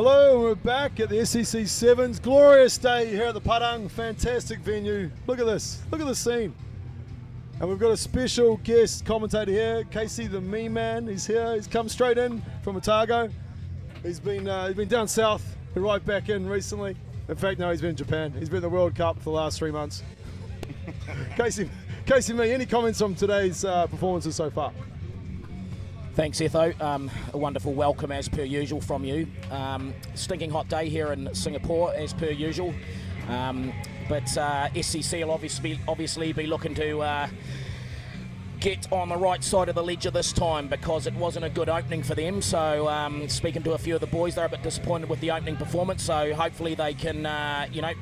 Hello, we're back at the SCC Sevens. Glorious day here at the Padang. Fantastic venue. Look at this. Look at the scene. And we've got a special guest commentator here, Casey the Me Man. He's here. He's come straight in from Otago. He's been down south, right back in recently. In fact, no, he's been in Japan. He's been in the World Cup for the last 3 months. Casey Me, any comments on today's performances so far? Thanks, Etho. A wonderful welcome as per usual from you. Stinking hot day here in Singapore as per usual. But SCC will obviously be looking to get on the right side of the ledger this time because it wasn't a good opening for them. So speaking to a few of the boys, they're a bit disappointed with the opening performance. So hopefully they can,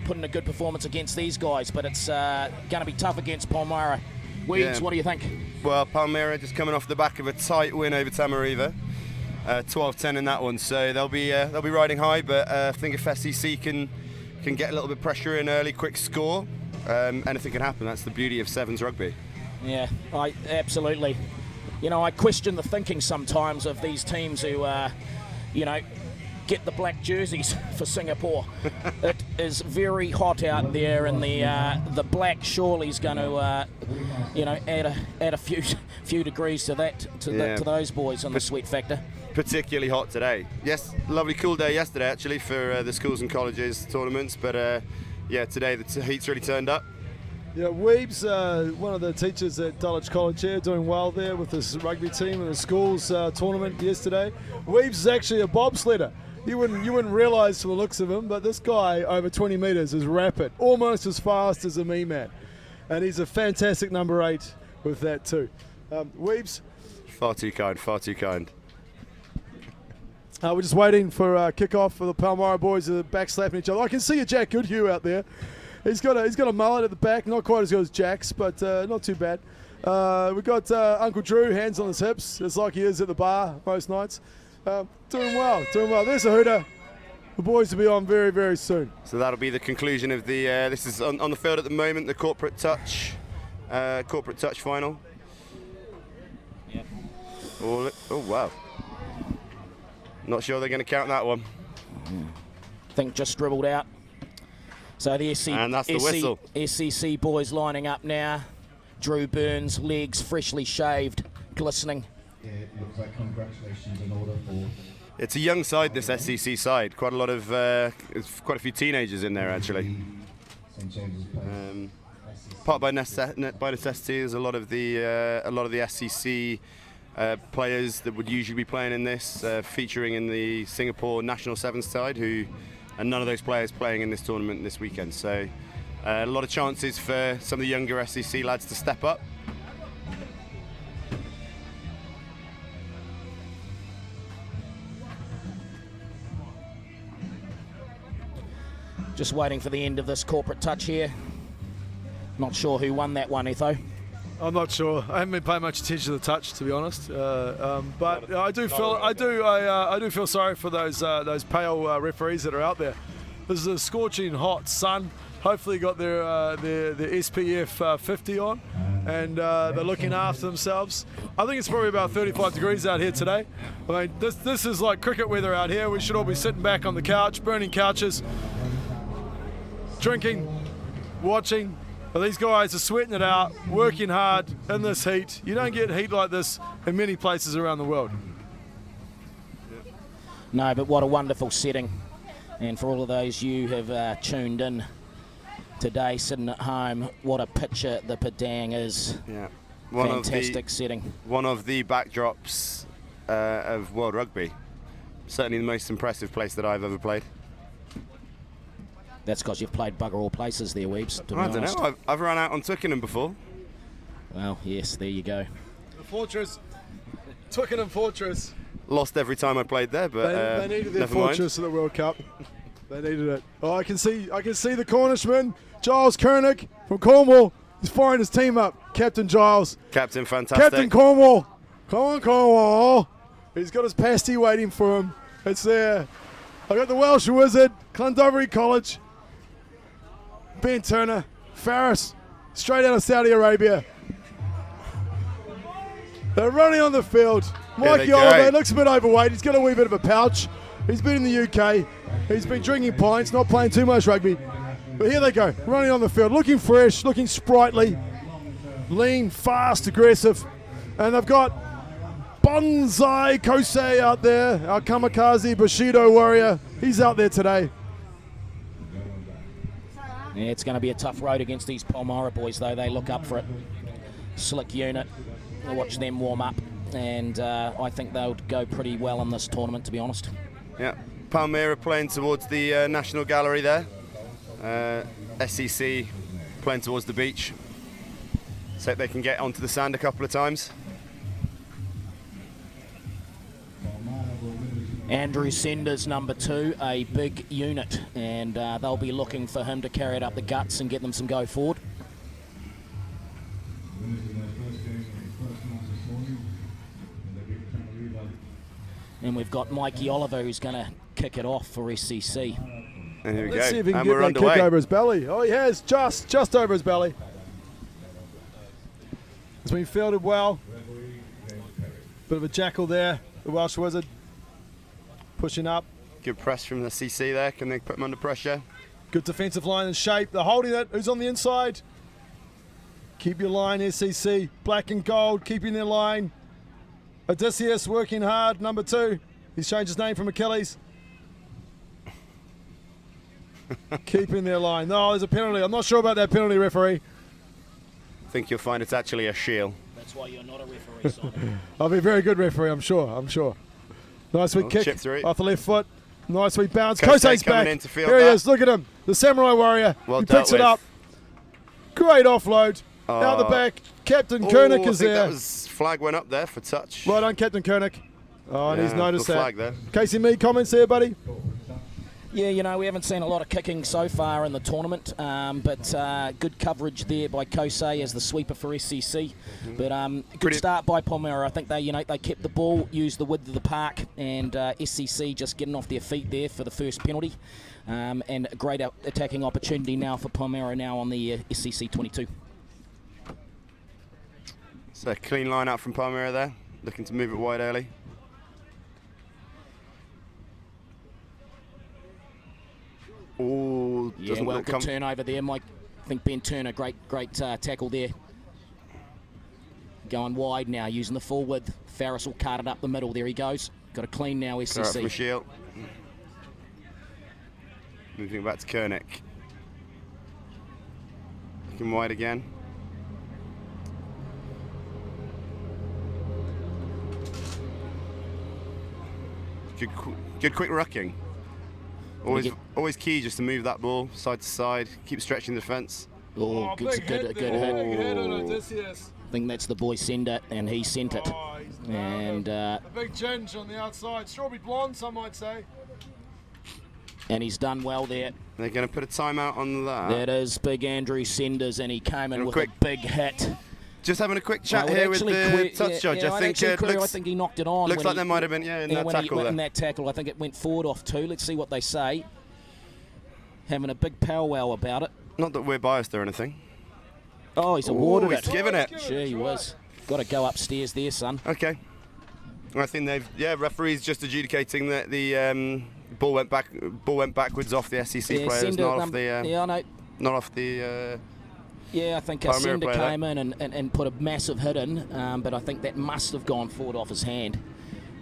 put in a good performance against these guys. But it's going to be tough against Palmyra. Weeds, what do you think? Well, Palmyra just coming off the back of a tight win over Tamareva, 12-10 in that one. So they'll be riding high. But I think if SCC can get a little bit of pressure in early, quick score, anything can happen. That's the beauty of Sevens rugby. Yeah, absolutely. I question the thinking sometimes of these teams who, get the black jerseys for Singapore. It is very hot out there, and the black surely's going to, add a few degrees to that to those boys on the sweat factor. Particularly hot today. Yes, lovely cool day yesterday actually for the schools and colleges tournaments, but today the heat's really turned up. Yeah, Weeb's one of the teachers at Untitled College here, doing well there with this rugby team in the schools tournament yesterday. Weeb's is actually a bobsledder. You wouldn't realise from the looks of him, but this guy over 20 metres is rapid, almost as fast as a Me Man, and he's a fantastic number 8 with that too. Weeb's. Far too kind, far too kind. We're just waiting for kick-off for the Palmyra boys that are backslapping each other. I can see a Jack Goodhue out there. He's got a mullet at the back, not quite as good as Jack's, but not too bad. We've got Uncle Drew, hands on his hips. It's like he is at the bar most nights. Doing well. There's a hooter. The boys will be on very, very soon. So that'll be the conclusion of the. This is on the field at the moment. The corporate touch final. Yeah. Oh wow. Not sure they're going to count that one. I think just dribbled out. So the and that's the whistle. SCC boys lining up now. Drew Burns, legs freshly shaved, glistening. Yeah, it looks like congratulations in order for... It's a young side, this SCC side. Quite a lot of, quite a few teenagers in there actually. St. James's Place. Part by necessity, there's a lot of the SCC players that would usually be playing in this, featuring in the Singapore national sevens side, and none of those players playing in this tournament this weekend. So a lot of chances for some of the younger SCC lads to step up. Just waiting for the end of this corporate touch here. Not sure who won that one, Etho. I'm not sure. I haven't been paying much attention to the touch, to be honest. But I do feel sorry for those pale referees that are out there. This is a scorching hot sun. Hopefully, got their SPF 50 on, and they're looking after themselves. I think it's probably about 35 degrees out here today. I mean, this is like cricket weather out here. We should all be sitting back on the couch, burning couches, drinking, watching. But these guys are sweating it out, working hard in this heat. You don't get heat like this in many places around the world. No, but what a wonderful setting. And for all of those you have tuned in today, sitting at home, what a picture the Padang is. Yeah, fantastic setting. One of the backdrops of World Rugby. Certainly the most impressive place that I've ever played. That's because you've played bugger all places there, Weebs. I don't know. I've run out on Twickenham before. Well, yes, there you go. The Fortress, Twickenham Fortress. Lost every time I played there, but they needed their fortress in the World Cup. They needed it. Oh, I can see the Cornishman, Giles Koenig from Cornwall. He's firing his team up. Captain Giles. Captain, fantastic. Captain Cornwall. Come on, Cornwall. He's got his pasty waiting for him. It's there. I got the Welsh Wizard, Clondalbery College. Ben Turner, Faris, straight out of Saudi Arabia. They're running on the field. Mikey Oliver looks a bit overweight. He's got a wee bit of a pouch. He's been in the UK. He's been drinking pints, not playing too much rugby. But here they go, running on the field, looking fresh, looking sprightly, lean, fast, aggressive. And they've got Bonsai Kosei out there, our kamikaze Bushido warrior. He's out there today. Yeah, it's going to be a tough road against these Palmyra boys, though. They look up for it. Slick unit. I'll watch them warm up, and I think they'll go pretty well in this tournament, to be honest. Yeah, Palmyra playing towards the National Gallery there. SCC playing towards the beach. So they can get onto the sand a couple of times. Andrew Senders, number 2, a big unit, and they'll be looking for him to carry it up the guts and get them some go forward. And we've got Mikey Oliver, who's going to kick it off for SCC. And here we Let's go. see if he can And get we're that underway. kick over his belly. Oh, he has, just over his belly. It's been fielded well. Bit of a jackal there, the Welsh Wizard. Pushing up. Good press from the CC there. Can they put him under pressure? Good defensive line and shape. They're holding it. Who's on the inside? Keep your line, SCC. Black and gold, keeping their line. Odysseus working hard, number 2. He's changed his name from Achilles. Keeping their line. No, there's a penalty. I'm not sure about that penalty, referee. I think you'll find it's actually a shield. That's why you're not a referee, Simon. I'll be a very good referee, I'm sure. Nice sweet kick chip through. off the left foot. Nice sweet bounce. Kosei's Kosei's coming back. in to field Here he that. is. Look at him. The Samurai Warrior. Well he dealt picks it with. up. Great offload. Out the back. Captain Koenig I is think there. that was flag went up there for touch. Well done, Captain Koenig. Oh, and he's Yeah, noticed good that. flag there. Casey Mead comments there, buddy. Yeah, you know, we haven't seen a lot of kicking so far in the tournament, but good coverage there by Kosei as the sweeper for SCC. But good start by Palmyra. I think they kept the ball, used the width of the park, and SCC just getting off their feet there for the first penalty. And a great attacking opportunity now for Palmyra now on the SCC 22. So a clean line out from Palmyra there, looking to move it wide early. Oh, Yeah, doesn't well, look good turnover there, Mike. I think Ben Turner, great tackle there. Going wide now, using the full width. Farris will cut it up the middle. There he goes. Got a clean now, SCC. from Shield. Moving back to Koenig. Looking wide again. Good quick rucking. Always key just to move that ball side to side, keep stretching the defence. Oh, good hit. Big hit on Odysseus. I think that's the boy send it, and he sent it. And a big ginge on the outside. Strawberry blonde, some might say. and he's done well there. They're going to put a timeout on that. That is big Andrew Senders, and he came in Real with quick. a big hit. Just having a quick chat I would here with actually the touch judge. I I think it I looks think he knocked it on. looks when like he- there might have been in that when tackle he, there. in that tackle, I think it went forward off too. Let's see what they say. Having a big powwow about it. Not that we're biased or anything. Oh, he's awarded he's it. given it. Gee whiz. Got to go upstairs there, son. Okay. I think referees just adjudicating that the ball went backwards off the SCC players, Sender, not off the yeah, I know. not off the Yeah, I think Palmyra Sender player came in and put a massive hit in, but I think that must have gone forward off his hand.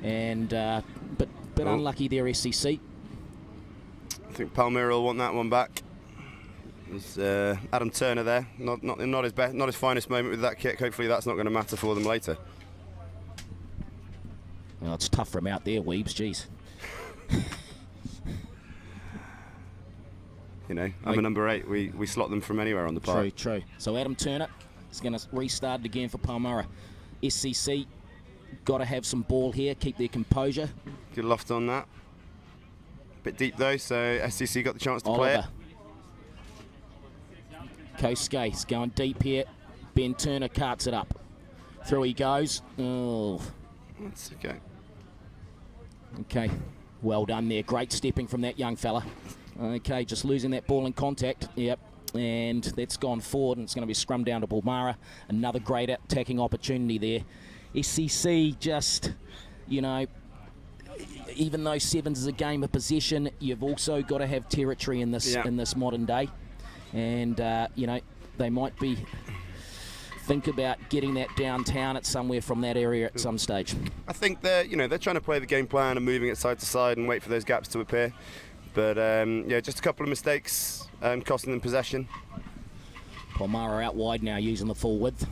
And but unlucky there, SCC. I think Palmyra will want that one back. There's Adam Turner there, not his best, not his finest moment with that kick. Hopefully that's not going to matter for them later. Well, it's tough for him out there, Weebs. Jeez. You know, I'm a number 8. We slot them from anywhere on the park. True. So Adam Turner is going to restart it again for Palmyra. SCC got to have some ball here, keep their composure. Good loft on that. Bit deep though, so SCC got the chance to play it. Kosuke's going deep here. Ben Turner carts it up. Through he goes. Oh. That's okay. Okay. Well done there. Great stepping from that young fella. Okay, just losing that ball in contact. Yep. And that's gone forward, and it's going to be a scrum down to Palmyra. Another great attacking opportunity there. SCC just, you know, even though sevens is a game of possession, you've also got to have territory in this in this modern day, and you know, they might be think about getting that downtown at somewhere from that area at some stage. I think they're trying to play the game plan and moving it side to side and wait for those gaps to appear. But yeah, just a couple of mistakes costing them possession. Palmyra out wide now, using the full width.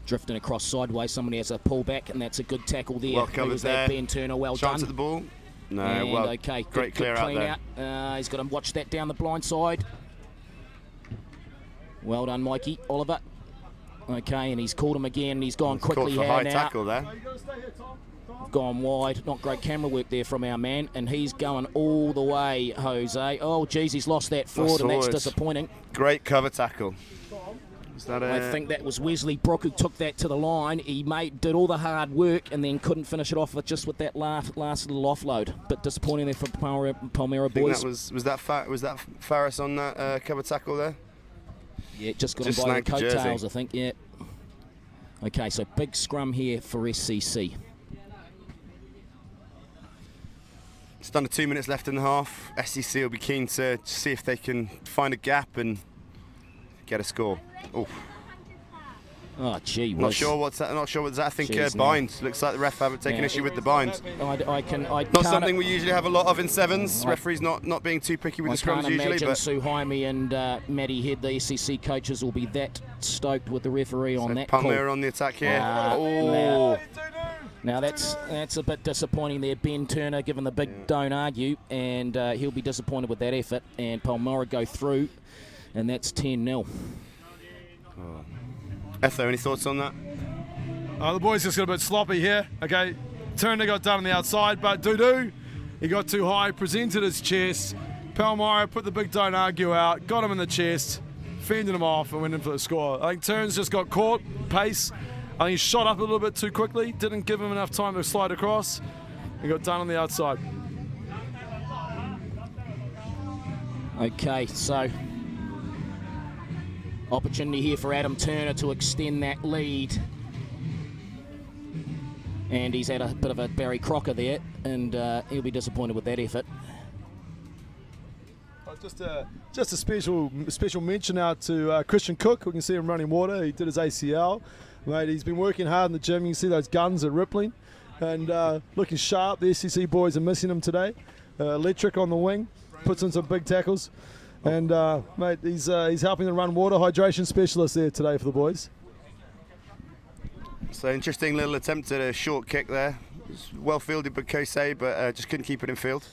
Drifting across sideways, somebody has a pull back, and that's a good tackle there. Well covered there. Ben Turner, well done. Chance at the ball. No, and well, okay, great clear out there. He's got to watch that down the blind side. Well done, Mikey. Oliver. Okay, and he's called him again, and he's gone quickly for high now. tackle there. Gone wide. Not great camera work there from our man, and he's going all the way, Jose. Oh, geez, he's lost that forward, and that's disappointing. Great cover tackle. I think that was Wesley Brook who took that to the line. He did all the hard work and then couldn't finish it off with that last little offload. But disappointing there for Palmyra boys. Was that Farris on that cover tackle there? Yeah, just got him by the coattails, I think. Yeah. Okay, so big scrum here for SCC. It's under 2 minutes left in the half. SCC will be keen to see if they can find a gap and get a score. Oh, gee. Not sure what's that. I think bind. Looks like the ref have taken issue with the bind. Not something we usually have a lot of in sevens. Referees not being too picky with the scrums usually. But Suhaimi and Matty Head, the SCC coaches, will be that stoked with the referee on that call. Palmyra on the attack here. Now that's a bit disappointing there. Ben Turner given the big don't argue, and he'll be disappointed with that effort. And Palmyra go through, and that's 10-0. Etho, any thoughts on that? The boys just got a bit sloppy here. Okay, Turner got done on the outside, but Dudu, he got too high, presented his chest. Palmyra put the big don't argue out, got him in the chest, fended him off, and went in for the score. I think Turns just got caught, pace. I think he shot up a little bit too quickly, didn't give him enough time to slide across, and got done on the outside. Okay, so opportunity here for Adam Turner to extend that lead. And he's had a bit of a Barry Crocker there, and he'll be disappointed with that effort. Just a special mention out to Christian Cook. We can see him running water. He did his ACL. Mate, he's been working hard in the gym. You can see those guns are rippling and looking sharp. The SCC boys are missing him today. Electric on the wing, puts in some big tackles. And, mate, he's helping to run water, hydration specialist there today for the boys. So interesting little attempt at a short kick there. It was well fielded by Kosei, but just couldn't keep it in field.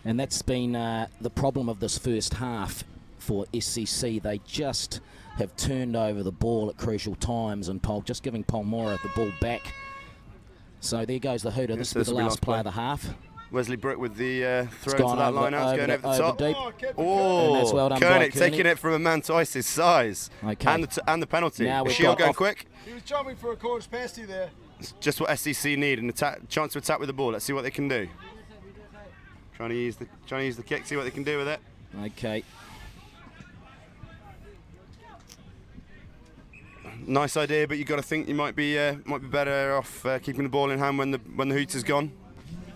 And that's been the problem of this first half for SCC. They just have turned over the ball at crucial times, and just giving Palmyra the ball back. So there goes the hooter. This will be the last play of the half. Wesley Brook with the throw to that line out, it's going over the top. Deep. Oh, and that's well done Koenig by taking it from a man twice his size. Okay. And the penalty. Now Is Shield going quick? He was jumping for a corner pasty there. It's just what SCC need, an chance to attack with the ball. Let's see what they can do. Trying to use the kick, see what they can do with it. Okay. Nice idea, but you've got to think you might be better off keeping the ball in hand when the hoot is gone.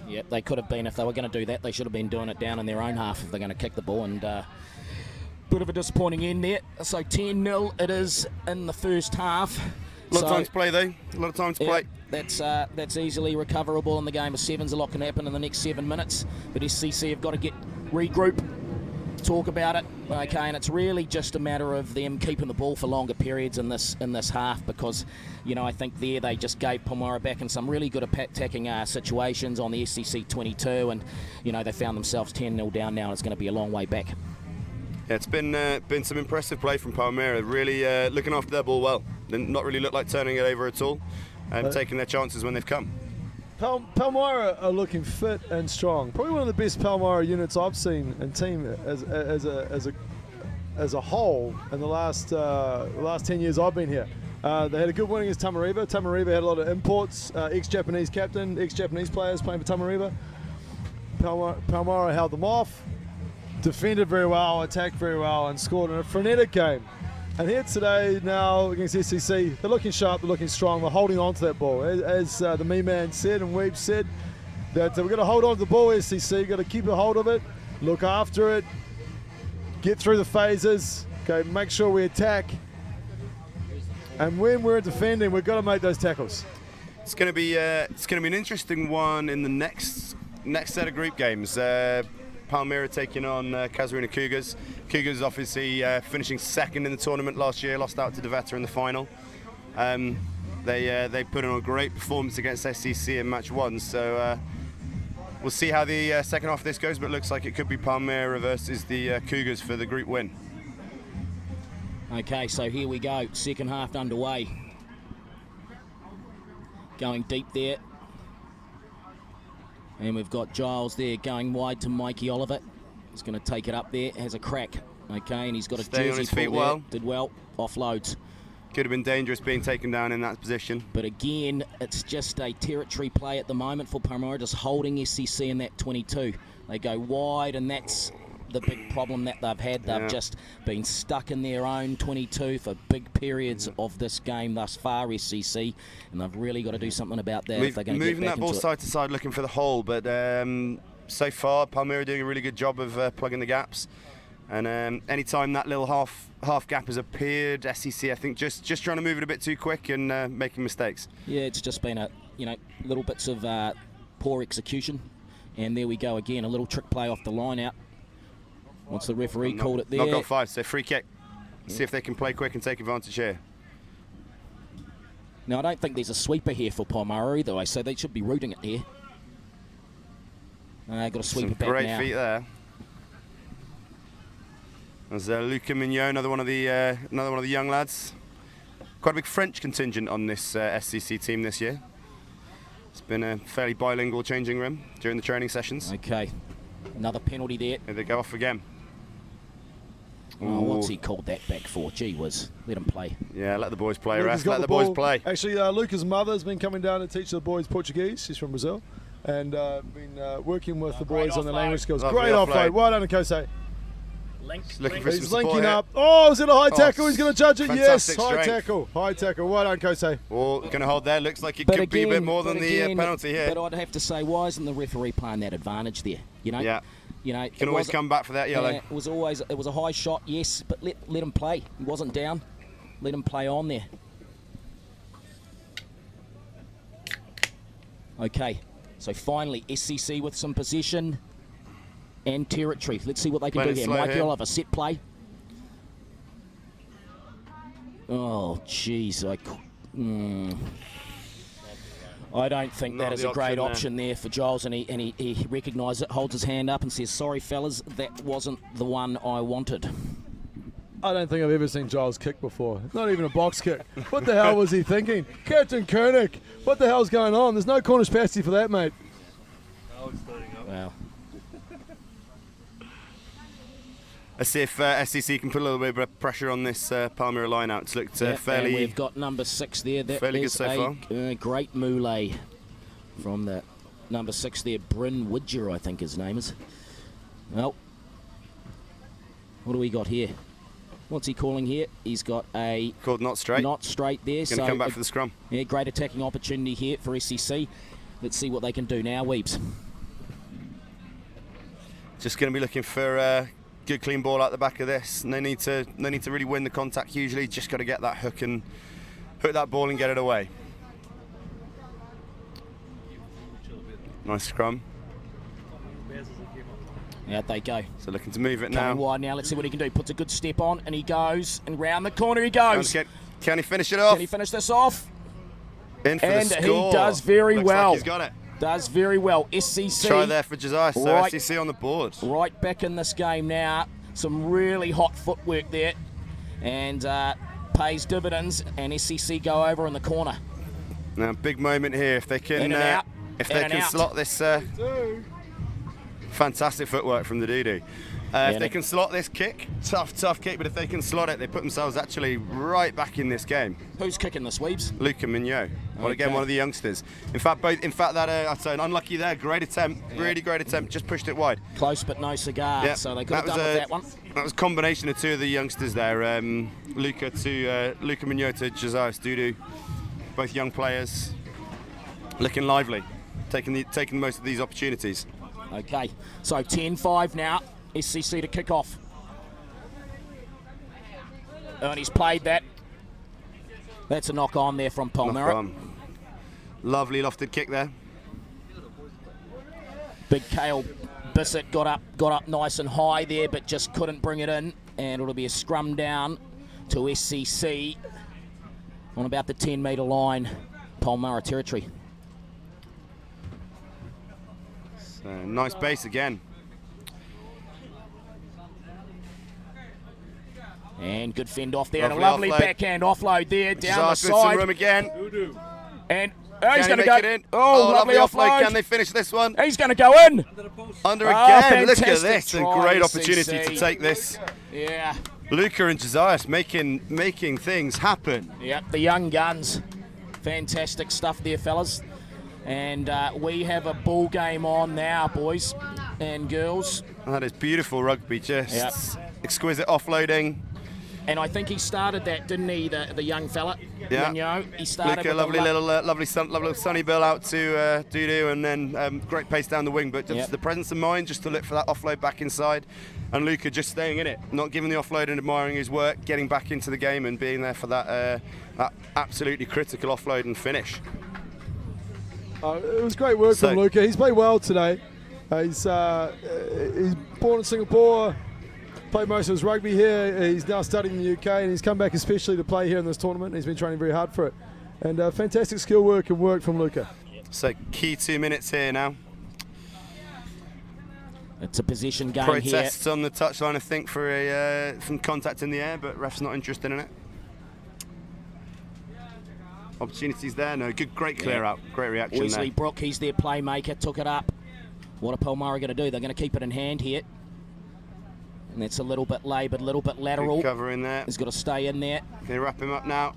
Yep, they could have been, if they were going to do that, they should have been doing it down in their own half if they're going to kick the ball. And bit of a disappointing end there. So 10-0 it is in the first half. A lot of time to play though. A lot of time to play. That's easily recoverable in the game of sevens. A lot can happen in the next 7 minutes. But SCC have got to regroup, talk about it. Okay, and it's really just a matter of them keeping the ball for longer periods in this half, because I think they just gave Palmyra back in some really good attacking situations on the SCC 22, and they found themselves 10-0 down now, and it's going to be a long way back. Yeah, it's been some impressive play from Palmyra, really looking after their ball well. They've not really looked like turning it over at all, and taking their chances when they've come. Palmyra are looking fit and strong. Probably one of the best Palmyra units I've seen in team as a whole in the last 10 years I've been here. They had a good win against Tamariva. Tamariva had a lot of imports, ex-Japanese captain, ex-Japanese players playing for Tamariva. Palmyra held them off, defended very well, attacked very well, and scored in a frenetic game. And here today, now against SCC, they're looking sharp, they're looking strong, they're holding on to that ball. As the me man said and Weeb said, that we've got to hold on to the ball, SCC. Got to keep a hold of it, look after it, get through the phases. Okay, make sure we attack. And when we're defending, we've got to make those tackles. It's going to be an interesting one in the next set of group games. Palmyra taking on Casuarina Cougars. Cougars obviously finishing second in the tournament last year, lost out to Devetta in the final. They put in a great performance against SCC in match 1, so we'll see how the second half of this goes, but it looks like it could be Palmyra versus the Cougars for the group win. Okay, so here we go, second half underway. Going deep there. And we've got Giles there going wide to Mikey Oliver. He's going to take it up there, has a crack. Okay, and he's got a Staying on jersey his feet pull there. well. Did well, offloads. Could have been dangerous being taken down in that position. But again, it's just a territory play at the moment for Palmyra, just holding SCC in that 22. They go wide, and that's the big problem that they've had. They've just been stuck in their own 22 for big periods of this game thus far, SCC, and they've really got to do something about that if they're going to get back into it. Moving that ball side to side, looking for the hole, but so far Palmyra doing a really good job of plugging the gaps. And any time that little half gap has appeared, SCC I think just trying to move it a bit too quick and making mistakes. Yeah, it's just been little bits of poor execution, and there we go again, a little trick play off the line out. Once the referee called it there. Knock-on 5, so free kick. See if they can play quick and take advantage here. Now, I don't think there's a sweeper here for Palmyra either, so they should be rooting it here. Got to sweep it back Great now. feet there. There's Luca Mignot, another one of the young lads. Quite a big French contingent on this SCC team this year. It's been a fairly bilingual changing room during the training sessions. Okay, another penalty there. Here they go off again. Oh, what's he called that back for? Gee whiz, let him play. Yeah, let the boys play, Luca's Ref. got Let the ball. boys play. Actually, Luca's mother's been coming down to teach the boys Portuguese. She's from Brazil. And been working with the boys on the language skills. Lovely Great offload. offload. Well done, Kosei. Looking for some He's support linking here. up. Oh, is it a high tackle? He's going to judge it. Yes, fantastic high strength. tackle. High tackle. Well done, Kosei. Oh, going to hold there. Looks like it But could be a bit more but than the penalty here. But I'd have to say, why isn't the referee playing that advantage there? You know, Yeah. You know, You can always come back for that yellow. it was a high shot, yes, but let him play. He wasn't down. Let him play on there. Okay, so finally SCC with some position and territory. Let's see what they can Playing do it here. slow Mikey here. Oliver, set play. Oh, jeez, I don't think Not that is the a great option option there for Giles, and he recognises it, holds his hand up and says, sorry fellas, that wasn't the one I wanted. I don't think I've ever seen Giles kick before. Not even a box kick. What the hell was he thinking? Captain Koenig, what the hell's going on? There's no Cornish pasty for that, mate. Wow. Let's see if SCC can put a little bit of pressure on this Palmyra line-out. It's looked And fairly... we've got number 6 there. That fairly good is so a great moulet from the number 6 there, Bryn Widger, I think his name is. Well, what do we got here? What's he calling here? He's got a... Called not straight. Not straight there. Going to come back for the scrum. Yeah, great attacking opportunity here for SCC. Let's see what they can do now, Weebs. Just going to be looking for a good clean ball out the back of this. No need to really win the contact usually. Just got to get that hook and hook that ball and get it away. Nice scrum. Out they go. So looking to move it Coming now. wide now. Let's see what he can do. Puts a good step on, and he goes, and round the corner he goes. Can he finish it off? Can he finish this off? In for And the he score. does very Looks well. Like he's got it. Does very well. SCC. Try there for Josiah. So Right. SCC on the board. Right back in this game now. Some really hot footwork there, and pays dividends. And SCC go over in the corner. Now big moment here. If they can, In and out. if In they and can out. slot this. Fantastic footwork from the Dudu. If they can slot this kick, tough kick, but if they can slot it, they put themselves actually right back in this game. Who's kicking the Weebs? Luca Mignot. Well, again, Okay. one of the youngsters. In fact, that I'd say an unlucky there. Great attempt, really great attempt. Just pushed it wide. Close but no cigar. Yeah, So they could have that done was with a- that one. That was a combination of two of the youngsters there. Luca Mignot to Josiah Dudu. Both young players. Looking lively. taking most of these opportunities. Okay, so 10-5 now, SCC to kick off. Ernie's played that. That's a knock on there from Palmera. Lovely lofted kick there. Big Kale Bissett got up nice and high there, but just couldn't bring it in, and it'll be a scrum down to SCC on about the 10-metre line, Palmera territory. So, nice base again. And good fend off there, and a lovely backhand offload there down the side. Room again. And he's going to make go. it in? Oh, lovely offload. Can they finish this one? He's going to go in. Under again. Look at this. A try, great opportunity to take this. Yeah. Luca and Josias making things happen. Yep, the young guns. Fantastic stuff there, fellas. And we have a ball game on now, boys and girls. That is beautiful rugby, just exquisite offloading. And I think he started that, didn't he, the young fella? Yeah. Mignot? He started Luca, with lovely little sunny bill out to Dudu, and then great pace down the wing. But just the presence of mind, just to look for that offload back inside, and Luca just staying in it, not giving the offload and admiring his work, getting back into the game and being there for that absolutely critical offload and finish. It was great work from Luca. He's played well today. He's born in Singapore. Played most of his rugby here. He's now studying in the UK, and he's come back especially to play here in this tournament. He's been training very hard for it. And fantastic skill work and work from Luca. So key 2 minutes here now. It's a position game Protests here. on the touchline, I think, for some contact in the air, but ref's not interested in it. Opportunities there, no. Great clear out, great reaction Weasley there. Brook, he's their playmaker, took it up. What are Palmera going to do? They're going to keep it in hand here. And that's a little bit laboured, a little bit lateral. Good cover in there. He's got to stay in there. Can they wrap him up now?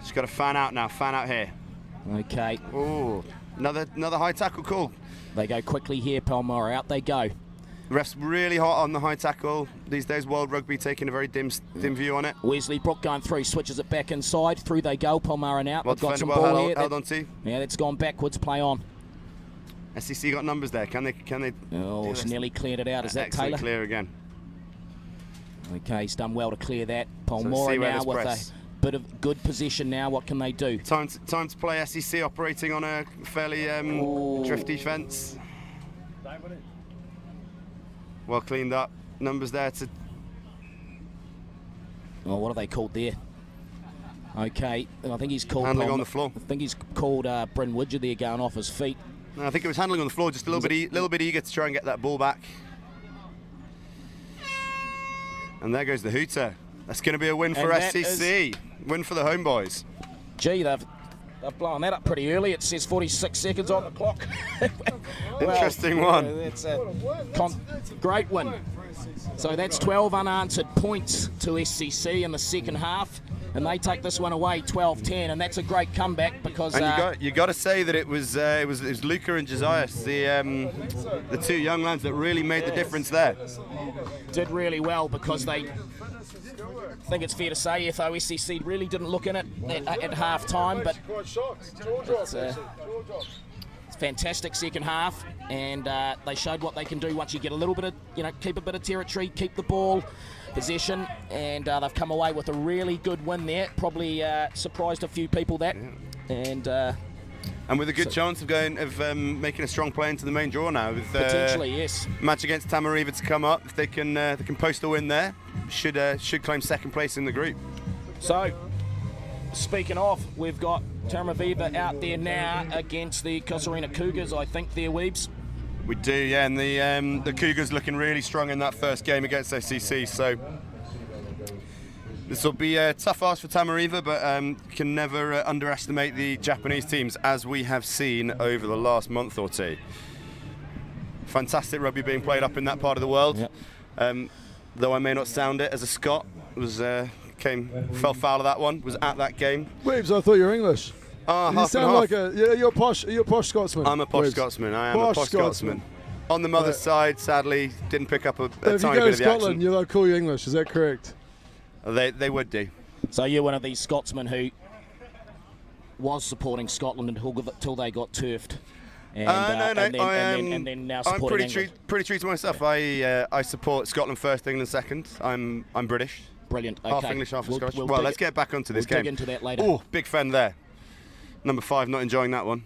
Just got to fan out now, fan out here. Okay. Oh, another high tackle call. They go quickly here, Palmera. Out they go. The ref's really hot on the high tackle. These days, World Rugby taking a very dim view on it. Weasley Brook going through, switches it back inside. Through they go, Palmera out. Well, They've got some well ball here. held on to. Yeah, that's gone backwards, play on. SCC got numbers there. Can they? Oh, it's nearly cleared it out. Is that Excellent Taylor? Clear again. Okay, he's done well to clear that. Palmera now with a bit of good position now. What can they do? Time to play SCC operating on a fairly drifty fence. Well cleaned up. Numbers there to... Oh, what are they called there? Okay, I think he's called... Handling on the floor. I think he's called Bryn Widger there going off his feet. No, I think it was handling on the floor, just a little bit eager to try and get that ball back. And there goes the hooter. That's going to be a win for SCC. Win for the homeboys. Gee, they've blown that up pretty early. It says 46 seconds on the clock. Interesting one. That's a great win. So that's 12 unanswered points to SCC in the second half, and they take this one away 12-10, and that's a great comeback because. And you got to say that it was Luca and Josias, the two young lads that really made the difference there. Did really well because they. I think it's fair to say SCC really didn't look in it at half time, but it's a fantastic second half, and they showed what they can do once you get a little bit of, keep a bit of territory, keep the ball, possession, and they've come away with a really good win there. Probably surprised a few people that, and with a good chance of making a strong play into the main draw now. With potentially, yes. Match against Tamariva to come up, if they can post a win there, should claim second place in the group. So, speaking of, we've got Tamariva out there now against the Casuarina Cougars. I think they're Weebs. We do, yeah, and the Cougars looking really strong in that first game against SCC. So this will be a tough ask for Tamariva, but can never underestimate the Japanese teams, as we have seen over the last month or two. Fantastic rugby being played up in that part of the world. Yep. Though I may not sound it as a Scot, fell foul of that one, was at that game. Weebs, I thought you were English. You sound like you're a posh Scotsman. I'm a posh Scotsman. I am a posh Scotsman. On the mother's side, sadly, didn't pick up a tiny bit of the accent. If you go to Scotland, they'll call you English. Is that correct? They would do. So you're one of these Scotsmen who was supporting Scotland until they got turfed, And then now I'm supporting pretty true to myself. I support Scotland first, England second. I'm British. Brilliant. Okay. Half English, half Scottish. We'll Well, let's get back onto this game. Dig into that later. Oh, big fend there. Number 5, not enjoying that one.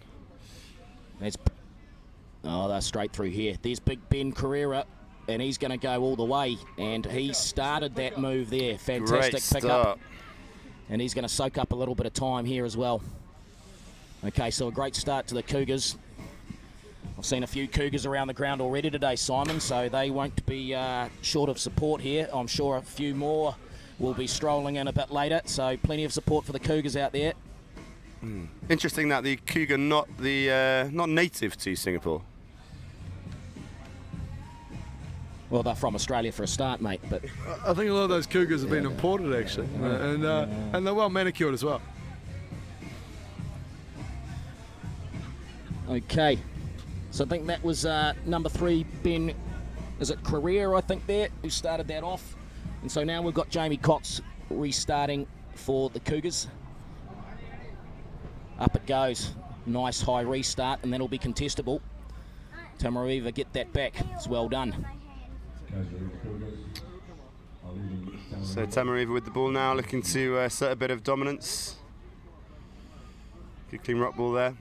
They're straight through here. There's Big Ben Carrera, and he's going to go all the way. And he started that move there. Fantastic pick up. And he's going to soak up a little bit of time here as well. Okay, so a great start to the Cougars. I've seen a few Cougars around the ground already today, Simon, so they won't be short of support here. I'm sure a few more will be strolling in a bit later, so plenty of support for the Cougars out there. Interesting that the Cougar not native to Singapore. Well, they're from Australia for a start, mate. But I think a lot of those Cougars have been imported, actually, and they're well manicured as well. Okay, so I think that was number 3, Ben, is it Carrera, I think, there, who started that off. And so now we've got Jamie Cox restarting for the Cougars. Up it goes. Nice high restart, and that'll be contestable. Tamariva get that back. It's well done. So Tamariva with the ball now, looking to assert a bit of dominance. Good clean rock ball there.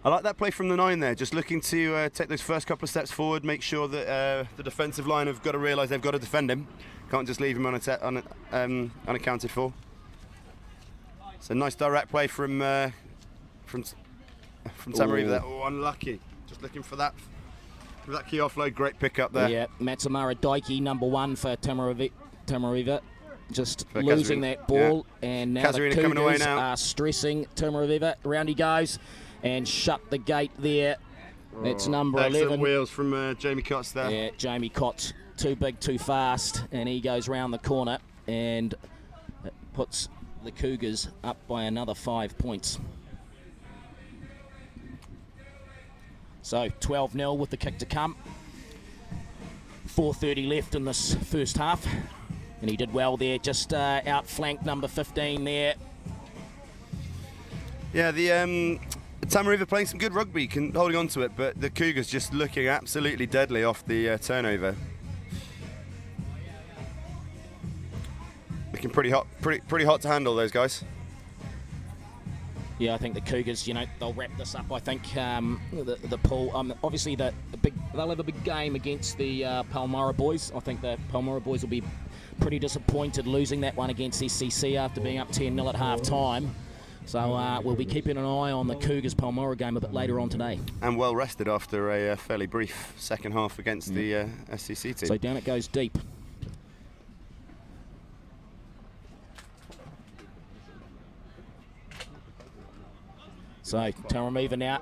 I like that play from the 9 there, just looking to take those first couple of steps forward, make sure that the defensive line have got to realise they've got to defend him. Can't just leave him unaccounted for. So nice direct play from Tamariva there. Oh, unlucky. Just looking for that key offload. Great pick up there. Yeah, Matsamara Daiki, number 1 for Tamariva. Just losing that ball, and now Kazarina the coming away Cougars now. are stressing Tamariva. Round he goes, and shut the gate there. It's number Excellent 11. wheels from Jamie Cox there. Yeah, Jamie Cox, too big, too fast, and he goes round the corner, and it puts the Cougars up by another 5 points. So 12-0 with the kick to come. 4:30 left in this first half, and he did well there. Just outflanked number 15 there. Yeah, the Tamariva playing some good rugby, holding on to it, but the Cougars just looking absolutely deadly off the turnover. Looking pretty hot to handle, those guys. Yeah, I think the Cougars, they'll wrap this up. I think the pool, obviously they'll have a big game against the Palmyra boys. I think the Palmyra boys will be pretty disappointed losing that one against SCC after being up 10-0 at half time. So we'll be keeping an eye on the Cougars Palmyra game a bit later on today. And well rested after a fairly brief second half against the SCC team. So down it goes deep. So Tamariva now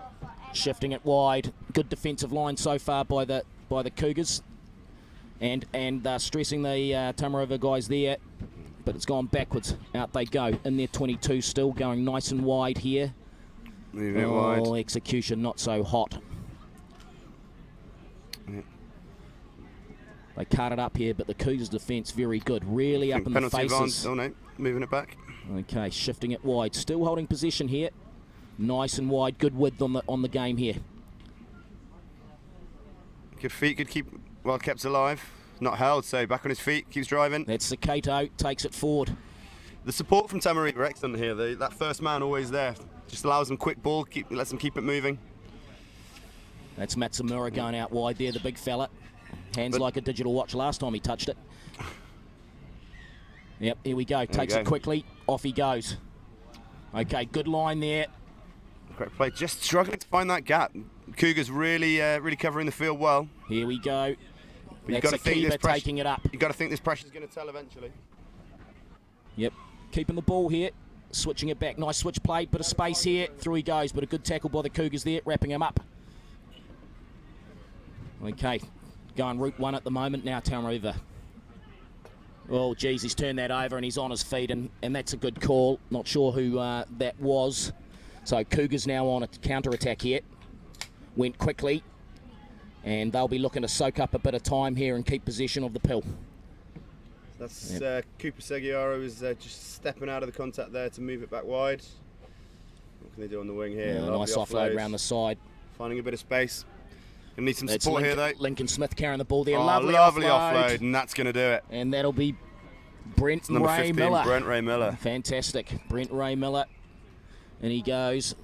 shifting it wide. Good defensive line so far by the Cougars, and stressing the Tamariva guys there, but it's gone backwards. Out they go in their 22, still going nice and wide here. Moving it wide. Execution not so hot. Yeah. They cut it up here, but the Cougars defence very good, really up in the faces. Oh no, moving it back. Okay, shifting it wide, still holding position here. Nice and wide, good width on the game here. Good feet, good keep, well kept alive. Not held, so back on his feet, keeps driving. That's the Cato, takes it forward. The support from Tamariva are excellent here. That first man always there. Just allows them quick ball, lets them keep it moving. That's Matsamura going out wide there, the big fella. Hands like a digital watch last time he touched it. Yep, here we go. Takes it quickly, off he goes. Okay, good line there. Great play, just struggling to find that gap. Cougars really covering the field well. Here we go. But That's Akiva taking it up. You've got to think this pressure's going to tell eventually. Yep, keeping the ball here, switching it back. Nice switch play, bit of space here. Through he goes, but a good tackle by the Cougars there, wrapping him up. Okay, going route 1 at the moment now, Tamariva. Oh, geez, he's turned that over and he's on his feet, and that's a good call. Not sure who that was. So Cougars now on a counter-attack here. Went quickly, and they'll be looking to soak up a bit of time here and keep possession of the pill. That's, Cooper Seguiaro is just stepping out of the contact there to move it back wide. What can they do on the wing here? Yeah, nice offload around the side. Finding a bit of space. Gonna need some That's support Lincoln, here though. Lincoln Smith carrying the ball there. Oh, lovely offload, and that's going to do it. And that'll be Brent Number Ray 15, Miller. Brent Ray Miller. Fantastic. Brent Ray Miller. And he goes.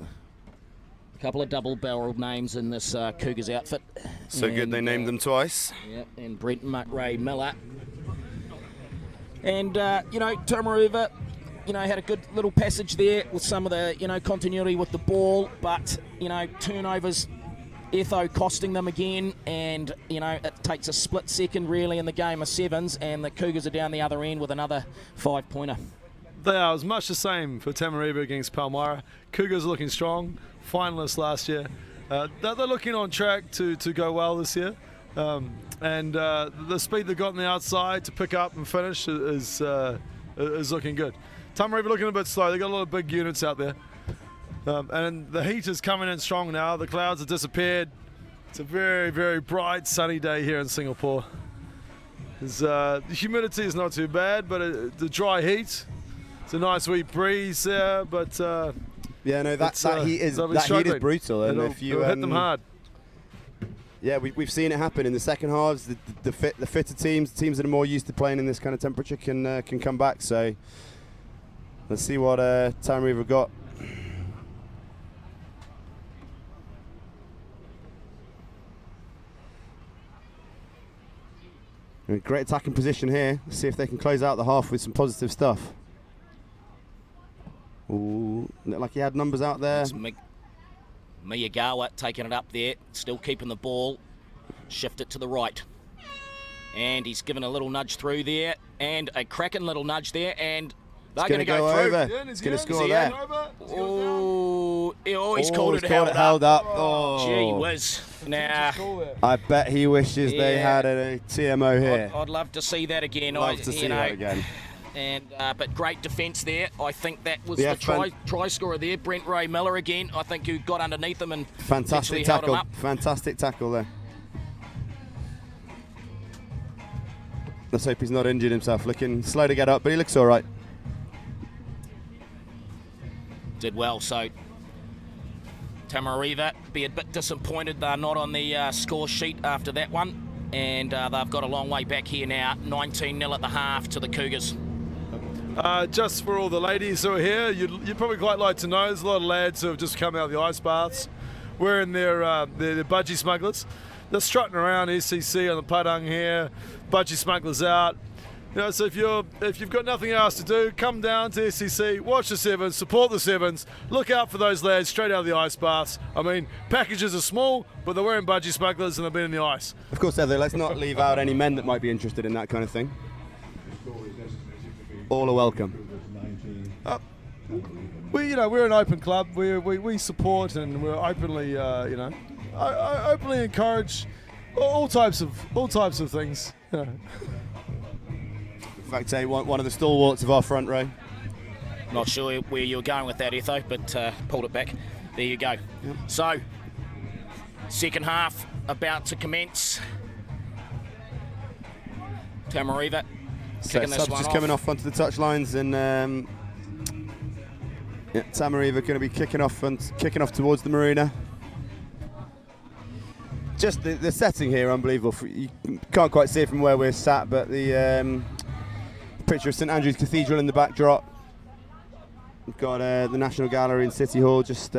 A couple of double-barreled names in this Cougars outfit. So good they named them twice. Yeah, and Brent Ray Miller. And, you know, Tamaruva, you know, had a good little passage there with some of the, you know, continuity with the ball. But, you know, turnovers, Etho costing them again, and you know it takes a split second really in the game of sevens, and the Cougars are down the other end with another 5-pointer. They are. It was much the same for Tamareba against Palmyra. Cougars are looking strong, finalists last year. They're looking on track to go well this year, and the speed they've got on the outside to pick up and finish is looking good. Tamareba looking a bit slow. They've got a lot of big units out there. And the heat is coming in strong now. The clouds have disappeared. It's a very, very bright, sunny day here in Singapore. The humidity is not too bad, but the dry heat. It's a nice sweet breeze there, but yeah, no, that heat is brutal. And if you hit them hard. Yeah, we've seen it happen in the second halves. The fitter teams that are more used to playing in this kind of temperature can come back. So let's see what Tamareba have got. Great attacking position here. Let's see if they can close out the half with some positive stuff. Ooh, looked like he had numbers out there. Miyagawa taking it up there, still keeping the ball. Shift it to the right. And he's given a little nudge through there, and a cracking little nudge there, and they're going to go through. Over. He's going to score there. Oh, he's called it held up. Oh, gee whiz. Now, I bet he wishes they had a TMO here. I'd love to see that again. Love to see that again. And but great defence there. I think that was the try scorer there, Brent Ray Miller again. I think who got underneath him and fantastic held tackle. him up. Fantastic tackle there. Let's hope he's not injured himself. Looking slow to get up, but he looks all right. Did well. So Tamareva be a bit disappointed they're not on the score sheet after that one, and they've got a long way back here now. 19-0 at the half to the Cougars. Just for all the ladies who are here, you'd probably quite like to know there's a lot of lads who have just come out of the ice baths wearing their budgie smugglers. They're strutting around SCC on the Padang here, budgie smugglers out. You know, so if you've got nothing else to do, come down to SCC, watch the Sevens, support the Sevens, look out for those lads straight out of the ice baths. I mean, packages are small, but they're wearing budgie smugglers and they've been in the ice. Of course, Heather, let's not leave out any men that might be interested in that kind of thing. All are welcome. We're an open club. We support and we're openly, openly encourage all types of things. You know. In fact, one of the stalwarts of our front row. Not sure where you were going with that, Etho, but pulled it back. There you go. Yep. So, second half about to commence. Tamareva kicking this one just off. coming off onto the touchlines, and Tamareva going to be kicking off towards the marina. Just the setting here, unbelievable. You can't quite see it from where we're sat, but the picture of St Andrew's Cathedral in the backdrop. We've got the National Gallery in City Hall just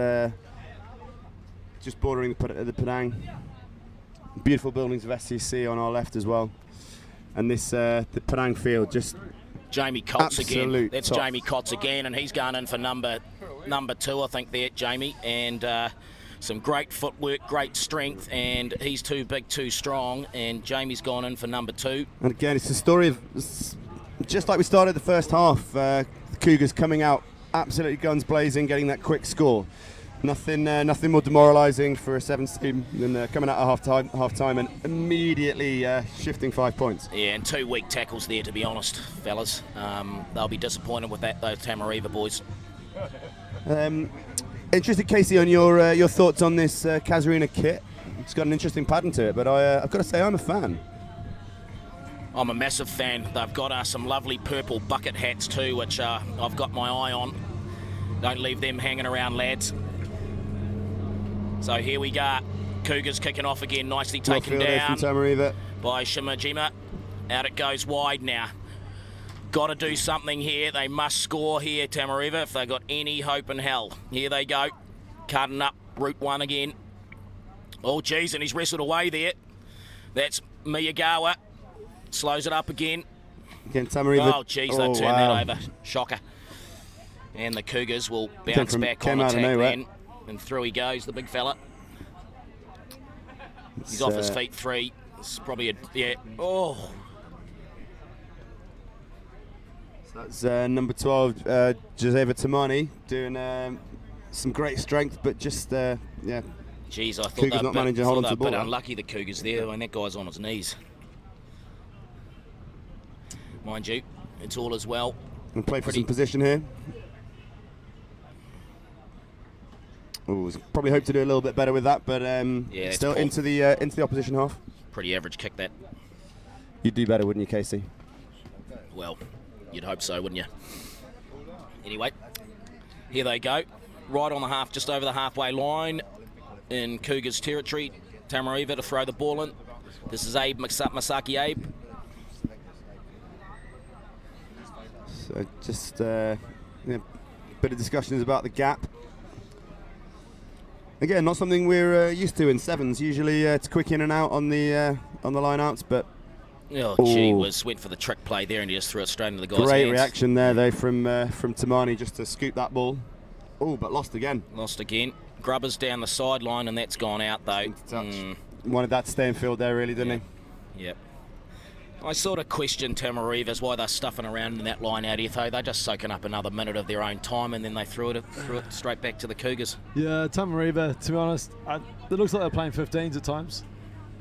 bordering the Padang. Beautiful buildings of SCC on our left as well. And this the Padang field, just Jamie Cots again. That's top. Jamie Cots again, and he's going in for number 2, I think, there, Jamie. And some great footwork, great strength, and he's too big, too strong, and Jamie's gone in for number 2. And again, it's the story of, just like we started the first half, the Cougars coming out absolutely guns blazing, getting that quick score. Nothing more demoralising for a Sevens team than coming out at half time and immediately shifting 5 points. Yeah, and 2 weak tackles there, to be honest, fellas. They'll be disappointed with that, those Tamareva boys. Interested, Casey, on your thoughts on this Casuarina kit. It's got an interesting pattern to it, but I've got to say I'm a fan. I'm a massive fan. They've got some lovely purple bucket hats too, which I've got my eye on. Don't leave them hanging around, lads. So here we go. Cougars kicking off again, nicely taken down by Shimajima. Out it goes wide now. Got to do something here. They must score here, Tamariva, if they've got any hope in hell. Here they go. Cutting up Route 1 again. Oh, geez, and he's wrestled away there. That's Miyagawa. Slows it up again. Again, Tamariva. Oh, geez, they'll turn that over. Shocker. And the Cougars will bounce back on attack then. And through he goes, the big fella. He's off his feet 3. It's probably a... Yeah. Oh. So that's number 12, Joseva Tamani, doing some great strength, but just, yeah. Jeez, I thought Cougars they were not managing to hold on to the ball. Unlucky, the Cougars there. I mean, that guy's on his knees. Mind you, it's all as well. And play for some position here. Ooh, probably hope to do a little bit better with that, but yeah, still into the opposition half. Pretty average kick, that. You'd do better, wouldn't you, Casey? Well, you'd hope so, wouldn't you? Anyway, here they go. Right on the half, just over the halfway line in Cougars territory. Tamariva to throw the ball in. This is Abe Masaki Abe. So just a bit of discussions about the gap. Again, not something we're used to in sevens. Usually it's quick in and out on the line outs, but oh, gee whiz, went for the trick play there and he just threw it straight into the guy's great hands. reaction there, though, from Tamani just to scoop that ball. Oh, but lost again. Lost again. Grubbers down the sideline and that's gone out, though. Wanted that to stay in field there, really, didn't he? Yep. I sort of question Tamariva's why they're stuffing around in that line out here, though. They're just soaking up another minute of their own time and then they threw it straight back to the Cougars. Yeah, Tamariva, to be honest, it looks like they're playing 15s at times.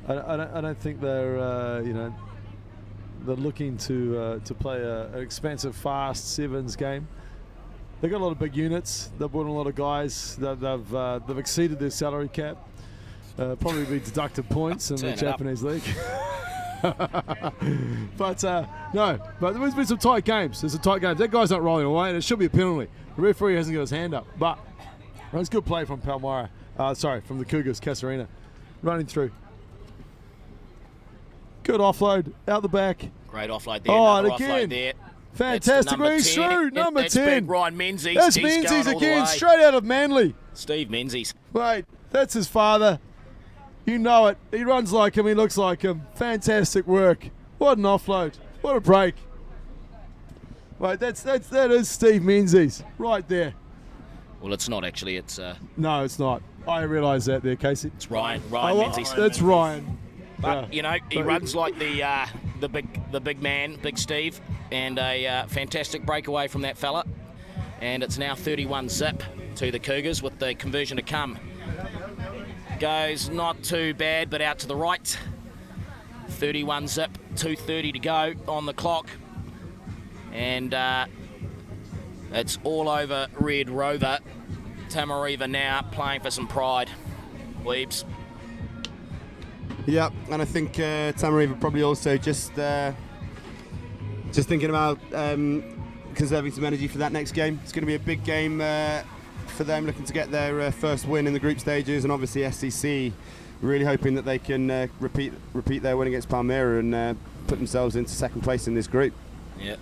I don't think they're, they're looking to play an expensive, fast sevens game. They've got a lot of big units. They've brought in a lot of guys. They've exceeded their salary cap. Probably be deducted points in the Japanese league. But there's been some tight games. There's some tight games. That guy's not rolling away, and it should be a penalty. The referee hasn't got his hand up, but it's good play from Palmyra. From the Cougars, Casarina, running through. Good offload out the back. Great offload there. Oh, and again, offload there. fantastic. He's through. Number 10. Big Ryan Menzies. That's Menzies again, straight out of Manly. Steve Menzies. Wait, that's his father. You know it. He runs like him. He looks like him. Fantastic work. What an offload. What a break. Wait, that is Steve Menzies right there. Well, it's not actually. It's no, it's not. I realise that there, Casey. It's Ryan Menzies. That's Ryan. But he runs like the big man, Big Steve, and a fantastic breakaway from that fella. And it's now 31-zip to the Cougars with the conversion to come. Goes not too bad, but out to the right. 31-zip, 2:30 to go on the clock. And it's all over Red Rover. Tamariva now playing for some pride. Weebs. Yeah, and I think Tamariva probably also just thinking about conserving some energy for that next game. It's going to be a big game for them, looking to get their first win in the group stages, and obviously SCC really hoping that they can repeat their win against Palmyra and put themselves into second place in this group. Yeah.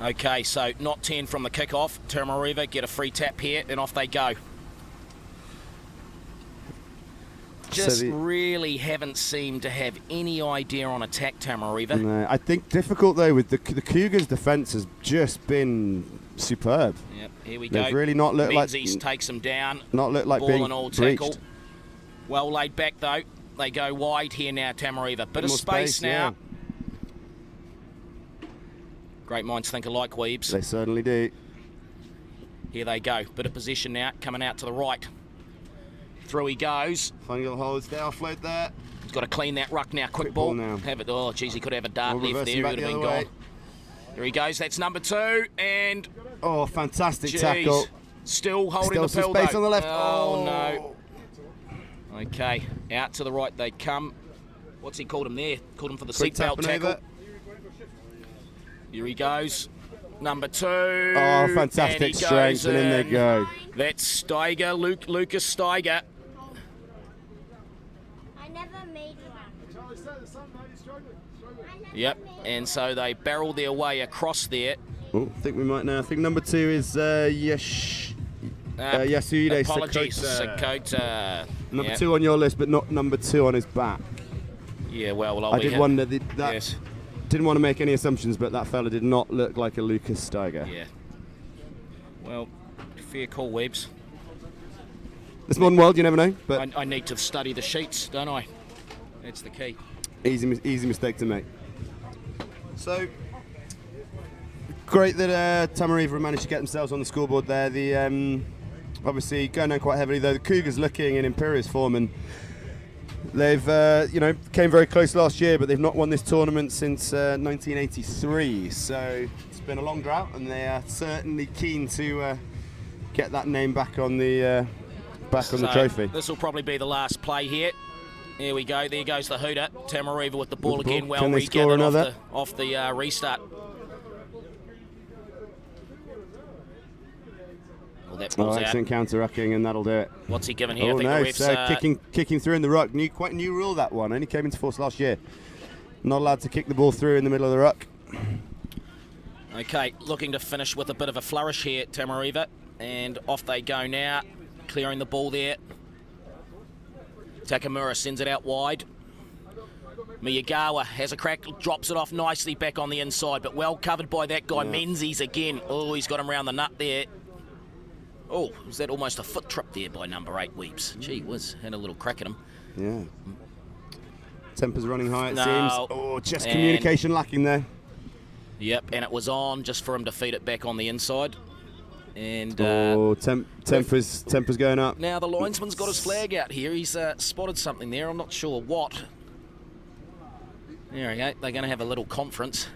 Okay, so not 10 from the kick-off. Tamariva get a free tap here, and off they go. Just really haven't seemed to have any idea on attack, Tamariva. No, I think difficult though with the Cougars' defence has just been superb. Yep, here we go. They've really not looked Menzies takes them down. Not looked like ball being and all breached. tackle. Well laid back though. They go wide here now, Tamariva. Bit of space now. Yeah. Great minds think alike, Weebs. They certainly do. Here they go. Bit of position now, coming out to the right. Through he goes. Finding little holes there, offload there. He's got to clean that ruck now. Quick ball now. Have it. Oh, geez, he could have a dart left there. He would have been gone. There he goes. That's number 2. And oh, fantastic tackle. Still holding the some pill space though. on the left. Oh no. Okay, out to the right they come. What's he called him there? Called him for the seatbelt tackle. Here he goes. Number 2. Oh, fantastic and he strength, goes and in they go. That's Steiger, Lucas Steiger. I never made one. Yep, and so they barrel their way across there. Oh, I think we might now. I think number 2 is Yasuhide Apologies, Sakota. Sakota. Number Yep. 2 on your list, but not number 2 on his back. Yeah, well, I did wonder that. Yes. Didn't want to make any assumptions, but that fella did not look like a Lucas Steiger. Yeah. Well, fair call, Webbs. This modern world, you never know. But I need to study the sheets, don't I? That's the key. easy mistake to make. So great that Tamariva managed to get themselves on the scoreboard there. The obviously going down quite heavily though. The Cougars looking in imperious form, and they've came very close last year, but they've not won this tournament since 1983. So it's been a long drought, and they are certainly keen to get that name back on the trophy. This will probably be the last play here. Here we go. There goes the hooter. Tamariva with the ball again. Well Can they score regathered another? off the restart. Well, that ball's out. Excellent counter-rucking, and that'll do it. What's he given here? Oh, I think no, the refs, kicking through in the ruck. Quite new rule, that one. Only came into force last year. Not allowed to kick the ball through in the middle of the ruck. Okay, looking to finish with a bit of a flourish here, Tamariva. And off they go now, clearing the ball there. Takamura sends it out wide. Miyagawa has a crack, drops it off nicely back on the inside, but well covered by that guy, Menzies again. Oh, he's got him round the nut there. Oh, was that almost a foot trip there by number 8, Weeps? Gee whiz, had a little crack at him. Yeah. Temper's running high, it No. seems. Oh, just communication lacking there. Yep, and it was on just for him to feed it back on the inside. And Temper's going up. now the linesman's got his flag out here. He's spotted something there. I'm not sure what. There we go. They're going to have a little conference.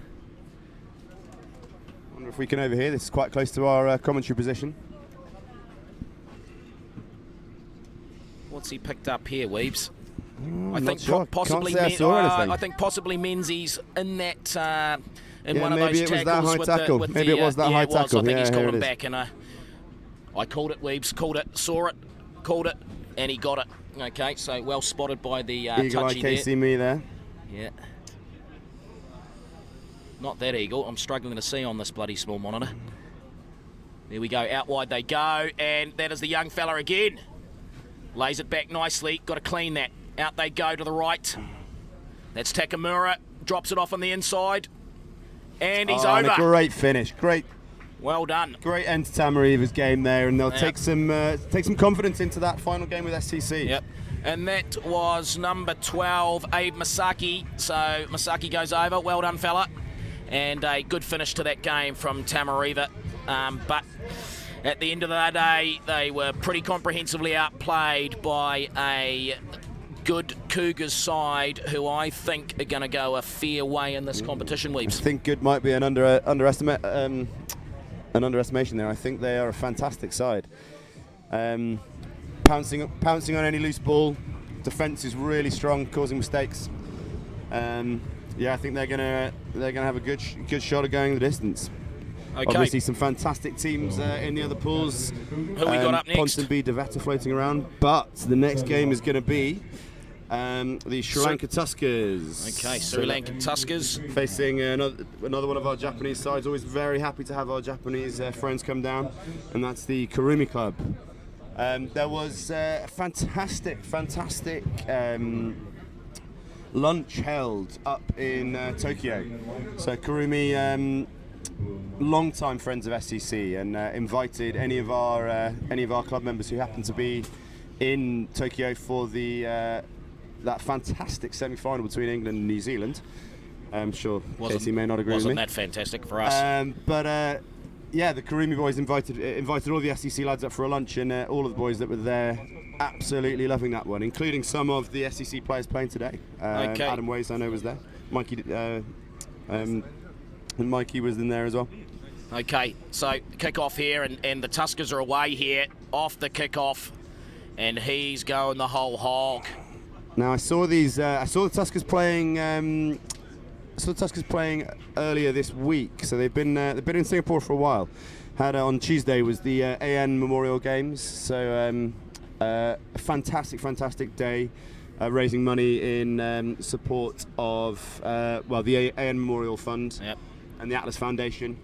Wonder if we can overhear. This is quite close to our commentary position. What's he picked up here, Weebs? I not think sure. possibly Can't say I saw anything. I think possibly Menzies in that in Yeah, one of maybe those it was that tackles high with tackle. the Maybe it was that high I tackle. think Yeah, he's here called it him is. back, and I called it, Weebs, called it, saw it, called it, and he got it. Okay, so well spotted by the Eagle Eye touchy there. KC me there. Yeah. Not that eagle. I'm struggling to see on this bloody small monitor. There we go. Out wide they go, and that is the young fella again. Lays it back nicely. Got to clean that. Out they go to the right. That's Takamura. Drops it off on the inside. And he's And over. a great finish. Great Well done. end to Tamariva's game there, and they'll Yeah. take some confidence into that final game with SCC. Yep. And that was number 12, Abe Masaki. So Masaki goes over. Well done, fella. And a good finish to that game from Tamariva. But at the end of the day, they were pretty comprehensively outplayed by a good Cougars side who I think are going to go a fair way in this competition, I Weeps. think good might be an underestimation there. I think they are a fantastic side. Pouncing on any loose ball. Defence is really strong, causing mistakes. Yeah, I think they're gonna have a good shot at going the distance. Okay. Obviously, some fantastic teams in the other pools. Who we got up next? Ponsonby, Devetta floating around, but the next game is going to be the Sri Lanka Tuskers. Okay, Sri Lankan Tuskers. Facing another one of our Japanese sides. Always very happy to have our Japanese friends come down, and that's the Kurumi Club. There was a fantastic lunch held up in Tokyo. So Kurumi, long-time friends of SCC, and invited any of our club members who happen to be in Tokyo for the that fantastic semi-final between England and New Zealand. I'm sure Casey may not agree with me. Wasn't that fantastic for us? But yeah, the Karimi boys invited all the SCC lads up for a lunch, and all of the boys that were there absolutely loving that one, including some of the SCC players playing today. Okay. Adam Ways, I know, was there. Mikey, and Mikey was in there as well. Okay, so kick-off here, and the Tuskers are away here, off the kick-off, and he's going the whole hog. Now I saw the Tuskers playing the Tuskers playing earlier this week, so they've been in Singapore for a while. Had on Tuesday was the AN Memorial Games, so a fantastic day, raising money in support of the AN Memorial Fund and the Atlas Foundation,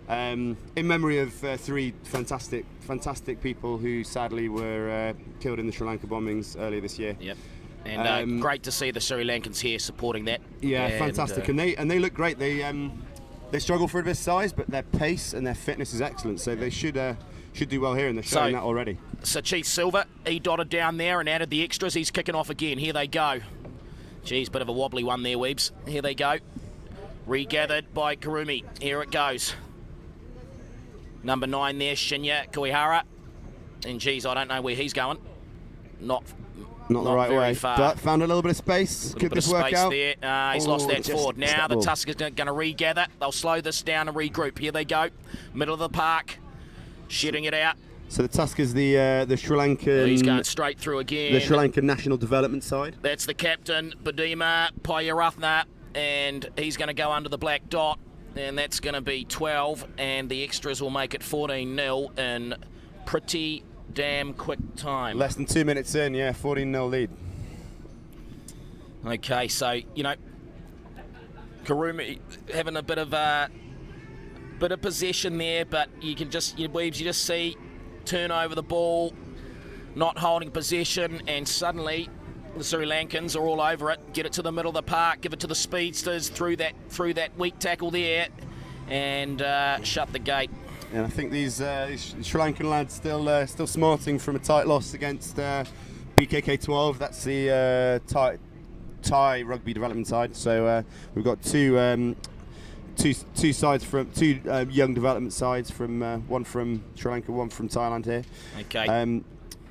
in memory of 3 fantastic people who sadly were killed in the Sri Lanka bombings earlier this year. Yep. And great to see the Sri Lankans here supporting that. Yeah, and fantastic, and they look great. They struggle for a bit of size, but their pace and their fitness is excellent. So they should do well here, and they're showing that already. So Chief Silver, he dotted down there and added the extras. He's kicking off again. Here they go. Geez, bit of a wobbly one there, Weebs. Here they go. Regathered by Karumi. Here it goes. Number 9 there, Shinya Kuihara. And geez, I don't know where he's going. Not the right very way. far. But found a little bit of space. Could this work out? There. He's lost that forward. Now the Tuskers are going to regather. They'll slow this down and regroup. Here they go. Middle of the park. Shedding it out. So the Tuskers, the Sri Lankan... He's going straight through again. The Sri Lankan National Development side. That's the captain, Badima Payaratna. And he's going to go under the black dot. And that's going to be 12. And the extras will make it 14-0 in pretty damn quick time. Less than 2 minutes in, 14-0 lead. Okay, so, Karumi having a bit of possession there, but you can just, Weebs, you just see turn over the ball, not holding possession, and suddenly the Sri Lankans are all over it. Get it to the middle of the park, give it to the speedsters through that weak tackle there, and shut the gate. And I think these Sri Lankan lads still smarting from a tight loss against BKK 12. That's the Thai rugby development side. So we've got two sides from two young development sides from one from Sri Lanka, one from Thailand here. Okay.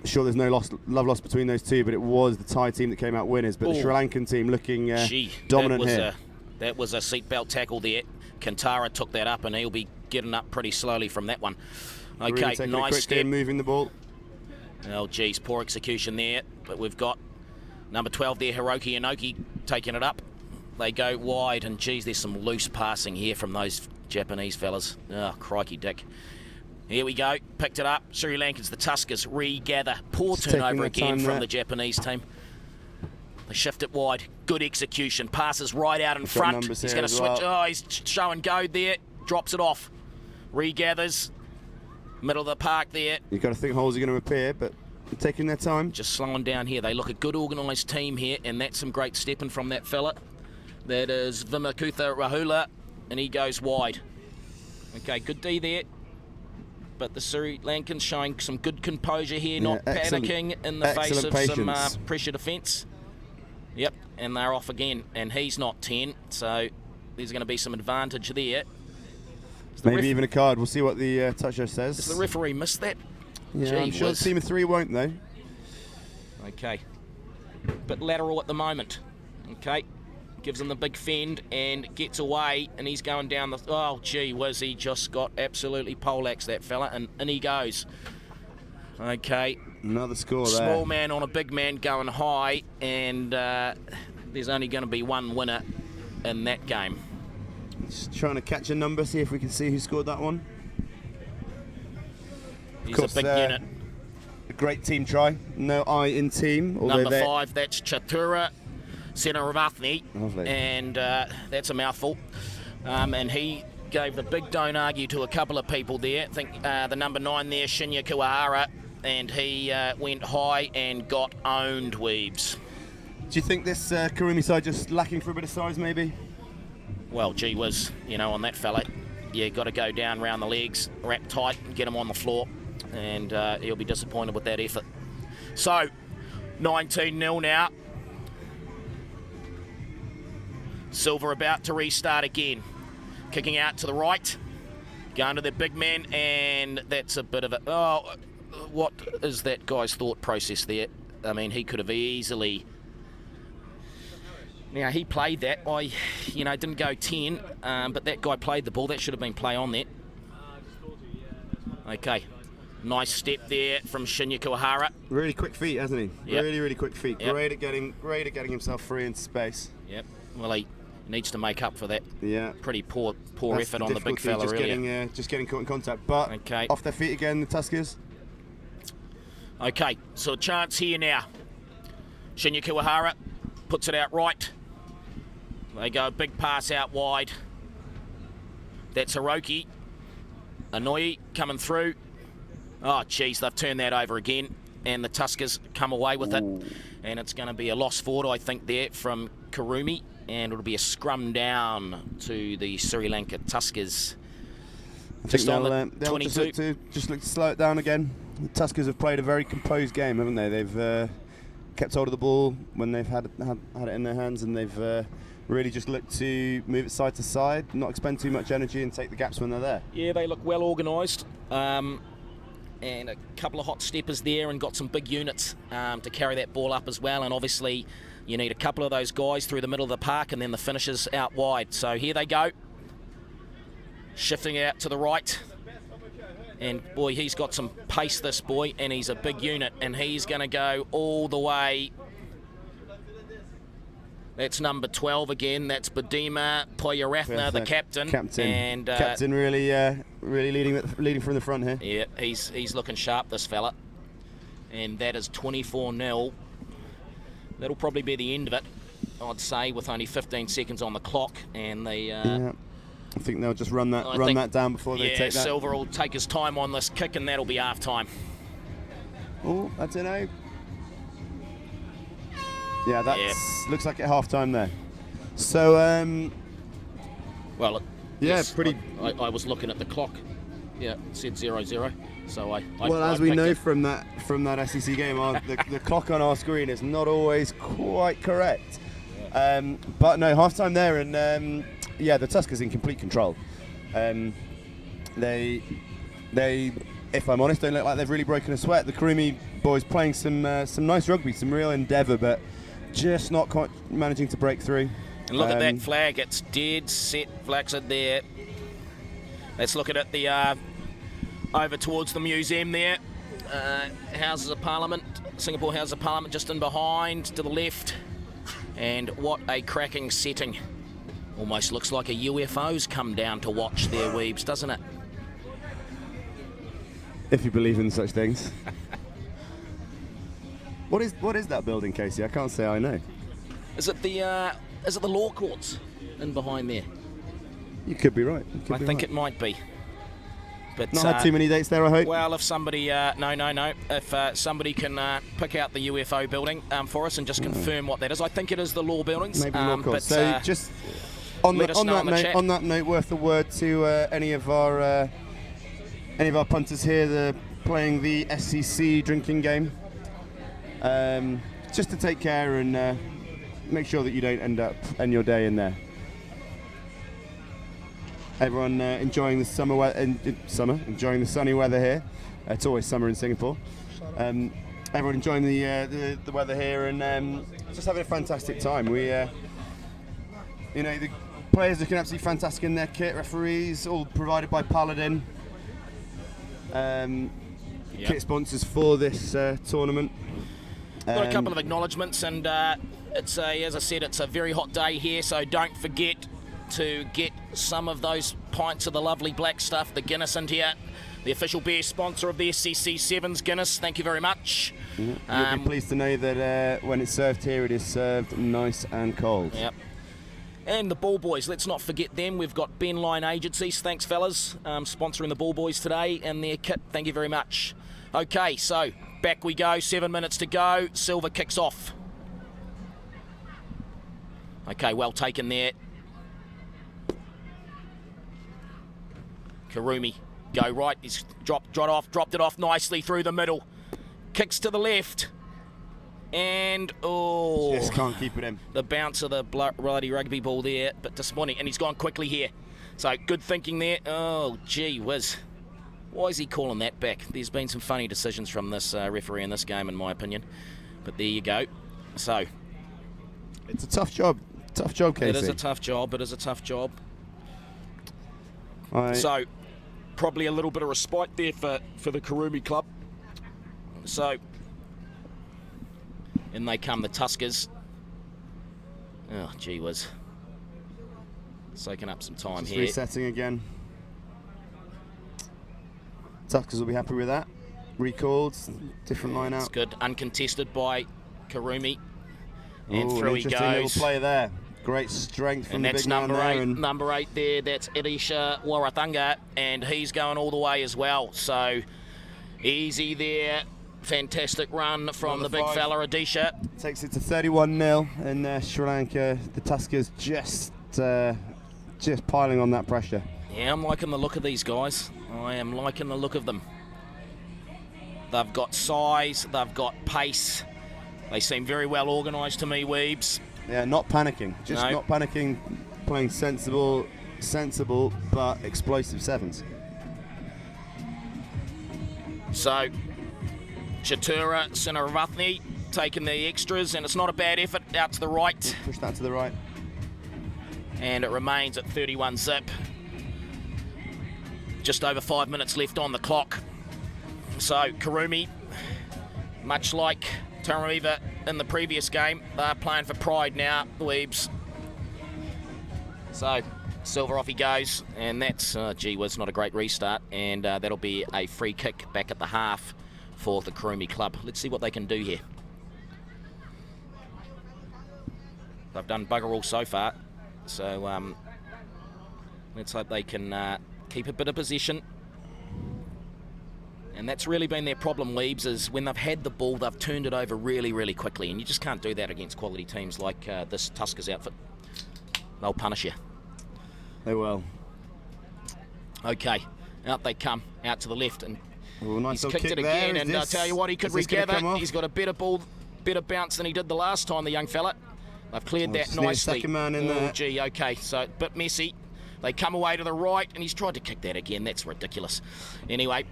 Sure, there's no love lost between those two, but it was the Thai team that came out winners. But the Sri Lankan team looking dominant here. That was a seatbelt tackle there. Kantara took that up, and he'll be getting up pretty slowly from that one. Okay, really nice step. Moving the ball. Oh, geez, poor execution there. But we've got number 12 there, Hiroki Inoki, taking it up. They go wide, and geez, there's some loose passing here from those Japanese fellas. Oh, crikey dick. Here we go, picked it up. Sri Lankans, the Tuskers, regather. Poor turnover again from the Japanese team. They shift it wide. Good execution. Passes right out in front. He's going to switch. Oh, he's show and go there. Drops it off. Regathers. Middle of the park there. You've got to think holes are going to appear, but they're taking their time. Just slowing down here. They look a good organised team here, and that's some great stepping from that fella. That is Vimakutha Rahula, and he goes wide. Okay, good D there. But the Sri Lankans showing some good composure here, not panicking in the face of some pressure defence. Yep, and they're off again, and he's not 10, so there's going to be some advantage there. Maybe even a card. We'll see what the toucher says. Does the referee miss that? Yeah, I'm sure the team of 3 won't, though. Okay. Bit lateral at the moment. Okay. Gives him the big fend and gets away, and he's going down the... Oh, gee whiz, he just got absolutely poleaxed, that fella, and in he goes. Okay. Another score there. Small man on a big man going high, and there's only going to be one winner in that game. Just trying to catch a number, see if we can see who scored that one. He's a big unit. A great team try. No I in team. Number 5, that's Chatura Senaravatni, and that's a mouthful. And he gave the big don't argue to a couple of people there. I think the number 9 there, Shinya Kuihara, and he went high and got owned, Weebs. Do you think this Karumi side just lacking for a bit of size, maybe? Well, gee whiz, on that fella, you got to go down round the legs, wrap tight, and get him on the floor, and he'll be disappointed with that effort. So, 19-0 now. Silver about to restart again. Kicking out to the right, going to the big man, and that's a bit of a... Oh, what is that guy's thought process there? I mean, he could have easily... Now, he played that. I, didn't go 10, but that guy played the ball. That should have been play on there. Okay. Nice step there from Shinya Kuihara. Really quick feet, hasn't he? Yep. Really, really quick feet. Yep. Great at getting himself free into space. Yep. Well, needs to make up for that pretty poor That's effort on the big fella earlier. Just getting caught in contact, but off their feet again, the Tuskers. Okay, so a chance here now. Shinya Kiwahara puts it out right. They go a big pass out wide. That's Hiroki. Anoi coming through. Oh, geez, they've turned that over again, and the Tuskers come away with it. And it's going to be a loss forward, I think, there from Kurumi, and it'll be a scrum down to the Sri Lanka Tuskers. Just on the 22. Just look to slow it down again. The Tuskers have played a very composed game, haven't they? They've kept hold of the ball when they've had it in their hands, and they've really just looked to move it side to side, not expend too much energy, and take the gaps when they're there. Yeah, they look well organised. And a couple of hot steppers there, and got some big units to carry that ball up as well. And obviously you need a couple of those guys through the middle of the park, and then the finishers out wide. So here they go, shifting it out to the right. And boy, he's got some pace, this boy, and he's a big unit, and he's going to go all the way. That's number 12 again. That's Badima Poyarathna, the captain. And captain really leading from the front here. Yeah, he's looking sharp, this fella. And that is 24-0. That'll probably be the end of it, I'd say, with only 15 seconds on the clock. And they. I think they'll just run that down before they take that. Yeah, Silver will take his time on this kick, and that'll be half time. Oh, I don't know. Yeah, that looks like at half time there. So, well, yes, pretty. I was looking at the clock. Yeah, it said 0-0. So as we know from that SCC game, the clock on our screen is not always quite correct. But no, half time there, and the Tuskers in complete control. They, if I'm honest, don't look like they've really broken a sweat. The Kurumi boys playing some nice rugby, some real endeavour, but just not quite managing to break through. And look at that flag, it's dead set, flags are there. Let's look at it, the over towards the museum there. Houses of Parliament, Singapore Houses of Parliament just in behind to the left. And what a cracking setting. Almost looks like a UFO's come down to watch their weebs, doesn't it? If you believe in such things. What is that building, Casey? I can't say I know. Is it the law courts in behind there? You could be right. I think it might be. But not had too many dates there, I hope. Well, if somebody if somebody can pick out the UFO building for us and just confirm what that is, I think it is the law buildings. Maybe law courts. So just on that note, worth a word to any of our punters here. They're playing the SCC drinking game. Just to take care and make sure that you don't end your day in there. Everyone enjoying the enjoying the sunny weather here. It's always summer in Singapore. Everyone enjoying the weather here and just having a fantastic time. We, the players looking absolutely fantastic in their kit. Referees all provided by Paladin. Kit sponsors for this tournament. Got a couple of acknowledgements, and it's as I said, it's a very hot day here, so don't forget to get some of those pints of the lovely black stuff, the Guinness in here. The official beer sponsor of the SCC Sevens, Guinness. Thank you very much. You'll be pleased to know that when it's served here, it is served nice and cold. Yep. And the Ball Boys, let's not forget them. We've got Ben Line Agencies, thanks fellas, sponsoring the Ball Boys today and their kit. Thank you very much. Okay, so back we go, 7 minutes to go. Silver kicks off. Okay, well taken there. Kurumi, go right. He's dropped it off nicely through the middle. Kicks to the left. And, just can't keep it in. The bounce of the bloody rugby ball there, but disappointing. And he's gone quickly here. So, good thinking there. Oh, gee whiz. Why is he calling that back? There's been some funny decisions from this referee in this game, in my opinion. But there you go. So, it's a tough job. Tough job, Casey. It is a tough job. So, probably a little bit of respite there for the Kurumi club. So, in they come the Tuskers. Oh, gee whiz. Soaking up some time Just here. resetting again. Tuskers will be happy with that. Recalled, different line It's out. good. Uncontested by Karumi. And Ooh, through an he interesting little goes. play there. Great strength from And the that's big man number there. 8. And Number 8 there, that's Elisha Waratanga, and he's going all the way as well. So easy there. Fantastic run from Number the big 5. fella, Adisha. takes it to 31-0 in Sri Lanka. The Tuskers just piling on that pressure. Yeah, I'm liking the look of these guys. I am liking the look of them. They've got size, they've got pace. They seem very well organised to me, Weebs. Yeah, not panicking. Just No. not panicking, playing sensible but explosive sevens. So, Chatura Sinaravatni taking the extras, and it's not a bad effort out to the right. Push that to the right. And it remains at 31 zip. Just over 5 minutes left on the clock. So Karumi, much like Taramiva in the previous game, they're playing for pride now, the Weebs. So Silver off he goes, and that's, gee whiz, not a great restart, and that'll be a free kick back at the half for the Karumi club. Let's see what they can do here. They've done bugger all so far, so let's hope they can keep a bit of possession. And that's really been their problem, Weebs, is when they've had the ball, they've turned it over really, really quickly, and you just can't do that against quality teams like this Tuskers outfit. They'll punish you. They will. Okay, out they come, out to the left, and Ooh, nice he's little kicked kick it there. again, Is and I'll this- tell you what, he could is this gonna regather. come off? He's got a better ball, better bounce than he did the last time, the young fella. They've cleared that just need a nicely. second man in oh, there. gee, okay, so a bit messy. They come away to the right, and he's tried to kick that again. That's ridiculous. Anyway,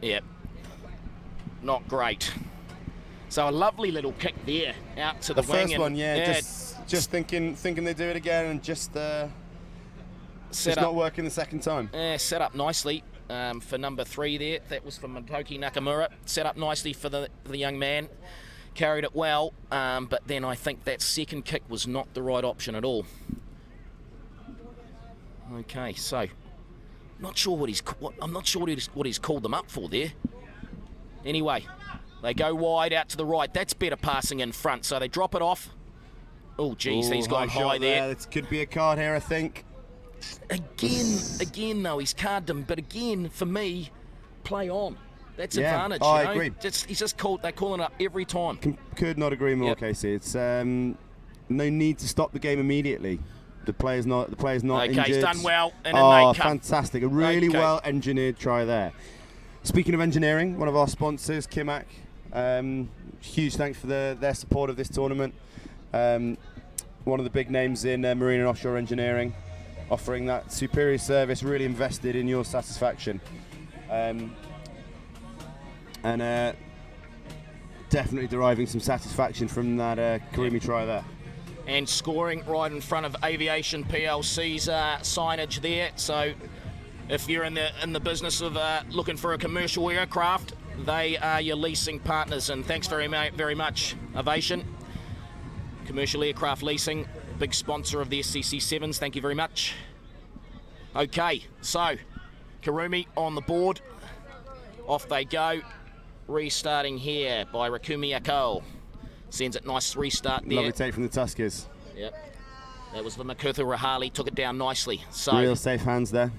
yeah, not great. So a lovely little kick there out to the The wing. first and, one, yeah, just thinking they do it again, and just set not up, working the second time. set up nicely for number 3 there. That was from Matoki Nakamura. Set up nicely for the young man. Carried it well, but then I think that second kick was not the right option at all. Okay, so not sure I'm not sure what he's called them up for there. Anyway, they go wide out to the right. That's better passing in front, so they drop it off. Oh, geez, he's gone high shot there. This could be a card here, I think. Again, though, he's carded him. But again, for me, play on. That's Yeah, advantage. I you know? agree. He's just they're calling it up every time. Could not agree more, Yep. Casey. It's no need to stop the game immediately. The player's not Okay, injured. he's done well, and in oh, they come. fantastic! A really Okay. well engineered try there. Speaking of engineering, one of our sponsors, Kimak, huge thanks for their support of this tournament. One of the big names in marine and offshore engineering, offering that superior service, really invested in your satisfaction. And definitely deriving some satisfaction from that Karimi try there. And scoring right in front of Aviation PLC's signage there. So if you're in the business of looking for a commercial aircraft, they are your leasing partners. And thanks very much, Aviation. Commercial aircraft leasing, big sponsor of the SCC Sevens. Thank you very much. Okay, so Karumi on the board. Off they go. Restarting here by Rakumi Ako. Sends it nice restart there. Lovely take from the Tuskers. Yep. That was the Makutha Rahali, took it down nicely. So Real safe hands there.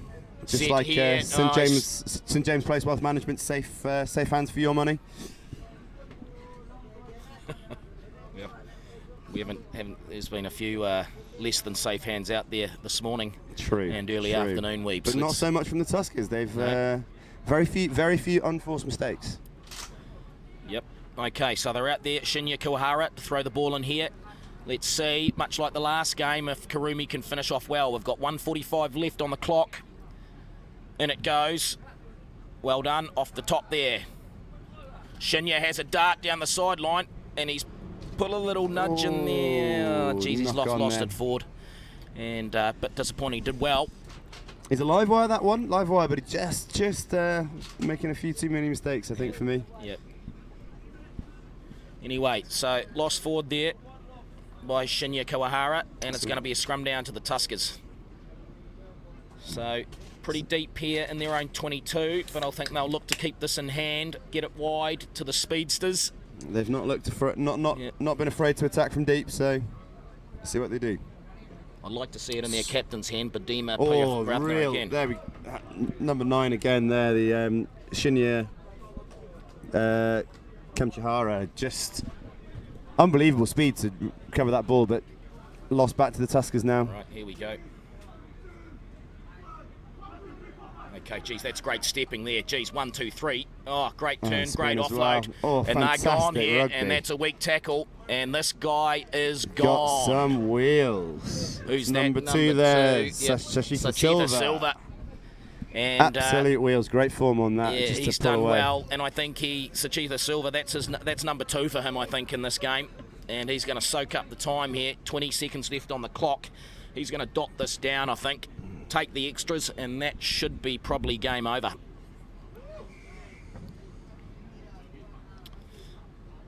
Just Sit like here, St James Place Wealth Management, safe hands for your money. we haven't there's been a few less than safe hands out there this morning. True. And early true. afternoon weeps. But not so much from the Tuskers. They've No. very few unforced mistakes. Yep. Okay, so they're out there. Shinya Kuwahara to throw the ball in here. Let's see, much like the last game, if Karumi can finish off well. We've got 1:45 left on the clock. In it goes. Well done, off the top there. Shinya has a dart down the sideline, and he's put a little nudge in there. Oh, geez, he's knock on lost there. it forward. And but disappointing, did well. Is it live wire, that one? Live wire, but it just making a few too many mistakes, I think, for me. Yep. Anyway, so lost forward there. by Shinya Kawahara, and it's going to be a scrum down to the Tuskers. So pretty deep here in their own 22, but I think they'll look to keep this in hand, get it wide to the speedsters. They've not looked not been afraid to attack from deep, so see what they do. I'd like to see it in their captain's hand, but Dima real again. there we number 9 again there, the Shinya Kamchahara, just unbelievable speed to cover that ball, but lost back to the Tuskers now. Right, here we go. Okay, geez, that's great stepping there. Geez, 1, 2, 3. Oh, great turn, great offload. Well. And they're gone here, rugby. and that's a weak tackle. And this guy is Got gone. some wheels. Who's number that? 2 there? Yep. Sachita Silva. Silva. And Absolute wheels, great form on that. yeah, just he's to pull done away. well, and I think Sachita Silva, that's number 2 for him, I think, in this game. And he's going to soak up the time here. 20 seconds left on the clock. He's going to dot this down, I think. Take the extras, and that should be probably game over.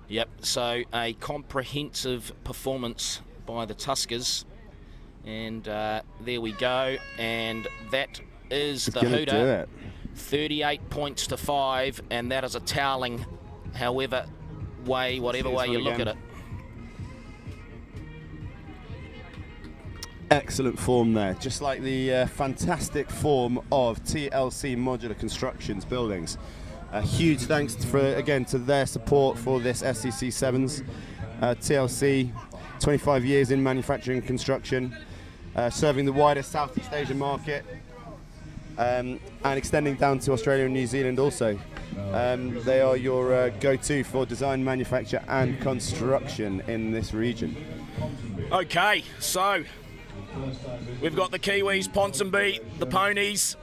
Yep, so a comprehensive performance by the Tuskers. And there we go. And that is the hooter. 38 points to 5, and that is a toweling, whatever way you look at it. Excellent form there, just like the fantastic form of TLC Modular Constructions Buildings. A huge thanks to their support for this SCC Sevens. TLC, 25 years in manufacturing and construction, serving the wider Southeast Asian market, and extending down to Australia and New Zealand also. They are your go-to for design, manufacture and construction in this region. Okay, so we've got the Kiwis, Ponsonby, the Ponies,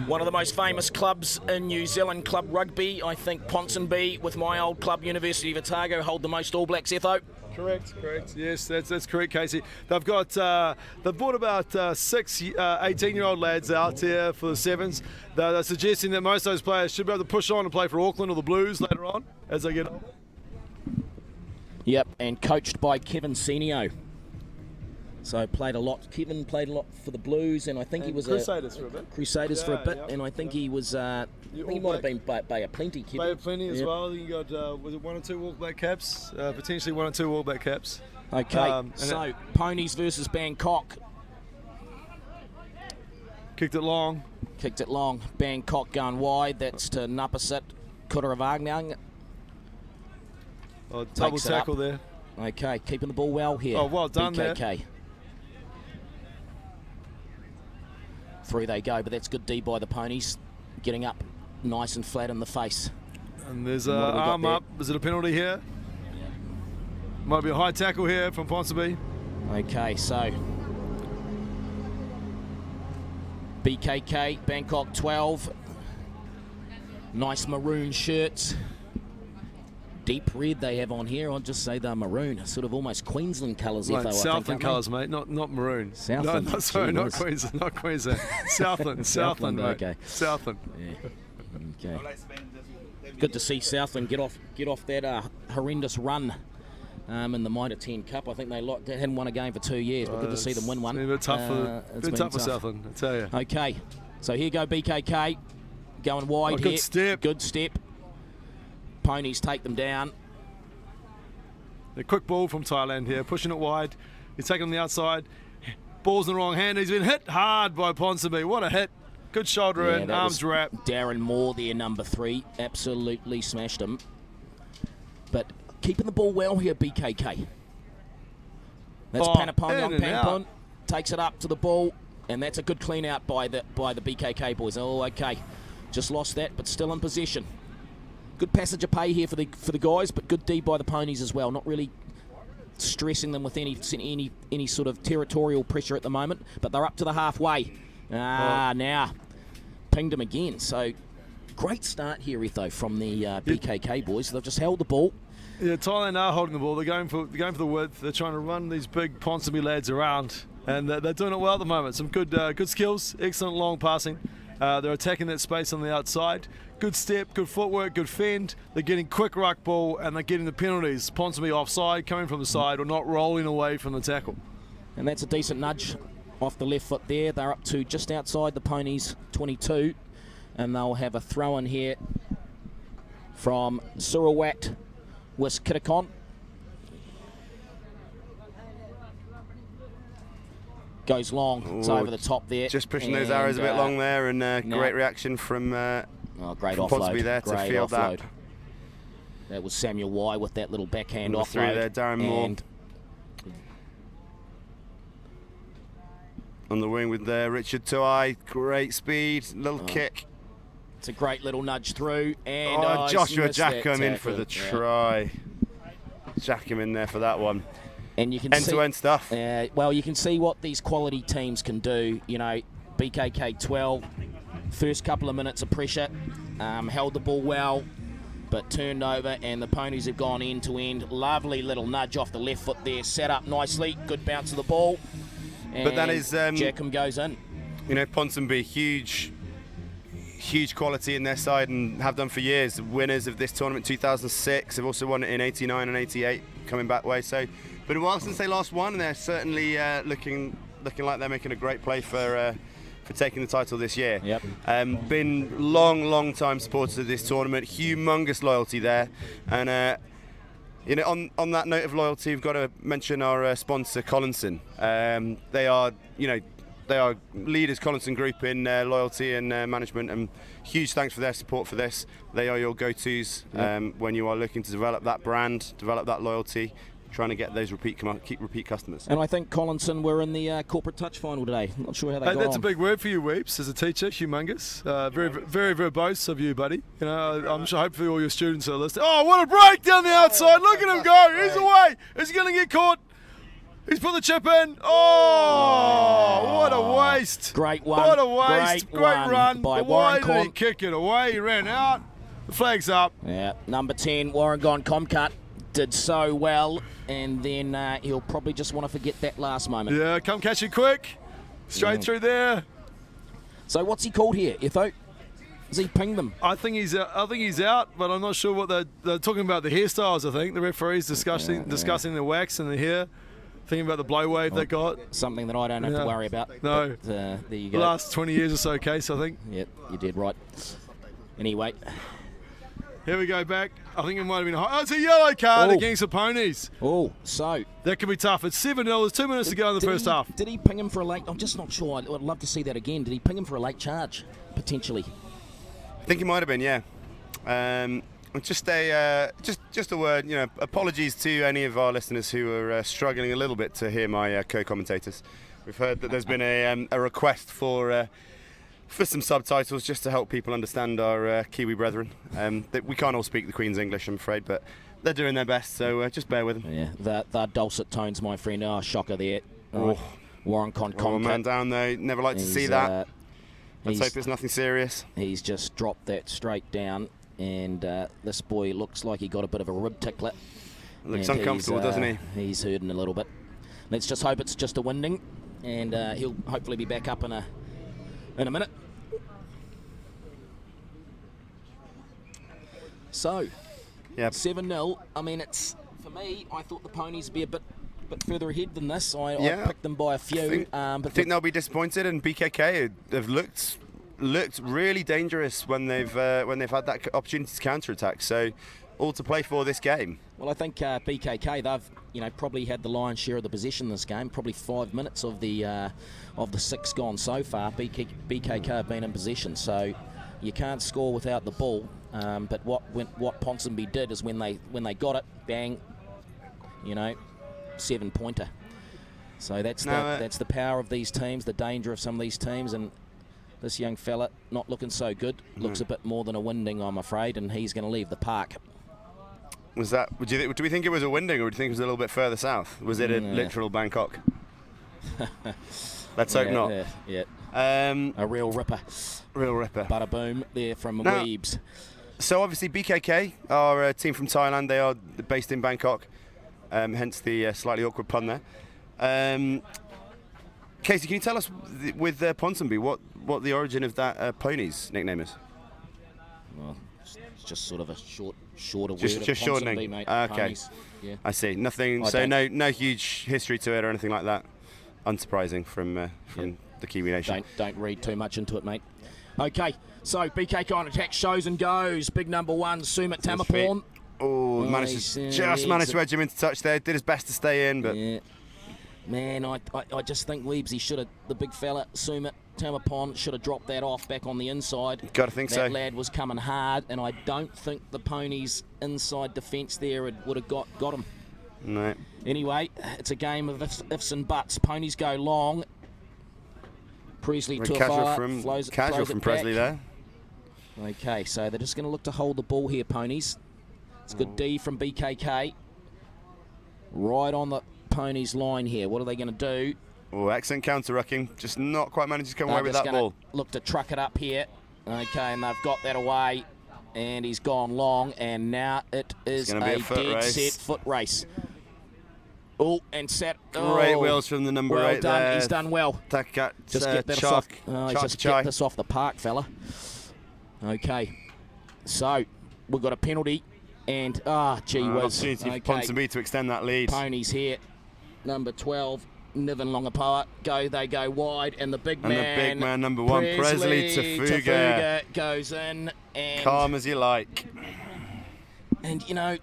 one of the most famous clubs in New Zealand club rugby. I think Ponsonby, with my old club, University of Otago, hold the most All Blacks, Etho. Correct. Yes, that's correct, Casey. They've brought about 6 18-year-old lads out here for the Sevens. They're suggesting that most of those players should be able to push on and play for Auckland or the Blues later on as they get older. Yep, and coached by Kevin Senio. So Kevin played a lot for the Blues, and I think he was Crusaders for a bit. Crusaders for a bit, and I think he was. I think he might have been Bay of Plenty. Kevin. Bay of Plenty as well. You got was it 1 or 2 All Black caps? Potentially 1 or 2 All Black caps. Okay, so Ponies versus Bangkok. Kicked it long. Bangkok going wide. That's to Napasit Kuravagnang. Oh, double tackle there. Okay, keeping the ball well here. Oh, well done BKK. there. Through they go, but that's good D by the Ponies. Getting up nice and flat in the face. And there's an arm up. Is it a penalty here? Yeah. Might be a high tackle here from Ponsonby. Okay, so BKK, Bangkok 12. Nice maroon shirts. Deep red they have on here. I'll just say they're maroon, sort of almost Queensland colours. Like Southland colours, mate, not maroon. Southland. No, sorry, not Queensland. Southland, mate. Okay. Southland. Yeah. Okay. Good to see Southland get off that horrendous run in the Mitre 10 Cup. I think they hadn't won a game for 2 years, but good to see them win one. It's been a bit tough for Southland, I tell you. Okay, so here go BKK, going wide here. Good step. Ponies take them down. A quick ball from Thailand here, pushing it wide. He's taking on the outside. Ball's in the wrong hand. He's been hit hard by Ponsonby. What a hit. Good shoulder in, arms wrap. Darren Moore there, number 3. Absolutely smashed him. But keeping the ball well here, BKK. That's Panapong. Takes it up to the ball, and that's a good clean out by the BKK boys. Oh, okay. Just lost that, but still in possession. Good passage of pay here for the guys, but good D by the Ponies as well. Not really stressing them with any sort of territorial pressure at the moment, but they're up to the halfway. Now pinged him again. So great start here, Etho, from the BKK boys. They've just held the ball. Yeah, Thailand are holding the ball. They're going for the width. They're trying to run these big Ponsonby lads around, and they're doing it well at the moment. Some good skills, excellent long passing. They're attacking that space on the outside. Good step, good footwork, good fend. They're getting quick ruck ball and they're getting the penalties. Ponsonby offside, coming from the side, or not rolling away from the tackle. And that's a decent nudge off the left foot there. They're up to just outside the Ponies 22, and they'll have a throw in here from Surawat Wiskitikon. Goes long, it's over the top there. Just pushing those arrows a bit long there, and great reaction from great from offload. Ponsonby there to Great field offload. that. That was Samuel Y with that little backhand offload. Through there, Darren Moore. And on the wing with Richard Tuai, great speed, little kick. it's a great little nudge through. And Joshua Jack Jack come in for the try. Jack him in there for that one. And you can End-to-end stuff. Well, you can see what these quality teams can do. You know, BKK 12, first couple of minutes of pressure, held the ball well, but turned over, and the Ponies have gone end to end. Lovely little nudge off the left foot there, set up nicely, good bounce of the ball. But that is Jackham goes in. You know, Ponsonby, huge quality in their side and have done for years. Winners of this tournament 2006. They've also won it in 89 and 88, coming back way. So, been a while since they last won, and they're certainly looking like they're making a great play for taking the title this year. Yep. Been long time supporters of this tournament. Humongous loyalty there, and you know, on that note of loyalty, we've got to mention our sponsor, Collinson. They are leaders, Collinson Group, in loyalty and management, and huge thanks for their support for this. They are your go-tos when you are looking to develop that brand, develop that loyalty, trying to get those repeat customers. And I think Collinson were in the corporate touch final today. Not sure how they got That's on. a big word for you, Weeps, as a teacher. Humongous. Very verbose of you, buddy. You know, I'm sure hopefully all your students are listening. Oh, what a break down the outside. Look at him go. He's away. Is he going to get caught? He's put the chip in. Oh, what a waste. Great one. What a waste. Great run. by But why Warren did he kick it away? He ran out. The flag's up. Yeah, number 10, Warrangon Comcut, did so well, and then he'll probably just want to forget that last moment. Yeah, come catch it quick. Straight through there. So what's he called here, Etho? Has he pinged them? I think he's out, but I'm not sure what they're talking about. The hairstyles, I think. The referee's discussing the wax and the hair. Thinking about the blow wave they got. Something that I don't have to worry about. No. But, there you go. Last 20 years or so case, I think. Yep, you did right. Anyway. Here we go back. I think it might have been it's a yellow card against the Ponies. Oh, so. That could be tough. It's 7-0. There's 2 minutes to go in the first half. Did he ping him for a late? I'm just not sure. I'd love to see that again. Did he ping him for a late charge, potentially? I think he might have been, yeah. Just a word, you know, apologies to any of our listeners who are struggling a little bit to hear my co-commentators. We've heard that there's been a request for some subtitles just to help people understand our Kiwi brethren. We can't all speak the Queen's English, I'm afraid, but they're doing their best, so just bear with them. Yeah, the dulcet tones, my friend. Oh, shocker there. Right. Warren Con man down there, never like to see that. Let's hope it's nothing serious. He's just dropped that straight down. And this boy looks like he got a bit of a rib tickler. Looks uncomfortable, doesn't he? He's hurting a little bit. Let's just hope it's just a winding, and he'll hopefully be back up in a minute. So, 7-0. I mean, it's for me. I thought the Ponies would be a bit further ahead than this. I picked them by a few. I think they'll be disappointed, and BKK have looked really dangerous when they've had that opportunity to counter-attack. So, all to play for this game. Well, I think BKK, they've probably had the lion's share of the possession in this game. Probably 5 minutes of the 6 gone so far. BKK have been in possession, so you can't score without the ball. But what Ponsonby did is when they got it, bang, 7-pointer. So that's the power of these teams, the danger of some of these teams, and this young fella not looking so good. Looks a bit more than a winding, I'm afraid, and he's going to leave the park. Was that? Do we think it was a winding, or do you think it was a little bit further south? Was it a literal Bangkok? Let's hope not. Yeah. A real ripper. Real ripper. Bada boom there from Weebs. So obviously BKK are a team from Thailand. They are based in Bangkok, hence the slightly awkward pun there. Casey, can you tell us with Ponsonby what the origin of that pony's nickname is? Well, it's just sort of a shorter word. Just of shortening. Ponsonby, mate. Okay. Ponies. Yeah. I see. Nothing. I So don't- no huge history to it or anything like that. Unsurprising from the Kiwi nation. Don't read too much into it, mate. Okay, so BKK on attack, shows and goes. Big number 1, Sumit Tamaporn. Oh, Nice, managed to edge him into touch there. Did his best to stay in, but Yeah. Man, I just think Weebsy should have, the big fella, Sumit Tamaporn, should have dropped that off back on the inside. Got to think that so. That lad was coming hard, and I don't think the Ponies' inside defence there would have got him. no. Anyway, it's a game of ifs and buts. Ponies go long. Presley Very to a casual fire, from flows it Presley back. there. Okay, so they're just going to look to hold the ball here, Ponies. It's good D from BKK. Right on the Ponies line here. What are they going to do? Oh, excellent counter-rucking. Just not quite managed to come away They're with just that gonna ball. look to truck it up here. Okay, and they've got that away. And he's gone long, and now it is gonna be a foot dead race. set foot race. Oh, and set. Great oh, wheels from the number well 8 done. there. He's done well. Takat, Just get this Chalk, off. Just Chai. get this off the park, fella. Okay, so we've got a penalty, and gee whiz. Opportunity Okay, for Ponsonby to extend that lead. Ponies here. Number 12, Niven Longapoa. They go wide, and the big And the man. big man, number 1, Presley Tafuga. goes in, and Calm as you like. And, you know,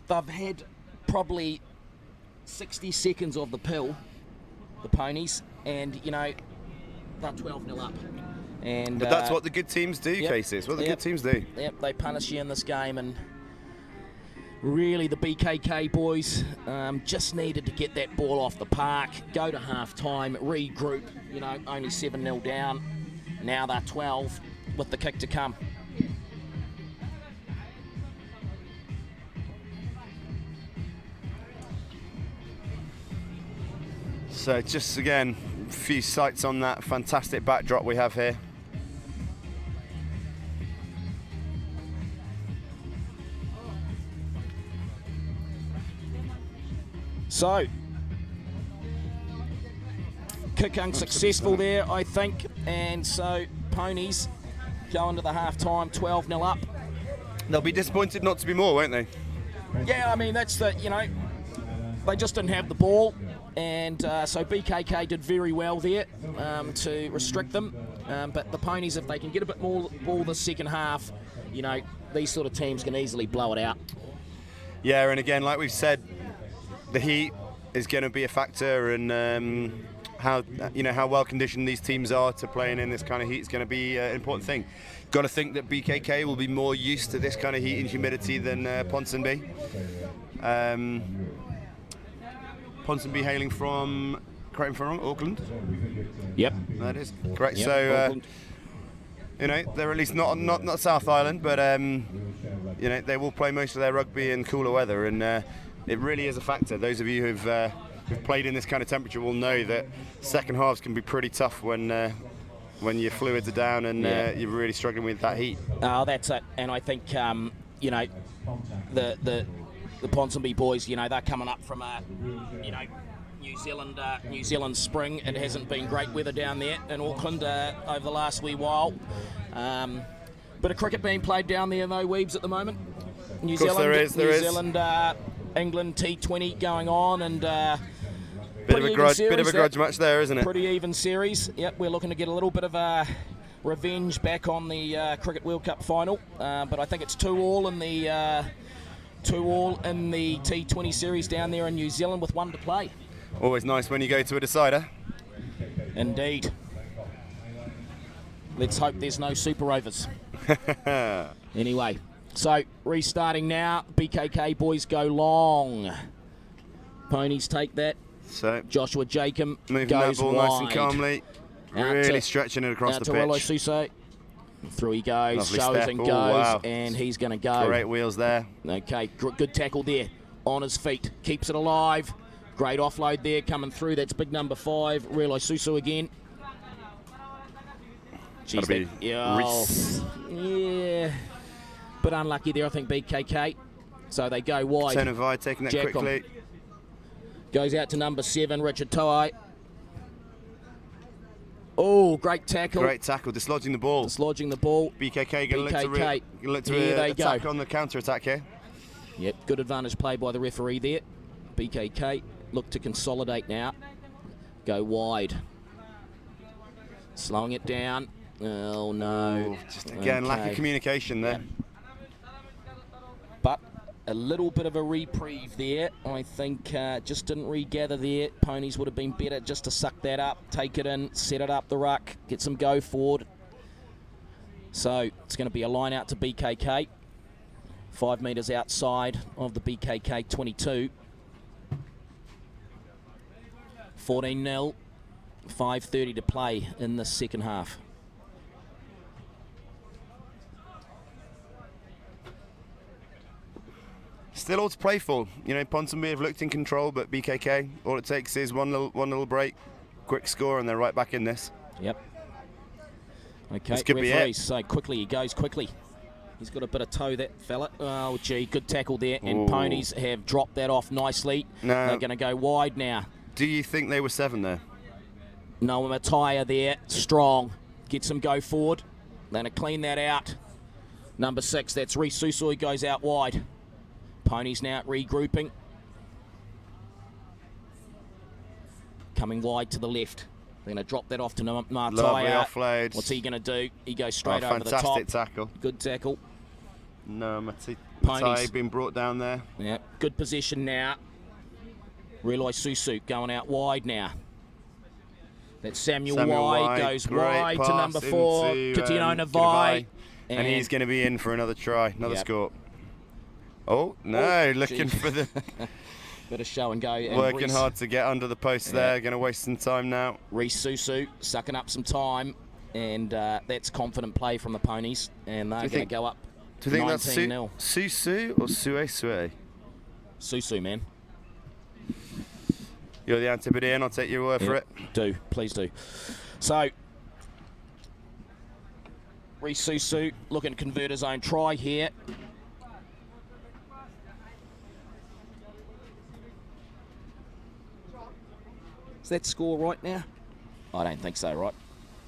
they've had probably 60 seconds of the pill, the Ponies, and, you know, they're 12-0 up. And But that's what the good teams do, yep, Casey. It's what the yep, good teams do. Yep, they punish you in this game, and really the BKK boys just needed to get that ball off the park, go to half-time, regroup, you know, only 7-0 down. Now they're 12 with the kick to come. So just again, a few sights on that fantastic backdrop we have here. So, kick unsuccessful there, I think, and so Ponies go into the half-time 12-0 up. They'll be disappointed not to be more, won't they? Yeah, I mean, that's the, you know, they just didn't have the ball, and so BKK did very well there to restrict them. But the Ponies, if they can get a bit more ball the second half, you know, these sort of teams can easily blow it out. Yeah, and again, like we've said, the heat is going to be a factor, and how well conditioned these teams are to playing in this kind of heat is going to be an important thing. Got to think that BKK will be more used to this kind of heat and humidity than Ponsonby. Ponsonby hailing from, correct me if I'm wrong, Auckland? Yep. That is correct. Yep, So, Auckland. you know, they're at least not South Island, but you know, they will play most of their rugby in cooler weather, and it really is a factor. Those of you who've played in this kind of temperature will know that second halves can be pretty tough when your fluids are down and you're really struggling with that heat. Oh, that's it. And I think, you know, the Ponsonby boys, you know, they're coming up from a, you know, New Zealand spring. It hasn't been great weather down there in Auckland over the last wee while. Bit of cricket being played down there though, Weebs, at the moment. New course Zealand, there is. New Zealand, England T20 going on, and Bit of a grudge match there, isn't it? Pretty even series. Yep, we're looking to get a little bit of revenge back on the Cricket World Cup final, but I think it's 2-2 in the 2-2 in the T20 series down there in New Zealand with 1 to play. Always nice when you go to a decider. Indeed. Let's hope there's no super overs. Anyway, so restarting now. BKK boys go long. Ponies take that. So Joshua Jacob moving goes that ball wide. nice and calmly, Out really to- stretching it across out the to Rolo pitch. Suso. Through he goes, Lovely shows step. and Oh, goes, wow. and he's going to go. Great wheels there. Okay, good tackle there. On his feet, keeps it alive. Great offload there coming through. That's big number 5, Relo Suso again. Jeez, That'll be Reece. yeah. But unlucky there, I think, BKK. So they go wide. Tenavai taking that Jack quickly. Goes out to number 7, Richard Toai. Oh, great tackle. Great tackle, dislodging the ball. Dislodging the ball. BKK going to look to Here they attack go. on the counter-attack here. Yep, good advantage play by the referee there. BKK look to consolidate now. Go wide. Slowing it down. Oh, no. Ooh, just again, lack of communication there. Yep. But a little bit of a reprieve there. I think just didn't regather there. Ponies would have been better just to suck that up, take it in, set it up the ruck, get some go forward. So it's going to be a line out to BKK. 5 metres outside of the BKK 22. 14-0. 5:30 to play in the second half. Still all to play for. You know, Ponsonby have looked in control, but BKK, all it takes is one little break, quick score, and they're right back in this. Yep. Okay, This could be referee, it. so quickly, he goes quickly. He's got a bit of toe, that fella. Oh, gee, good tackle there. And Ooh. Ponies have dropped that off nicely. No. They're going to go wide now. Do you think they were 7 there? Noah Mataya there, strong. Gets him go forward. They're going to clean that out. Number 6, that's Reece Susui, goes out wide. Ponies now regrouping. Coming wide to the left. They're going to drop that off to Lovely Mataya. offload. What's he going to do? He goes straight over the top. Fantastic tackle. Good tackle. No, Ponies. Matai being brought down there. Yeah, good position now. Reloi Susu going out wide now. That's Samuel Wide, goes Great wide to pass number 4, into, Coutinho Navai. Navai. And he's going to be in for another try, another Yep. score. Oh, no, Oh, looking gee. for the... Bit of show and go. And working hard to get under the post Yeah. there, going to waste some time now. Reece Susu sucking up some time, and that's confident play from the Ponies, and they're going to think- go up Do you think that's 19-0. Susu or Sue? Susu, man. You're the Antipodean, I'll take your word for Yeah, it. do, please do. So, Reece Susu looking to convert his own try here. Is that score right now? I don't think so, right?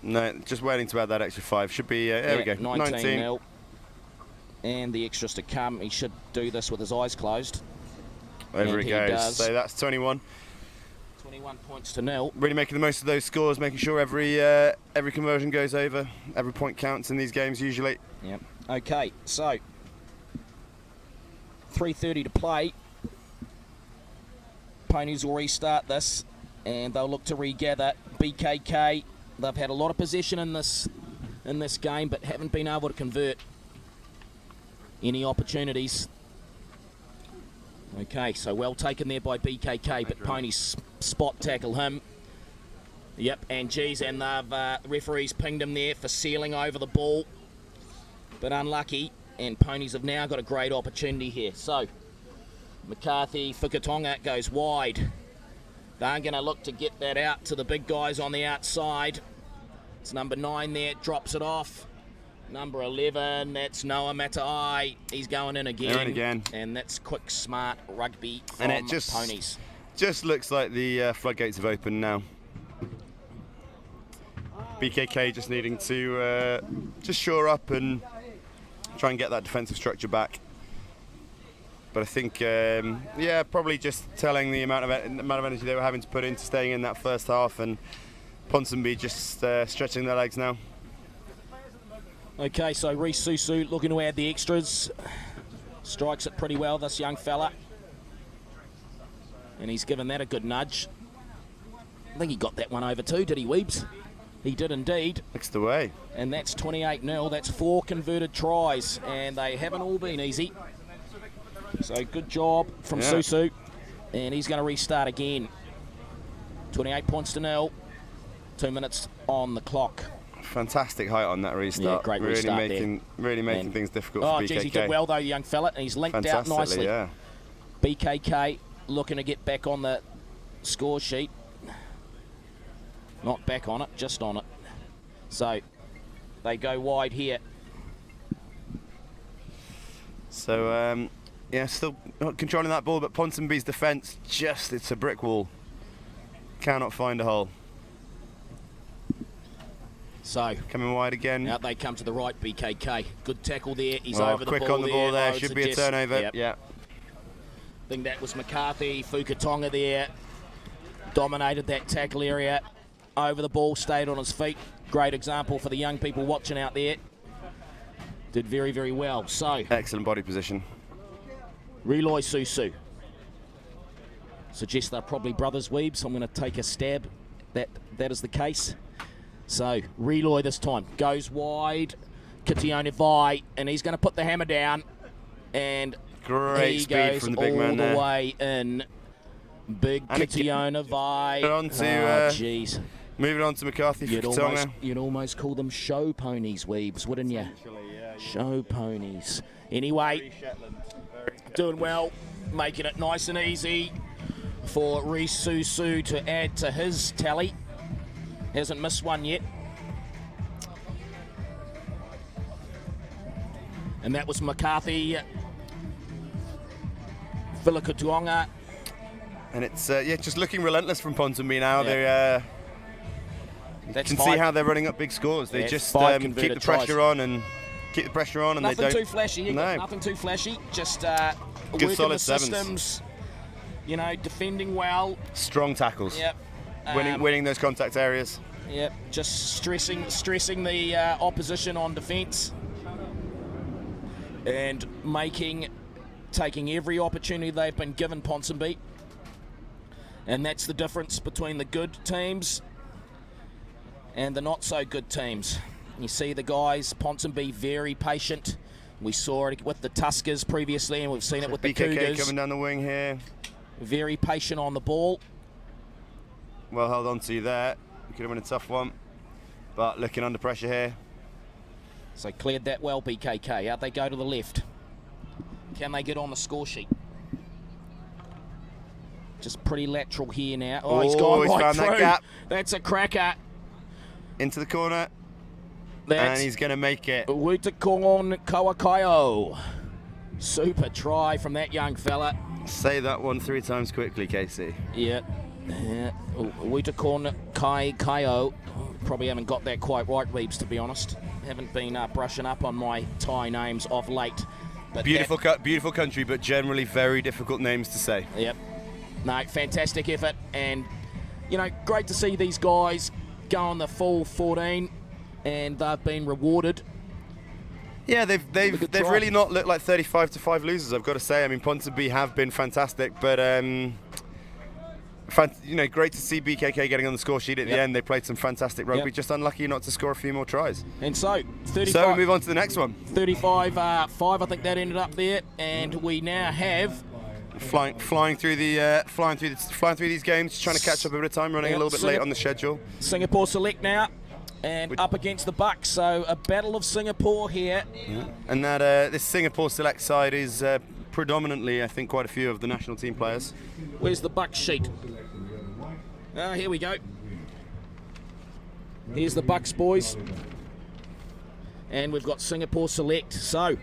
No, just waiting to add that extra 5. Should be, there we go, 19. 19-0. And the extras to come. He should do this with his eyes closed. Over And it he goes. does. So that's 21. 21 points to 0. Really making the most of those scores, making sure every conversion goes over. Every point counts in these games usually. Yep. Okay, so 3:30 to play. Ponies will restart this, and they'll look to regather. BKK, they've had a lot of possession in this game, but haven't been able to convert any opportunities. Okay, so well taken there by BKK, but Ponies spot tackle him. Yep, and geez, and they've referees pinged him there for sealing over the ball, but unlucky. And Ponies have now got a great opportunity here. So McCarthy Fukatonga goes wide. They're going to look to get that out to the big guys on the outside. It's number 9 there, drops it off. Number 11, that's Noah Matai. He's going in again. They're in again. And that's quick, smart rugby from And it Ponies. just looks like the floodgates have opened now. BKK just needing to just shore up and try and get that defensive structure back. But I think, probably just telling the amount of energy they were having to put into staying in that first half, and Ponsonby just stretching their legs now. Okay, so Reece Susu looking to add the extras. Strikes it pretty well, this young fella. And he's given that a good nudge. I think he got that one over too, did he, Weebs? He did indeed. Looks the way. And that's 28-0. That's 4 converted tries, and they haven't all been easy. So good job from Susu. And he's going to restart again. 28 points to 0. 2 minutes on the clock. Fantastic height on that restart. Yeah, great restart really making things difficult for BKK. Oh, geez, he did well though, the young fella, and he's linked out nicely. Yeah. BKK looking to get back on the score sheet. Not back on it, just on it. So they go wide here. So, still not controlling that ball, but Ponsonby's defence, it's a brick wall. Cannot find a hole. So coming wide again. out they come to the right, BKK. Good tackle there. He's Oh, over the quick ball on the ball there. I Should be a suggest. turnover. Yep. Yeah. I think that was McCarthy. Fukatonga there. Dominated that tackle area. Over the ball, stayed on his feet. Great example for the young people watching out there. Did very, very well. So, Excellent body position. Reloy Susu. Suggest they're probably brothers, Weebs. I'm going to take a stab. That is the case. So, Reloy this time. Goes wide. Kitione Vai. And he's going to put the hammer down. And Great he speed goes from the big all man the there. way in. Big And Kitione Vai. on to, Jeez. Moving on to McCarthy for Tonga. You'd almost call them show ponies, Weebs, wouldn't you? Show ponies. Anyway, doing well, making it nice and easy for Reese Susu to add to his tally. Hasn't missed one yet. And that was McCarthy, Vilakatonga. And it's just looking relentless from Ponsonby now. Yeah. They That's can five. see how they're running up big scores. They Yeah, just five keep the converted pressure tries. on and keep the pressure on, and Nothing they don't. too flashy. No. Nothing too flashy. Just Good working solid the sevens. systems. You know, defending well. Strong tackles. Yep. Winning those contact areas. Yep. Just stressing the opposition on defence, and taking every opportunity they've been given. Ponsonby, and that's the difference between the good teams and the not so good teams. You see the guys, Ponsonby, very patient. We saw it with the Tuskers previously, and we've seen it with the BKK Cougars. coming down the wing here. Very patient on the ball. Well held on to there. Could have been a tough one, but looking under pressure here. So cleared that well, BKK. Out they go to the left. Can they get on the score sheet? Just pretty lateral here now. Oh, he's gone he's right found through. that gap. That's a cracker. Into the corner, That's and he's going to make it. Wutakon Kawakayo. Super try from that young fella. Say that one 3 times quickly, Casey. Yeah. Wutakon Kayo. Probably haven't got that quite right, Weebs, to be honest. Haven't been brushing up on my Thai names of late. But Beautiful country, but generally very difficult names to say. Yep. No, fantastic effort, and you know, great to see these guys go on the full 14, and they've been rewarded. Yeah, they've try. really not looked like 35-5 losers, I've got to say. I mean, Ponsonby have been fantastic, but great to see BKK getting on the score sheet at the end. They played some fantastic rugby, just unlucky not to score a few more tries. And so, 35. So we move on to the next one. 35-5, I think that ended up there, and we now have Flying through these games, trying to catch up a bit of time, running a little bit late on the schedule. Singapore select now, and up against the Bucks. So a battle of Singapore here. Yeah. And that this Singapore select side is predominantly, I think, quite a few of the national team players. Where's the Bucks sheet? Here we go. Here's the Bucks, boys. And we've got Singapore select. So,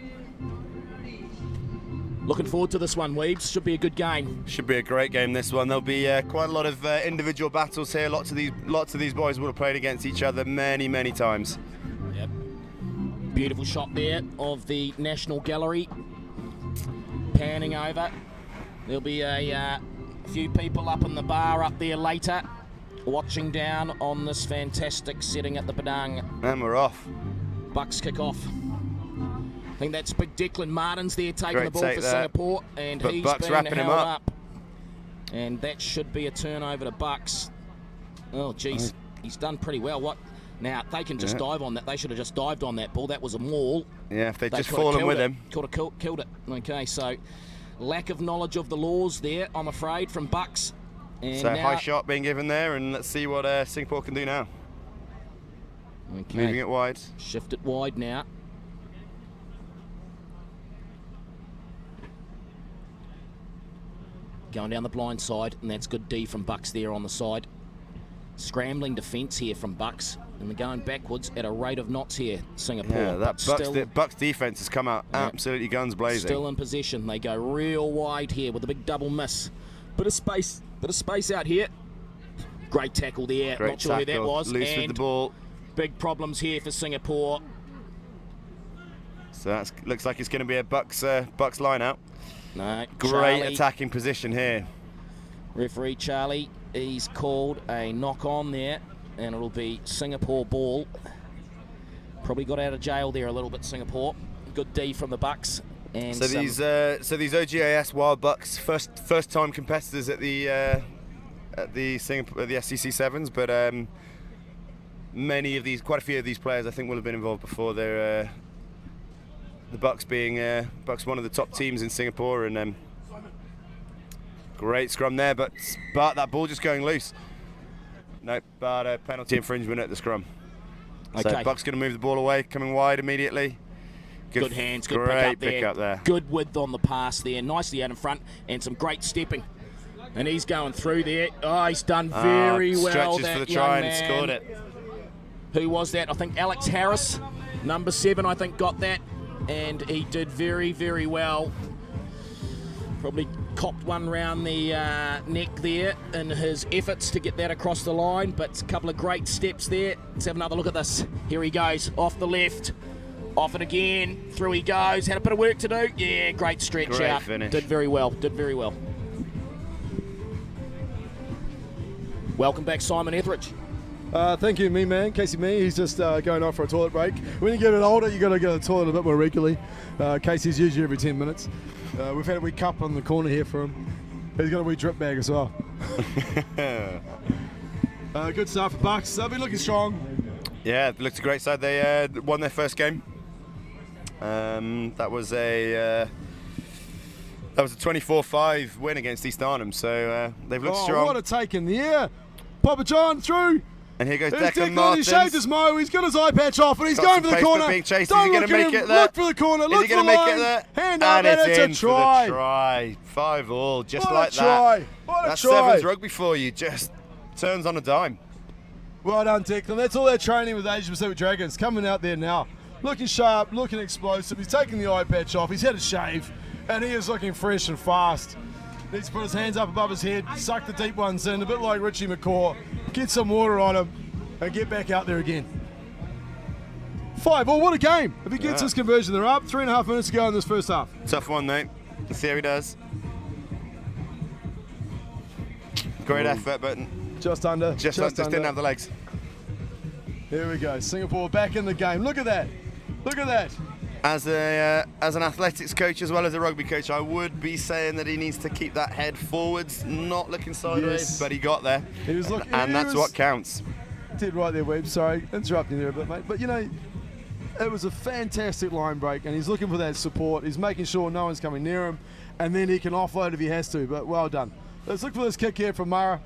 looking forward to this one, Weebs. Should be a good game. Should be a great game, this one. There'll be quite a lot of individual battles here. Lots of these boys will have played against each other many times. Yep. Beautiful shot there of the National Gallery. Panning over. There'll be a few people up in the bar up there later, watching down on this fantastic setting at the Padang. And we're off. Bucks kick off. I think that's big Declan Martins there taking Great the ball take for there. Singapore, and But he's Bucks been wrapping him held up. up. And that should be a turnover to Bucks. Oh, geez, he's done pretty well. What? Now, they can just dive on that. They should have just dived on that ball. That was a maul. Yeah, if they'd They just could have fallen killed with it. him. Could have killed it. Okay, so lack of knowledge of the laws there, I'm afraid, from Bucks. And So now, high shot being given there, and let's see what Singapore can do now. okay, Moving it wide. shift it wide now. Going down the blind side, and that's good D from Bucks there on the side. Scrambling defence here from Bucks, and they're going backwards at a rate of knots here, Singapore. Yeah, but that Bucks defence has come out absolutely guns blazing. Still in possession. They go real wide here with a big double miss. Bit of space out here. Great tackle there. Great Not sure who that tackle. was. Loose and with the ball. Big problems here for Singapore. So that looks like it's going to be a Bucks line out. No, Great Charlie, attacking position here. referee Charlie, he's called a knock on there, and it'll be Singapore ball. Probably got out of jail there a little bit, Singapore. Good D from the Bucks. And So these OGAS Wild Bucks, first time competitors at the SCC Sevens, but quite a few of these players I think will have been involved before. They're the Bucks being one of the top teams in Singapore, and great scrum there, but that ball just going loose. Nope, but a penalty infringement at the scrum. Okay. So Bucks going to move the ball away, coming wide immediately. Good hands, good great pick up there. Good width on the pass there, nicely out in front, and some great stepping. And he's going through there. Oh, he's done very well. Stretches that for the young try and man. scored it. Who was that? I think Alex Harris, number 7, I think, got that. And he did very, very well. Probably copped one round the neck there in his efforts to get that across the line, but a couple of great steps there. Let's have another look at this. Here he goes, off the left, off it again, through he goes. Had a bit of work to do. Yeah, great stretch Great out. finish. Did very well, did very well. Welcome back, Simon Etheridge. Thank you, me man, Casey me. He's just going off for a toilet break. When you get a bit older, you got to go to the toilet a bit more regularly. Casey's usually every 10 minutes. We've had a wee cup on the corner here for him. He's got a wee drip bag as well. Good stuff for Bucks. They've been looking strong. Yeah, it looked a great side. They won their first game. That was a 24-5 win against East Arnhem. So they've looked strong. What a take in the air. Papa John through. And here goes Here's Declan Martins. He shaved his mo. He's got his eye patch off, and he's Got going some for the pace, corner. but being chased. Don't Is he look gonna at make him. it there? Look for the corner. Is Look he for going the to make line. it there? Hand up, and and it's it's in a try. for the try. 5-5, just What like a try. that. What a That's try. Sevens rugby for you. Just turns on a dime. Well done, Declan. That's all their training with Asia Pacific Dragons. Coming out there now. Looking sharp, looking explosive. He's taking the eye patch off. He's had a shave, and he is looking fresh and fast. Needs to put his hands up above his head, suck the deep ones in, a bit like Richie McCaw. Get some water on him, and get back out there again. 5 all, what a game. If he gets his conversion, they're up. 3.5 minutes to go in this first half. Tough one, mate. The theory does. Great effort, but Just under. just didn't have the legs. Here we go. Singapore back in the game. Look at that. Look at that. As an athletics coach as well as a rugby coach, I would be saying that he needs to keep that head forwards, not looking sideways, Yes. but he got there. He was looking, and he that's was- what counts. Did right there, Webb. Sorry, interrupting you there a bit, mate. But you know, it was a fantastic line break, and he's looking for that support. He's making sure no one's coming near him, and then he can offload if he has to. But well done. Let's look for this kick here from Mara.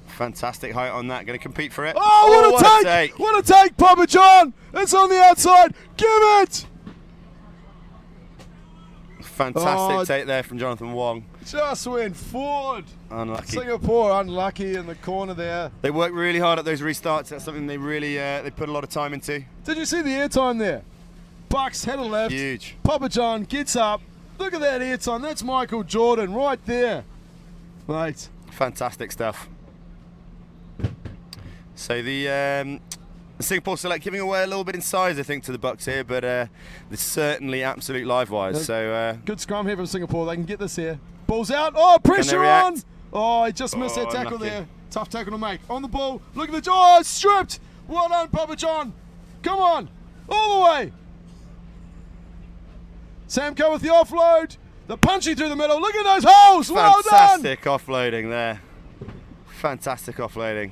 Fantastic height on that. Going to compete for it. Oh, what a take! What a take, Papa John! It's on the outside. Give it! Fantastic take there from Jonathan Wong. Just went forward. Unlucky. Singapore unlucky in the corner there. They work really hard at those restarts. That's something they really they put a lot of time into. Did you see the airtime there? Bucks head of left. Huge. Papa John gets up. Look at that airtime. That's Michael Jordan right there. Mate. Fantastic stuff. So the Singapore select giving away a little bit in size, I think, to the Bucks here, but they're certainly absolute live wires. So good scrum here from Singapore. They can get this here. Ball's out. Oh, pressure on. Oh, he just missed that tackle unlucky. there. Tough tackle to make. On the ball. Look at the oh, stripped. Well done, Papa John. Come on. All the way. Samco with the offload. The punchy through the middle. Look at those holes. Well done. fantastic offloading there. Fantastic offloading.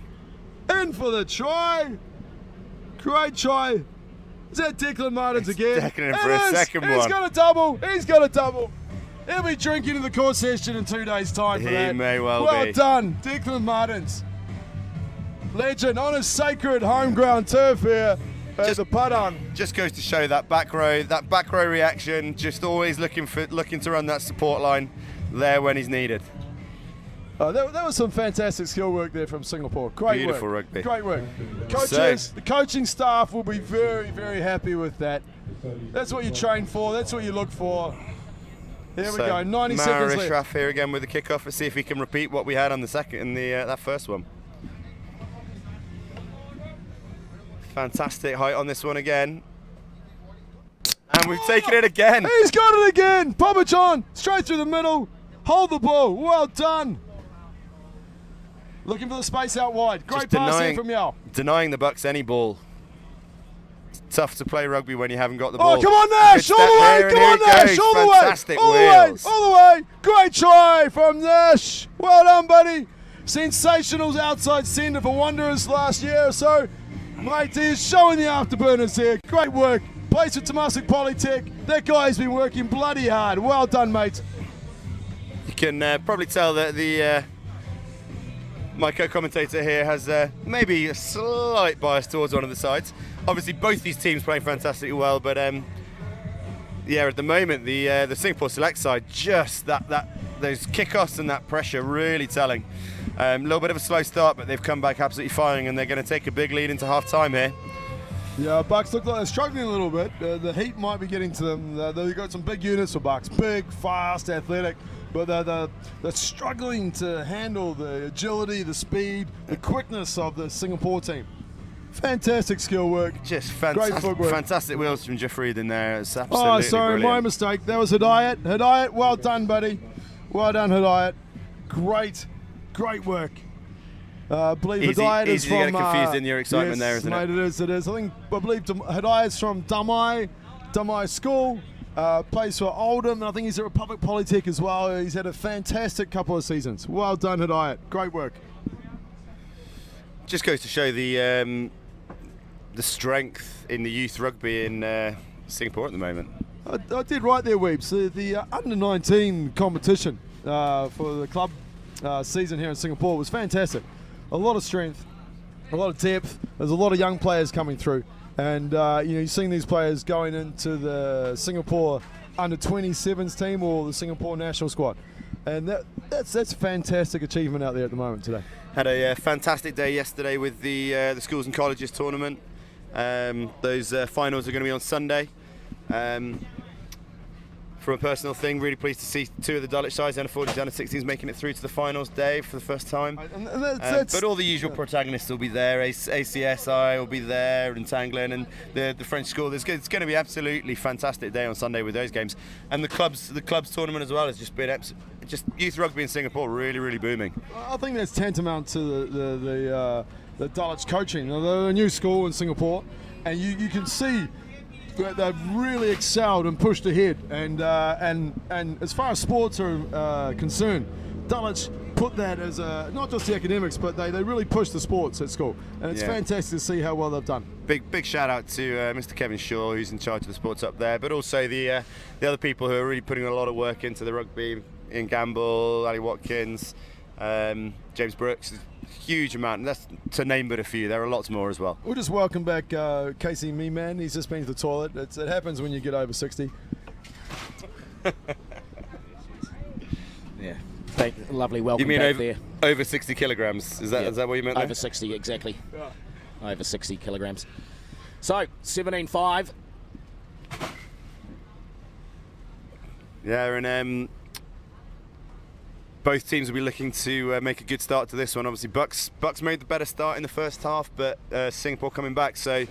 In for the try. Great try. Is that Declan Martins again? Declan in for a second He's one. got a double. He's got a double. He'll be drinking in the court session in 2 days' time for He that. may well be. Well done, Declan Martins. Legend on his sacred home ground turf here at the Padang. Just goes to show that back row reaction, just always looking to run that support line there when he's needed. That was some fantastic skill work there from Singapore. Great Beautiful work. rugby. Great work. Coaches, the coaching staff will be very, very happy with that. That's what you train for. That's what you look for. Here we go. 90 seconds left. Ashraf here again with the kickoff. Let's see if he can repeat what we had on the second in the that first one. Fantastic height on this one again. And we've taken it again. He's got it again. Popochon, straight through the middle. Hold the ball. Well done. Looking for the space out wide. Great pass here from Yao. Denying the Bucks any ball. It's tough to play rugby when you haven't got the ball. Oh, come on, Nash. All the way. Come on, Nash. All the way. Fantastic All the way. All the way. Great try from Nash. Well done, buddy. Sensationals outside centre for Wanderers last year or so. Mate, he's showing the afterburners here. Great work. Plays with Temasek Polytech. That guy's been working bloody hard. Well done, mate. You can probably tell that my co-commentator here has maybe a slight bias towards one of the sides. Obviously, both these teams playing fantastically well, but yeah, at the moment, the Singapore Select side, just those kickoffs and that pressure really telling. A little bit of a slow start, but they've come back absolutely firing, and they're going to take a big lead into half-time here. Yeah, Bucks look like they're struggling a little bit. The heat might be getting to them. They've got some big units for Bucks. Big, fast, athletic. But they're struggling to handle the agility, the speed, the quickness of the Singapore team. Fantastic skill work. Just great footwork. Fantastic wheels from Jafrid in there. It's absolutely Oh, sorry, brilliant. my mistake. That was Hidayat. Hidayat, well done, buddy. Well done, Hidayat. Great work. I believe Hidayat is easy from... to get confused in your excitement yes, there, isn't mate, it? it is. I believe Hidayat's from Damai School. Plays for Oldham, and I think he's at Republic Polytech as well. He's had a fantastic couple of seasons. Well done, Hidayat. Great work. Just goes to show the strength in the youth rugby in Singapore at the moment. I did right there, Weeps. The under-19 competition for the club season here in Singapore was fantastic. A lot of strength, a lot of depth. There's a lot of young players coming through. And you're seeing these players going into the Singapore under-27s team or the Singapore national squad. And that's a fantastic achievement out there at the moment today. Had a fantastic day yesterday with the schools and colleges tournament. Those finals are going to be on Sunday. From a personal thing, really pleased to see two of the Dulwich sides, under-14s, under-16s, making it through to the finals day for the first time. But all the usual protagonists will be there. ACSI will be there, and Tanglin, and the French school. It's going to be absolutely fantastic day on Sunday with those games. And the clubs tournament as well has just been just youth rugby in Singapore really booming. I think that's tantamount to the Dulwich coaching. They're a new school in Singapore, and you can see that they've really excelled and pushed ahead. And as far as sports are concerned, Dulwich put that as not just the academics, but they really push the sports at school, and it's fantastic to see how well they've done. Big shout out to Mr. Kevin Shaw, who's in charge of the sports up there, but also the other people who are really putting a lot of work into the rugby. Ian Gamble, Ali Watkins, James Brooks. Huge amount, that's to name but a few. There are lots more as well. We'll just welcome back Casey Meeman. He's just been to the toilet. It happens when you get over 60. Yeah, lovely welcome you mean back there. Over 60 kilograms? Is that what you meant? Over there? 60, exactly. Over 60 kilograms. So 17-5. Yeah, and both teams will be looking to make a good start to this one. Obviously, Bucks made the better start in the first half, but Singapore coming back. So,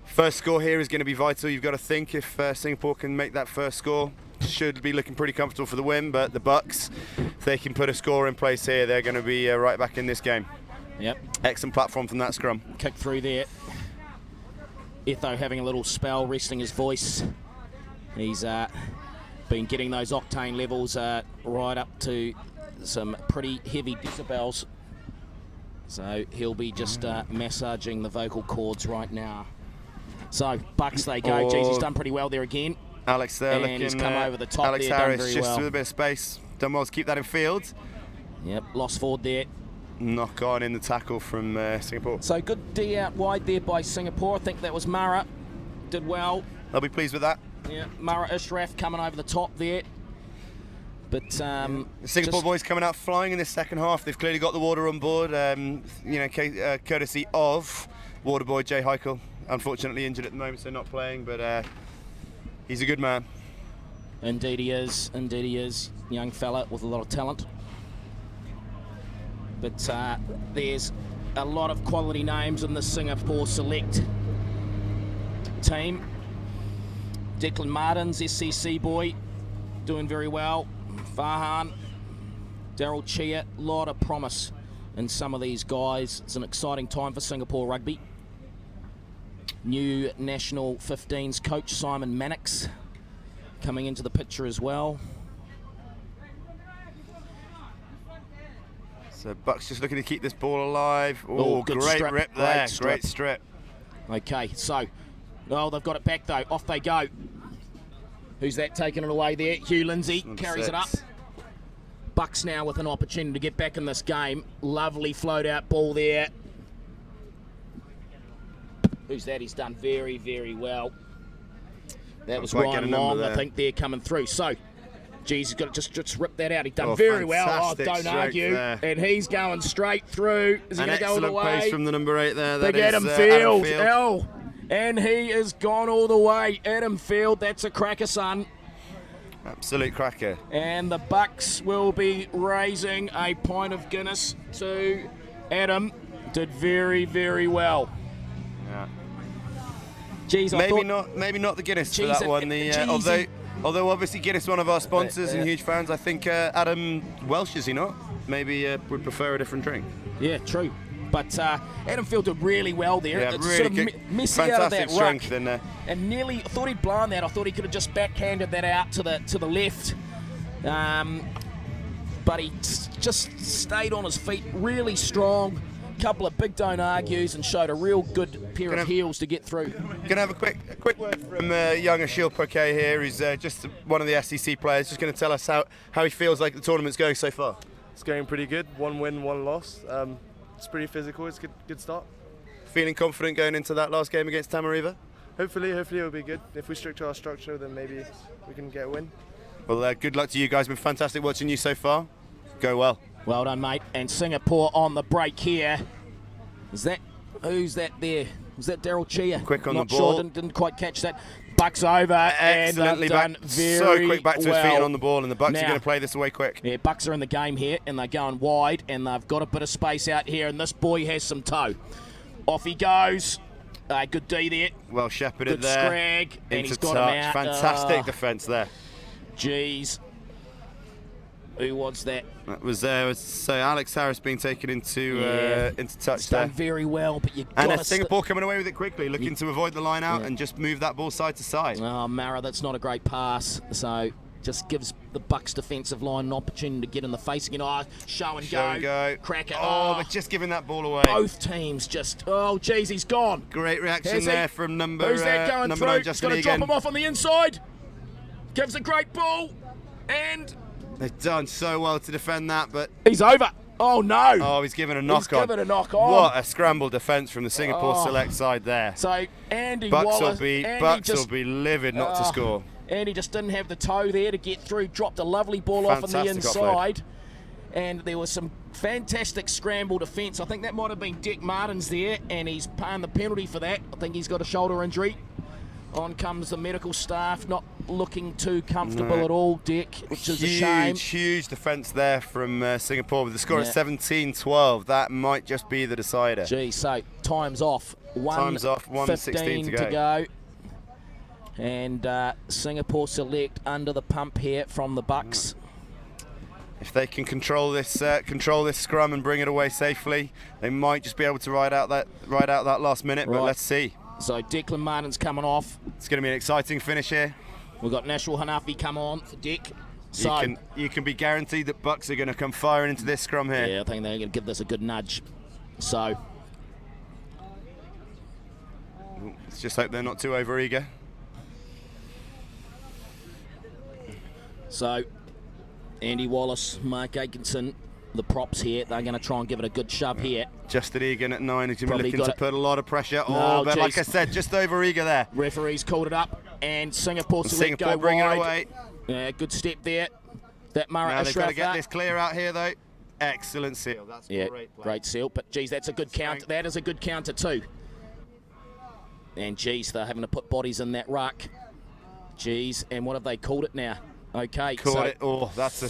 first score here is going to be vital. You've got to think if Singapore can make that first score, should be looking pretty comfortable for the win. But the Bucks, if they can put a score in place here, they're going to be right back in this game. Yep. Excellent platform from that scrum. Kick through there. Etho having a little spell, resting his voice. He's been getting those octane levels right up to some pretty heavy decibels. So he'll be just massaging the vocal cords right now. So Bucks they go. Jeez, he's done pretty well there again. Alex there and looking. He's come over the top Alex there, Harris done very just well. with a bit of space. Done well to keep that in field. Yep, lost forward there. Knock on in the tackle from Singapore. So good D out wide there by Singapore. I think that was Mara. Did well. They'll be pleased with that. Yeah, Mara Ishraf coming over the top there. But the Singapore boys coming out flying in this second half. They've clearly got the water on board. Courtesy of water boy Jay Heichel. Unfortunately injured at the moment, so not playing. But he's a good man. Indeed he is. Indeed he is. Young fella with a lot of talent. But there's a lot of quality names in the Singapore select team. Declan Martins, SCC boy, doing very well. Farhan, Daryl Chia, a lot of promise in some of these guys. It's an exciting time for Singapore rugby. New national 15s coach Simon Mannix coming into the picture as well. So Buck's just looking to keep this ball alive. Oh, good great strip, rip there. great Great strip. Okay, so, they've got it back though. Off they go. Who's that taking it away there? Hugh Lindsay carries it up. Bucks now with an opportunity to get back in this game. Lovely float out ball there. Who's that? He's done very, very well. That was Ryan Long, I think, there coming through. So, geez, he's got to just rip that out. He's done very well. Oh, don't argue. There. And he's going straight through. Is he going to go all the way? Excellent pace from the number 8 there. Big Adam Field. And he has gone all the way. Adam Field, that's a cracker, son. Absolute cracker. And the Bucks will be raising a pint of Guinness to Adam. Did very, very well. Yeah. Geez, maybe not the Guinness for that one. Although obviously Guinness one of our sponsors and huge fans, I think Adam Welsh, is he not? Maybe would prefer a different drink. Yeah, true. But Adam Field did really well there. Yeah, it's really sort of good. messy out of that ruck. In there. And nearly thought he'd blind that. I thought he could have just backhanded that out to the left. But he just stayed on his feet, really strong. Couple of big don't argues and showed a real good pair of heels to get through. Going to have a quick word from young Achille Poquet here, who's just one of the SCC players. Just going to tell us how he feels like the tournament's going so far. It's going pretty good. 1 win, 1 loss. It's pretty physical. It's a good start. Feeling confident going into that last game against Tamariva? Hopefully it'll be good. If we stick to our structure, then maybe we can get a win. Well, good luck to you guys. Been fantastic watching you so far. Go well. Well done, mate. And Singapore on the break here. Who's that there? Was that Daryl Chia? Quick on Not the ball. Sure, didn't quite catch that. Bucks over. Excellently and back. Very so quick back to his feet well. and on the ball, and the Bucks Now, are going to play this away quick. Yeah, Bucks are in the game here, and they're going wide, and they've got a bit of space out here, and this boy has some toe. Off he goes. Good D there. Well shepherded good there. Scrag, and he's got touch. him out. Fantastic defence there. Jeez. Who was that? That was so Alex Harris being taken into touch He's there. done very well, but you And got Singapore coming away with it quickly, looking to avoid the line out and just move that ball side to side. Oh, Mara, that's not a great pass. So just gives the Bucks defensive line an opportunity to get in the face again. Oh, show and go. Crack it. Oh, but just giving that ball away. Both teams just, oh, geez, he's gone. Great reaction there from number 9, Who's that going through? Just going to drop him off on the inside. Gives a great ball. And they've done so well to defend that, but he's over. Oh, no. Oh, he's given a knock on. He's given a knock on. What a scramble defence from the Singapore select side there. So Andy Bucks Wallace. will be livid not to score. Andy just didn't have the toe there to get through. Dropped a lovely ball off on the inside. And there was some fantastic scramble defence. I think that might have been Dick Martins there, and he's paying the penalty for that. I think he's got a shoulder injury. On comes the medical staff, not looking too comfortable at all, Dick, which is a shame. Huge defence there from Singapore with the score at 17-12. That might just be the decider. Gee, so time's off. 1:16 to go. And Singapore select under the pump here from the Bucks. If they can control this scrum and bring it away safely, they might just be able to ride out that last minute. But let's see. So Declan Martin's coming off. It's going to be an exciting finish here. We've got Nashul Hanafi come on for Dick. So you can be guaranteed that Bucks are going to come firing into this scrum here. Yeah, I think they're going to give this a good nudge. So let's just hope they're not too over-eager. So Andy Wallace, Mark Atkinson, the props here, they're going to try and give it a good shove here. Justin Egan at 9 is going to be looking to put a lot of pressure. But like I said, just over-eager there. Referee's called it up, and Singapore Singapore bring it away. Yeah, good step there. That Murray now they've got to get this clear out here, though. Excellent seal. That's great play. Great seal. But, geez, that's a good counter. That is a good counter, too. And, geez, they're having to put bodies in that ruck. Geez, and what have they called it now? Okay, Caught so it. Oh, that's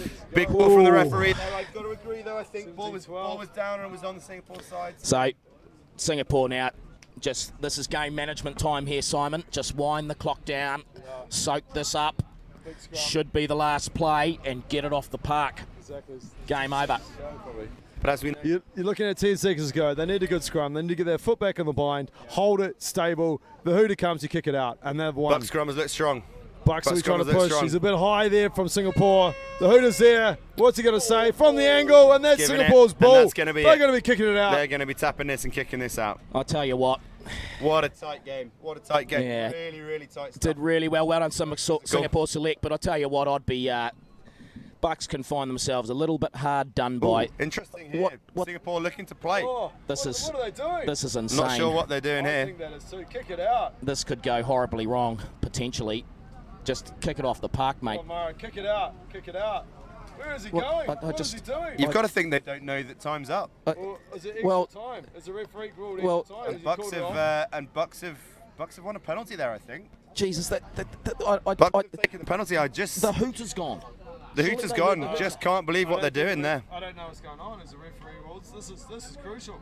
a big ball from the referee. I've got to agree, though. I think ball was down and it was on the Singapore side. So Singapore now, this is game management time here, Simon. Just wind the clock down, soak this up. Should be the last play and get it off the park. Game over. But as we know, You're looking at 10 seconds ago. They need a good scrum. They need to get their foot back in the bind, hold it stable. The hooter comes, you kick it out, and they've won. Buck scrummers look strong. Buxley trying to Scrummers look push. strong. He's a bit high there from Singapore. The hooter's there. What's he going to say? From the angle, and that's Giving it, Singapore's and ball. that's gonna be They're it. going to be kicking it out. They're going to be tapping this and kicking this out. I'll tell you what, What a tight game. What a tight game. Yeah. Really, really tight stuff. did really well done Singapore select, but I'll tell you what, I'd be Bucks can find themselves a little bit hard done by. Ooh, interesting here. What- Singapore looking to play. Oh, This what, is- what are they doing? This is insane. Not sure what they're doing I here. think that is to kick it out. This could go horribly wrong, potentially. Just kick it off the park, mate. Come on, Mara, kick it out. Kick it out. Where is he Well, going? I What is he doing? You've got to think they don't know that time's up. Or is it extra well- time? Is the referee ruled well, extra time? Has And he Bucks called it have off? Bucks have won a penalty there, I think. Jesus, Bucks have taken the penalty. the hooter's gone. The hooter's gone. Just can't believe what they're doing there. I don't know what's going on as a referee rules. This is crucial.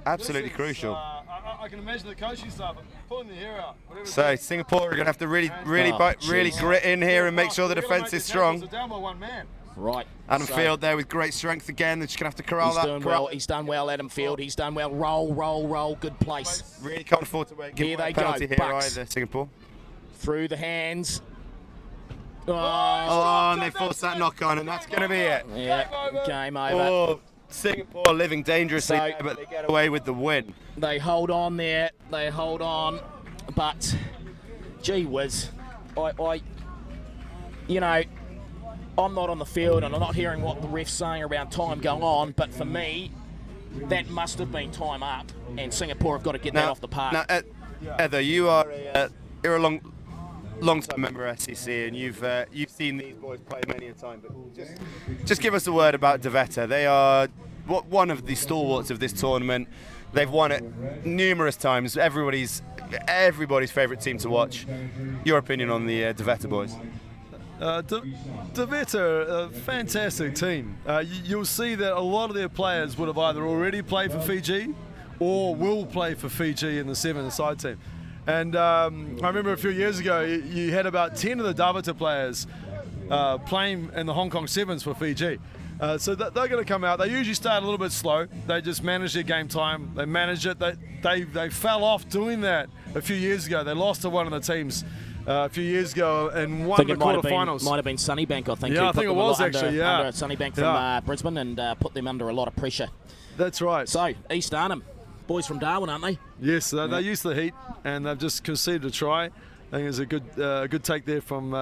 Absolutely This is, crucial. I can imagine the coaching staff pulling their hair out. whatever So it is. Singapore are going to have to really jeez. grit in here and make sure the They're gonna defence make is the tackles. strong. They're down by one man. Right. Adam so Field there with great strength again. They're just going to have to corral He's that. doing well. He's done well, Adam Field. He's done well. Roll. Good place. Really can't afford to give Here away they a penalty go, here Bucks. either, Singapore. Through the hands. Oh, Oh, and they forced that knock on, and that's going to be it. yeah. Game over. Oh, Singapore living dangerously, So- there, but they get away with the win. They hold on there. They hold on. But, gee whiz, you know, I'm not on the field and I'm not hearing what the ref's saying around time going on, but for me, that must have been time up, and Singapore have got to get that off the park. Now, Heather, you're a long-time member of SCC, and you've seen these boys play many a time. But just give us a word about Devetta. They are one of the stalwarts of this tournament. They've won it numerous times. Everybody's favourite team to watch. Your opinion on the Devetta boys? Devetta, a fantastic team. You'll see that a lot of their players would have either already played for Fiji or will play for Fiji in the seven-side team. And I remember a few years ago, you had about 10 of the Devetta players playing in the Hong Kong Sevens for Fiji. So they're going to come out. They usually start a little bit slow. They just manage their game time. They manage it. They fell off doing that a few years ago. They lost to one of the teams a few years ago in one of the quarterfinals. Might have been Sunnybank, I think. Yeah, who I put think it them was under, actually, yeah. under Sunnybank from Brisbane and put them under a lot of pressure. That's right. So, East Arnhem, boys from Darwin, aren't they? Yes, they're used to the heat, and they've just conceded a try. I think it's a good take there from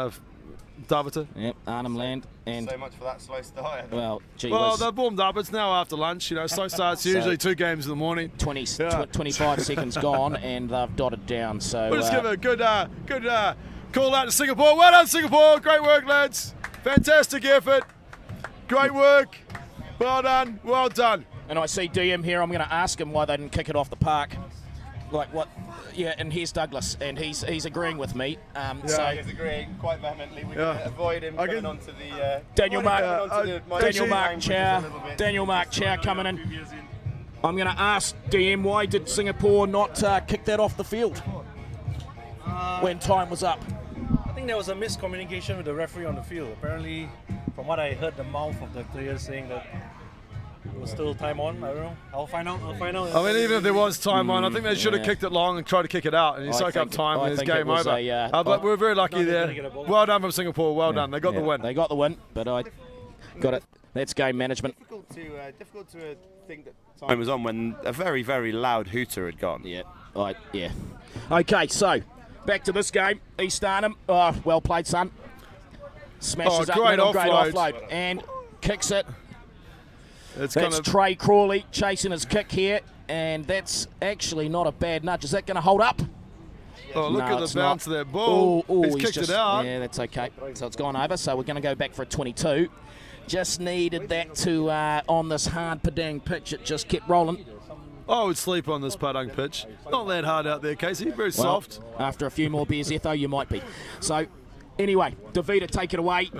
Devetta. Yep, Arnhem Land. And, So much for that slow start. well, gee Well, whiz. they've warmed up. It's now after lunch. You know, slow starts usually 2 games in the morning. 25 seconds gone, and they've dotted down. So We'll just give a good call out to Singapore. Well done, Singapore. Great work, lads. Fantastic effort. Great work. Well done. Well done. And I see DM here. I'm going to ask him why they didn't kick it off the park. Like what? Yeah, and here's Douglas, and he's agreeing with me. So He's agreeing quite vehemently. We're Yeah. going to avoid him I coming can- onto the... Daniel Mark, Daniel Mark Chow coming in. I'm going to ask DM why did Singapore not kick that off the field when time was up? I think there was a miscommunication with the referee on the field. Apparently, from what I heard, the mouth of the players saying that it was still time on. I don't know. I'll find out. I mean, even if there was time on, I think they should have yeah. kicked it long and tried to kick it out, and you I soak up think- time, I and it's think it game was over. But we're very lucky No, they're there. gonna get a ball. Well done from Singapore. Well done. They got the win. They got the win, but I got it. That's game management. Difficult to think that time was on when a very, very loud hooter had gone. Yeah. Yeah. Okay, so back to this game. East Arnhem. Oh, well played, son. Smashes up great middle, great offload. offload, and kicks it. It's That's kind of Trey Crawley chasing his kick here, and that's actually not a bad nudge. Is that going to hold up? look No, at it's the bounce not. of that ball. He's kicked just, it out. Yeah, that's okay. So it's gone over. So we're going to go back for a 22. Just needed that to on this hard Padang pitch. It just kept rolling. I would sleep on this Padang pitch. Not that hard out there, Casey. Very Well, soft. after a few more beers, Etho, you might be. So Anyway, DeVita take it away.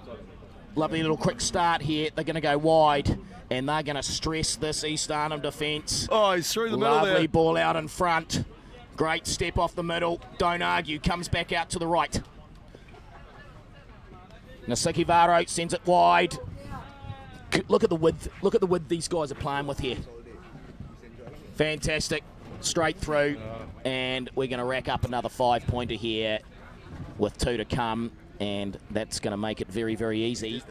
Lovely little quick start here. They're going to go wide, and they're going to stress this East Arnhem defence. Oh, he's through the middle Lovely there. ball out in front. Great step off the middle. Don't argue. Comes back out to the right. Nasiki Varo sends it wide. Look at the width. Look at the width these guys are playing with here. Fantastic. Straight through. And we're going to rack up another 5-pointer here with 2 to come. And that's going to make it very, very easy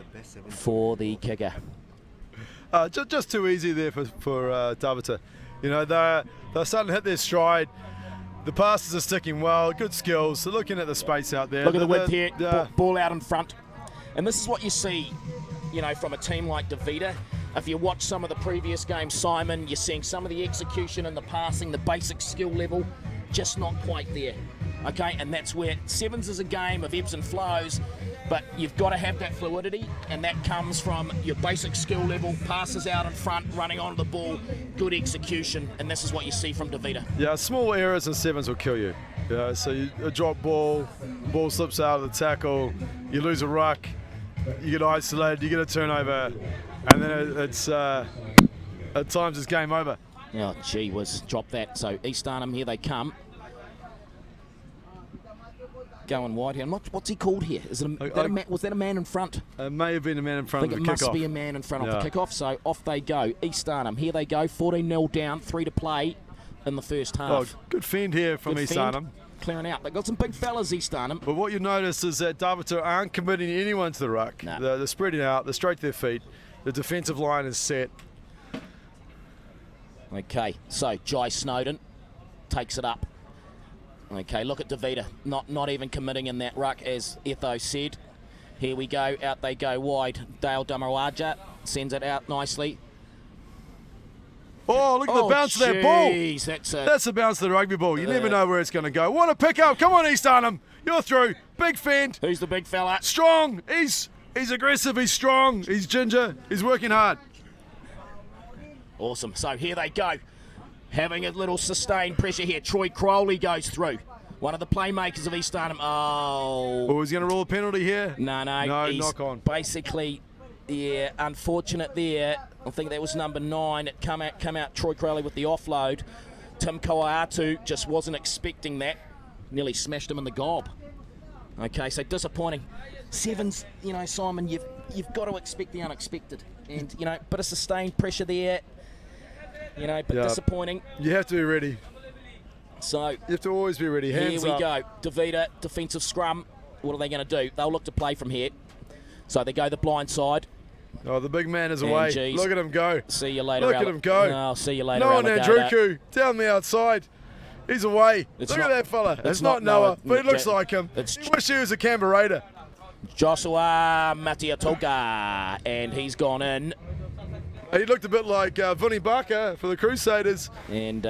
for the kicker. Just too easy there for Davita. You know, they're starting to hit their stride. The passes are sticking well. Good skills. They're looking at the space out there. Look at the width here. Ball out in front. And this is what you see, you know, from a team like DeVita. If you watch some of the previous games, Simon, you're seeing some of the execution and the passing, the basic skill level, just not quite there. Okay, and that's where Sevens is a game of ebbs and flows, but you've got to have that fluidity, and that comes from your basic skill level, passes out in front, running onto the ball, good execution, and this is what you see from DeVita. Yeah, small errors in Sevens will kill you. Yeah, so a drop ball slips out of the tackle, you lose a ruck, you get isolated, you get a turnover, and then it's at times it's game over. Oh, gee whiz, drop that. So East Arnhem, here they come. Going wide here. What's he called here? Is it was that a man in front? It may have been a man in front I think of the it kickoff. must be a man in front of the kickoff. So off they go. East Arnhem, here they go. 14-0 down, 3 to play in the first half. Oh, good fend here from East Arnhem. Clearing out. They've got some big fellas, East Arnhem. But what you notice is that Davita aren't committing anyone to the ruck. No. They're spreading out. They're straight to their feet. The defensive line is set. Okay, so Jai Snowden takes it up. Okay, look at DeVita, not even committing in that ruck, as Etho said. Here we go, out they go wide. Dale Damaraja sends it out nicely. Oh, look at the bounce of that ball. That's the bounce of the rugby ball. You never know where it's going to go. What a pick-up. Come on, East Arnhem. You're through. Big fend. Who's the big fella? Strong. He's aggressive. He's strong. He's ginger. He's working hard. Awesome. So here they go. Having a little sustained pressure here. Troy Crowley goes through. One of the playmakers of East Arnhem. Oh, he's going to rule a penalty here? No, he's knock on. Basically, yeah, unfortunate there. I think that was number 9. It come out Troy Crowley with the offload. Tim Koa'atu just wasn't expecting that. Nearly smashed him in the gob. Okay, so disappointing. Sevens, you know, Simon, you've got to expect the unexpected. And, you know, bit of sustained pressure there. You know, but disappointing. You have to be ready. So you have to always be ready. Hands here we up. go. DeVita, defensive scrum. What are they going to do? They'll look to play from here. So they go the blind side. Oh, the big man is away. Geez. Look at him go. See you later. Look at him go. No, I'll see you later. Noah Nandruku down the outside. He's away. Look at that fella. It's not Noah, but it looks like him. I wish he was a Canberra Raider. Joshua Matiatoga, and he's gone in. He looked a bit like Vinnie Barker for the Crusaders. And,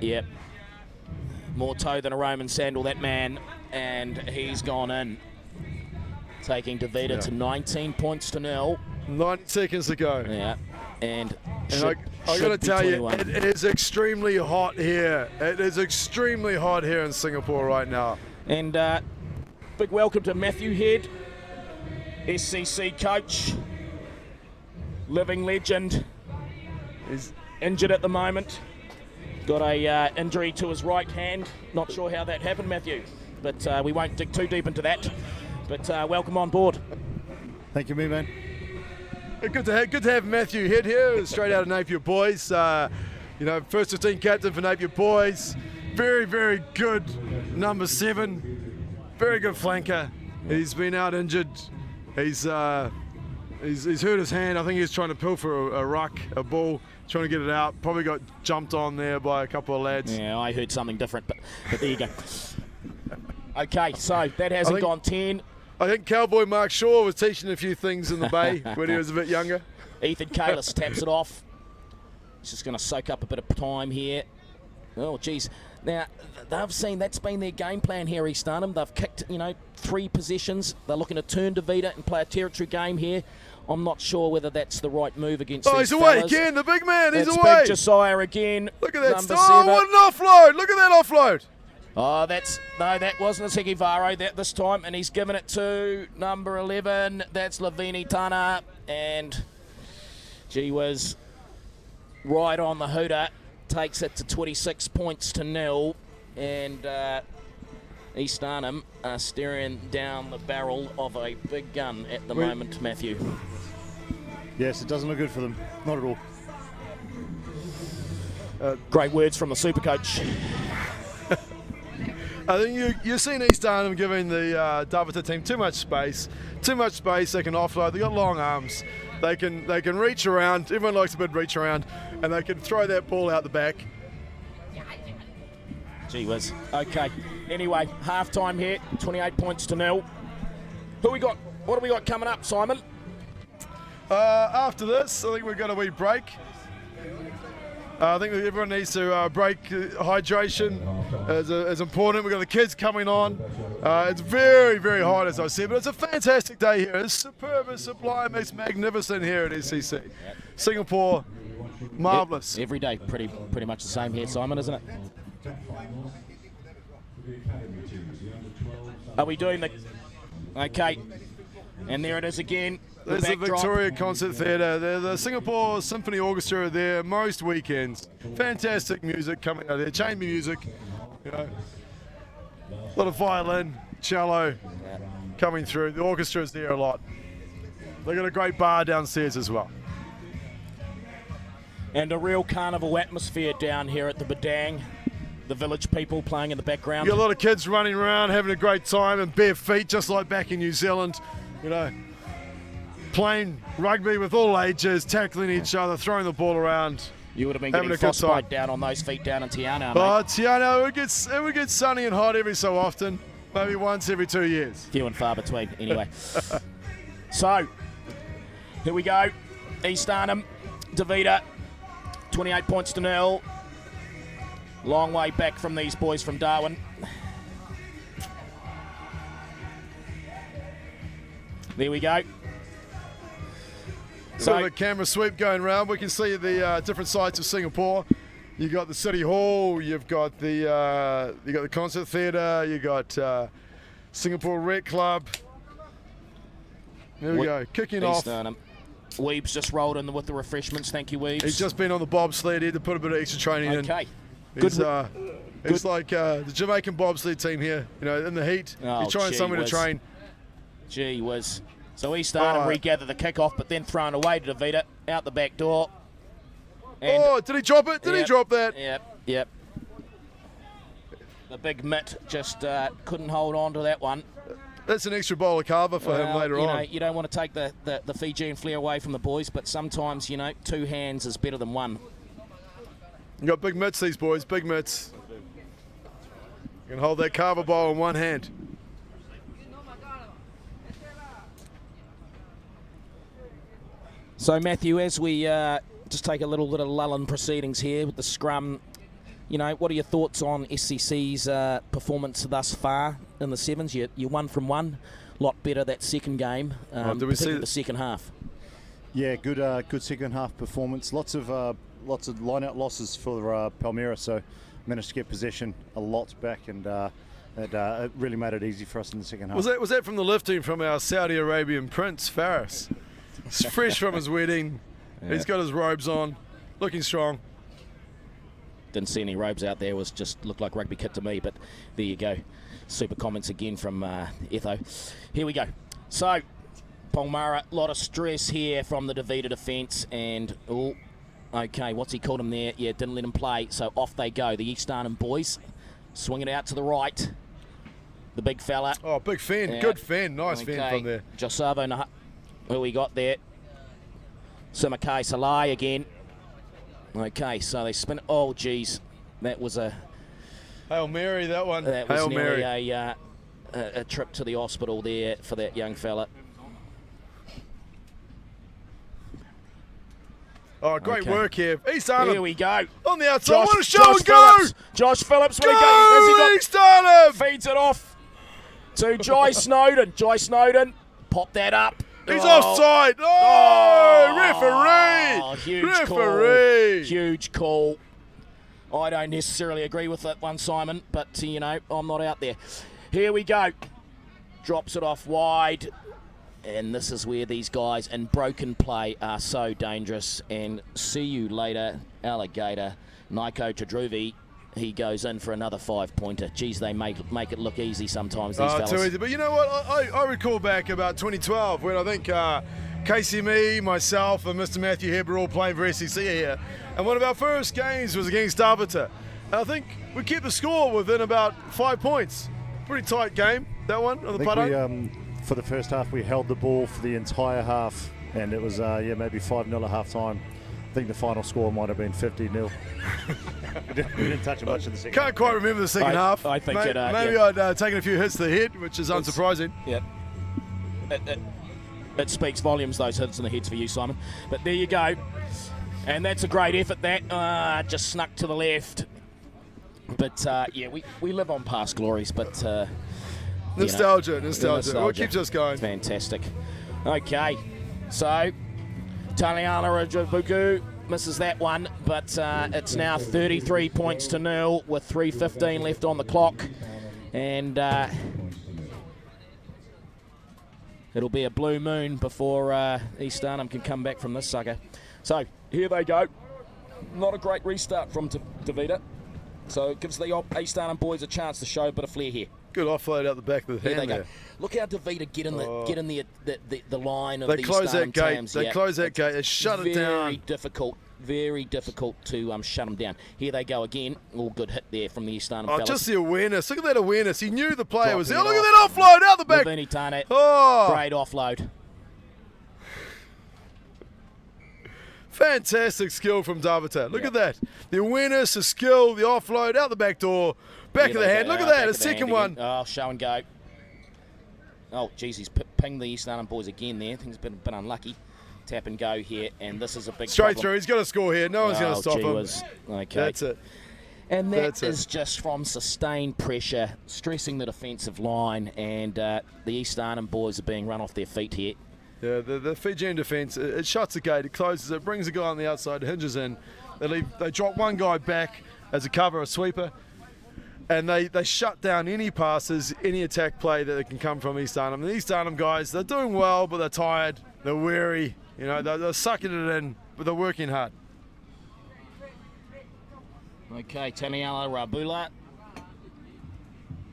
yep, more toe than a Roman sandal, that man, and he's gone in. Taking DeVita to 19 points to 0. 9 seconds to go. Yeah, and I got to tell you, it is extremely hot here. It is extremely hot here in Singapore right now. And big welcome to Matthew Head, SCC coach. Living legend. He's injured at the moment. Got a injury to his right hand. Not sure how that happened, Matthew, but we won't dig too deep into that. But welcome on board. Thank you, me man. Good to have Matthew Head here, straight out of Napier Boys. You know, first 15 captain for Napier Boys. Very, very good number 7. Very good flanker. He's been out injured. He's hurt his hand. I think he was trying to pull for a ruck, a ball, trying to get it out. Probably got jumped on there by a couple of lads. Yeah, I heard something different, but there you go. Okay, so that hasn't gone 10. I think Cowboy Mark Shaw was teaching a few things in the Bay when he was a bit younger. Ethan Kalis taps it off. He's just going to soak up a bit of time here. Oh, geez. Now, they've seen that's been their game plan here, East Arnhem. They've kicked, 3 possessions. They're looking to turn DeVita and play a territory game here. I'm not sure whether that's the right move against these he's away fellas. again, the big man, he's That's away. Big Josiah again. Look at that number start. 7. What an offload. Look at that offload. Oh, that wasn't a Sekivaro this time, and he's given it to number 11. That's Lavini Tana, and gee whiz, right on the hooter, takes it to 26 points to 0, and East Arnhem are staring down the barrel of a big gun at the moment, Matthew. Yes, it doesn't look good for them. Not at all. Great words from the super coach. I think you've seen East Arnhem giving the Davita team too much space. They can offload. They've got long arms. They can reach around. Everyone likes a bit of reach around, and they can throw that ball out the back. Gee whiz. Okay. Anyway, half time here. 28 points to 0. Who we got? What have we got coming up, Simon? After this, I think we've got a wee break. I think that everyone needs to break. Hydration is important. We've got the kids coming on. It's very, very hot, as I said, but it's a fantastic day here. It's superb, it's sublime, it's magnificent here at SCC. Singapore, marvellous. Every day, pretty much the same here, Simon, isn't it? Are we doing the... Okay, and there it is again. There's the Victoria Concert Theatre. The Singapore Symphony Orchestra are there most weekends. Fantastic music coming out there. Chamber music, a lot of violin, cello coming through. The orchestra's there a lot. They've got a great bar downstairs as well. And a real carnival atmosphere down here at the Padang. The village people playing in the background. You got a lot of kids running around, having a great time, and bare feet, just like back in New Zealand. Playing rugby with all ages, tackling each other, throwing the ball around. You would have been getting frostbite down on those feet down in Tiana, mate. Oh, Tiana, it would get sunny and hot every so often. Maybe once every 2 years. Few and far between, anyway. So, here we go. East Arnhem, Davida, 28 points to 0. Long way back from these boys from Darwin. There we go. So a camera sweep going around. We can see the different sites of Singapore. You got the City Hall. You've got the Concert Theatre. You got Singapore Rec Club. There we go. Kicking off. Weeb's just rolled in with the refreshments. Thank you, Weebs. He's just been on the bobsled. He had to put a bit of extra training in. Okay. It's like the Jamaican bobsled team here. In the heat. He's trying somewhere to train. Gee whiz. So East Arnhem regather the kickoff, but then thrown away to Davida out the back door. And did he drop it? Did he drop that? Yep. The big mitt just couldn't hold on to that one. That's an extra bowl of carver for him later on. You don't want to take the Fijian flair away from the boys, but sometimes, 2 hands is better than one. You got big mitts, these boys, big mitts. You can hold that carver bowl in one hand. So, Matthew, as we just take a little bit of lull in proceedings here with the scrum, what are your thoughts on SCC's performance thus far in the sevens? You 1 from 1, a lot better that second game, particularly the second half. Yeah, good second half performance. Lots of line-out losses for Palmyra, so managed to get possession a lot back, and it really made it easy for us in the second half. Was that from the lifting from our Saudi Arabian prince, Faris? He's fresh from his wedding. Yeah. He's got his robes on, looking strong. Didn't see any robes out there. Looked like rugby kit to me, but there you go. Super comments again from Etho. Here we go. So, Palmyra, a lot of stress here from the Davida defence, and okay, what's he called him there? Yeah, didn't let him play, so off they go. The East Arnhem boys swing it out to the right. The big fella. Oh, big Fenn. Yeah. Good Fenn. Nice Fenn from there. Josavo, who we got there? Simakai Salai again. Okay, so they spin. Oh, geez. That was a... Hail Mary, that one. That was Hail nearly Mary. A trip to the hospital there for that young fella. Oh, great work here. East Arnhem. Here we go. On the outside. What a show and go! Josh Phillips. Go, East Arnhem! Feeds it off to Jai Snowden. Jai Snowden. Pop that up. He's offside. Oh, referee. Huge referee. Call. Huge call. I don't necessarily agree with that one, Simon, but, you know, I'm not out there. Here we go. Drops it off wide. And this is where these guys in broken play are so dangerous. And see you later, Alligator. Naiko Tadruvi, he goes in for another 5-pointer. Geez, they make it look easy sometimes, these fellas. Too easy. But you know what? I recall back about 2012 when I think Casey, me, myself, and Mr. Matthew Hebb were all playing for SCC here. And one of our first games was against Davita. And I think we kept the score within about 5 points. Pretty tight game, that one, on the Padang. For the first half, we held the ball for the entire half, and it was, maybe 5-0 at half-time. I think the final score might have been 50-0. we didn't touch it much in the second half. Can't quite remember the second half. I think maybe I'd taken a few hits to the head, which is unsurprising. Yeah. It speaks volumes, those hits in the heads for you, Simon. But there you go. And that's a great effort, that. Just snuck to the left. But, we live on past glories, but... Nostalgia. What keeps us going? Fantastic. Okay, so Taliana Rajavuku misses that one, but it's now 33 points to 0 with 3:15 left on the clock. And it'll be a blue moon before East Arnhem can come back from this sucker. So here they go. Not a great restart from Davida. So it gives the East Arnhem boys a chance to show a bit of flair here. Good offload out the back of the hand there. Look how Davida get in the line of they the close East that Arnhem gate. Tams. They close that gate. They shut it down. Very difficult to shut them down. Here they go again. All good hit there from the East Arnhem fellas. Just the awareness. Look at that awareness. He knew the player was there. Look at that offload out the back. Lavini Tarnett. Oh. Great offload. Fantastic skill from Davita. Look at that. The awareness, the skill, the offload, out the back door, back of the hand. Look at that, a second one. Oh, show and go. Oh, geez, he's pinged the East Arnhem boys again there. Things been unlucky. Tap and go here, and this is a big straight problem. through. He's got to score here. No one's going to stop him. Okay. That's it. And that is just from sustained pressure, stressing the defensive line, and the East Arnhem boys are being run off their feet here. Yeah, the Fijian defence, it shuts the gate, it closes it, brings a guy on the outside, hinges in. They drop one guy back as a cover, a sweeper, and they shut down any passes, any attack play that can come from East Arnhem. The East Arnhem guys, they're doing well, but they're tired, they're weary, you know, they're sucking it in, but they're working hard. Okay, Taniala Rabula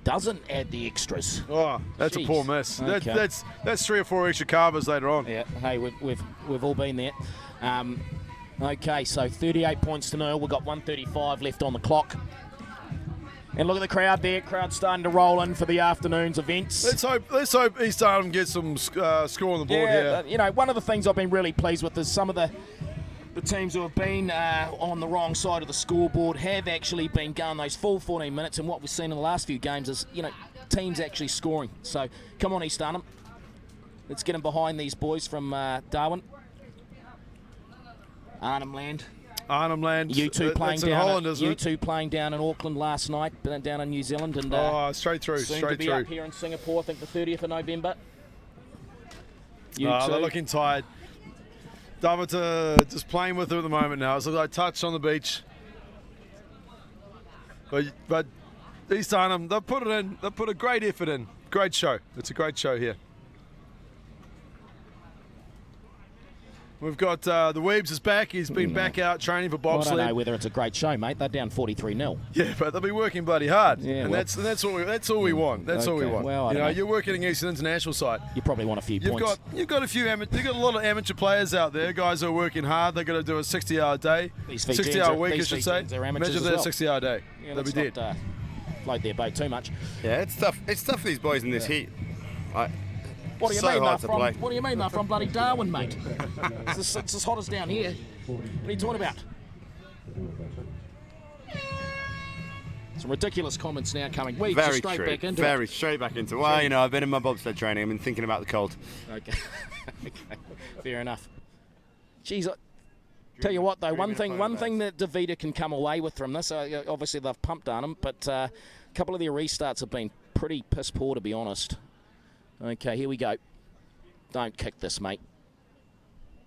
doesn't add the extras. Oh, that's a poor miss. Okay. That's 3 or 4 extra carvers later on. Yeah, hey, we've all been there. Okay, so 38 points to 0. We've got 1:35 left on the clock. And look at the crowd there. Crowd starting to roll in for the afternoon's events. Let's hope East Arnhem gets some score on the board here. You know, one of the things I've been really pleased with is some of the teams who have been on the wrong side of the scoreboard have actually been going those full 14 minutes, and what we've seen in the last few games is, you know, teams actually scoring. So come on, East Arnhem. Let's get them behind these boys from Darwin. Arnhem Land. You two playing down in Holland, isn't it? You two playing down in Auckland last night, down in New Zealand, and straight through, soon straight to be through. Up here in Singapore, I think the 30th of November. They're looking tired. Davita just playing with her at the moment now. It's like touch on the beach. But East Arnhem, they've put it in. They've put a great effort in. Great show. It's a great show here. We've got the Weebs is back. He's been back out training for bobsled. I don't know whether it's a great show, mate. They're down 43-0. Yeah, but they'll be working bloody hard. Yeah, and that's all we want. That's all we want. Well, you know, you're working against an international side. You probably want a few points. You've got a lot of amateur players out there. Guys who are working hard. They've got to do a 60-hour day, 60-hour week, I should say. Imagine that 60-hour day. Yeah, they'll be dead. Float their boat too much. Yeah, it's tough. It's tough for these boys in this heat. What do you so mean? hard to play. What do you mean? They're from bloody Darwin, mate. It's as hot as down here. What are you talking about? Some ridiculous comments now coming. Very straight true. Back into Very it. straight back into it. Well, you know, I've been in my bobsled training. I've been thinking about the cold. Okay. Okay. Fair enough. Jeez, tell you what though, one thing that Davida can come away with from this, obviously they've pumped on him, but a couple of their restarts have been pretty piss poor, to be honest. Okay, here we go. Don't kick this, mate.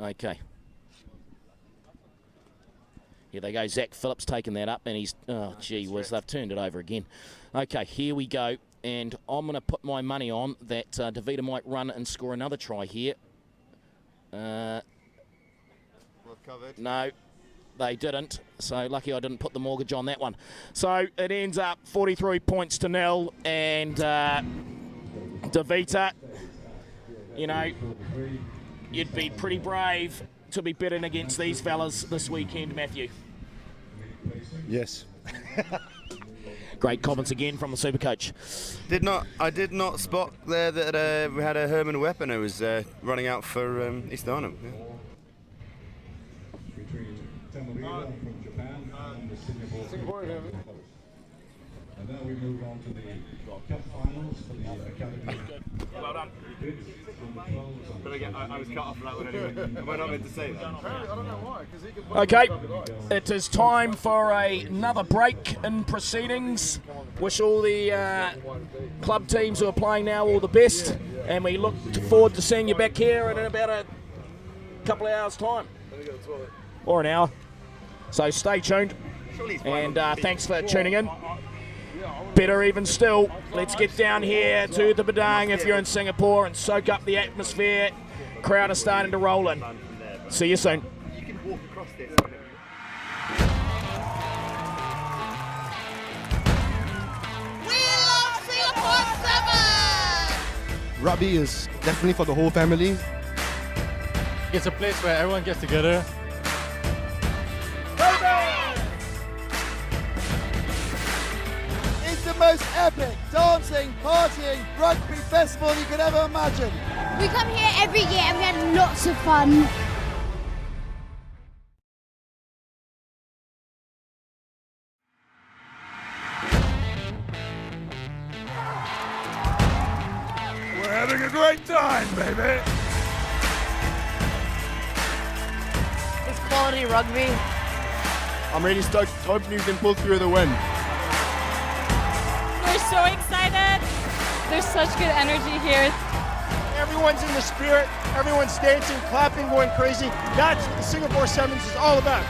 Okay. Here they go. Zach Phillips taking that up, and he's, oh, gee whiz, they've turned it over again. Okay, here we go. And I'm going to put my money on that DeVita might run and score another try here. Well covered. No, they didn't. So lucky I didn't put the mortgage on that one. So it ends up 43-0, and DeVita, you know, you'd be pretty brave to be betting against these fellas this weekend, Matthew. Yes. Great comments again from the super coach. I did not spot there that we had a Herman Weapon who was running out for East Arnhem. Yeah. Between Tamavila from Japan and the Singapore. And then we move on to the cup finals for the academy. Well done. But again, I was cut off for that one anyway. Am I not meant to say that? I don't know why. Okay, it is time for another break in proceedings. Wish all the club teams who are playing now all the best, and we look forward to seeing you back here in about a couple of hours' time. Or an hour. So stay tuned, and thanks for tuning in. Better even still, let's get down here to the Padang if you're in Singapore and soak up the atmosphere. Crowd is starting to roll in. See you soon. You can walk across this. We love Singapore 7! Rugby is definitely for the whole family. It's a place where everyone gets together. It's the most epic dancing, partying, rugby festival you could ever imagine. We come here every year and we had lots of fun. We're having a great time, baby. It's quality rugby. I'm really stoked, hoping you can pull through the win. We're so excited. There's such good energy here. Everyone's in the spirit, everyone's dancing, clapping, going crazy. That's what the Singapore Sevens is all about.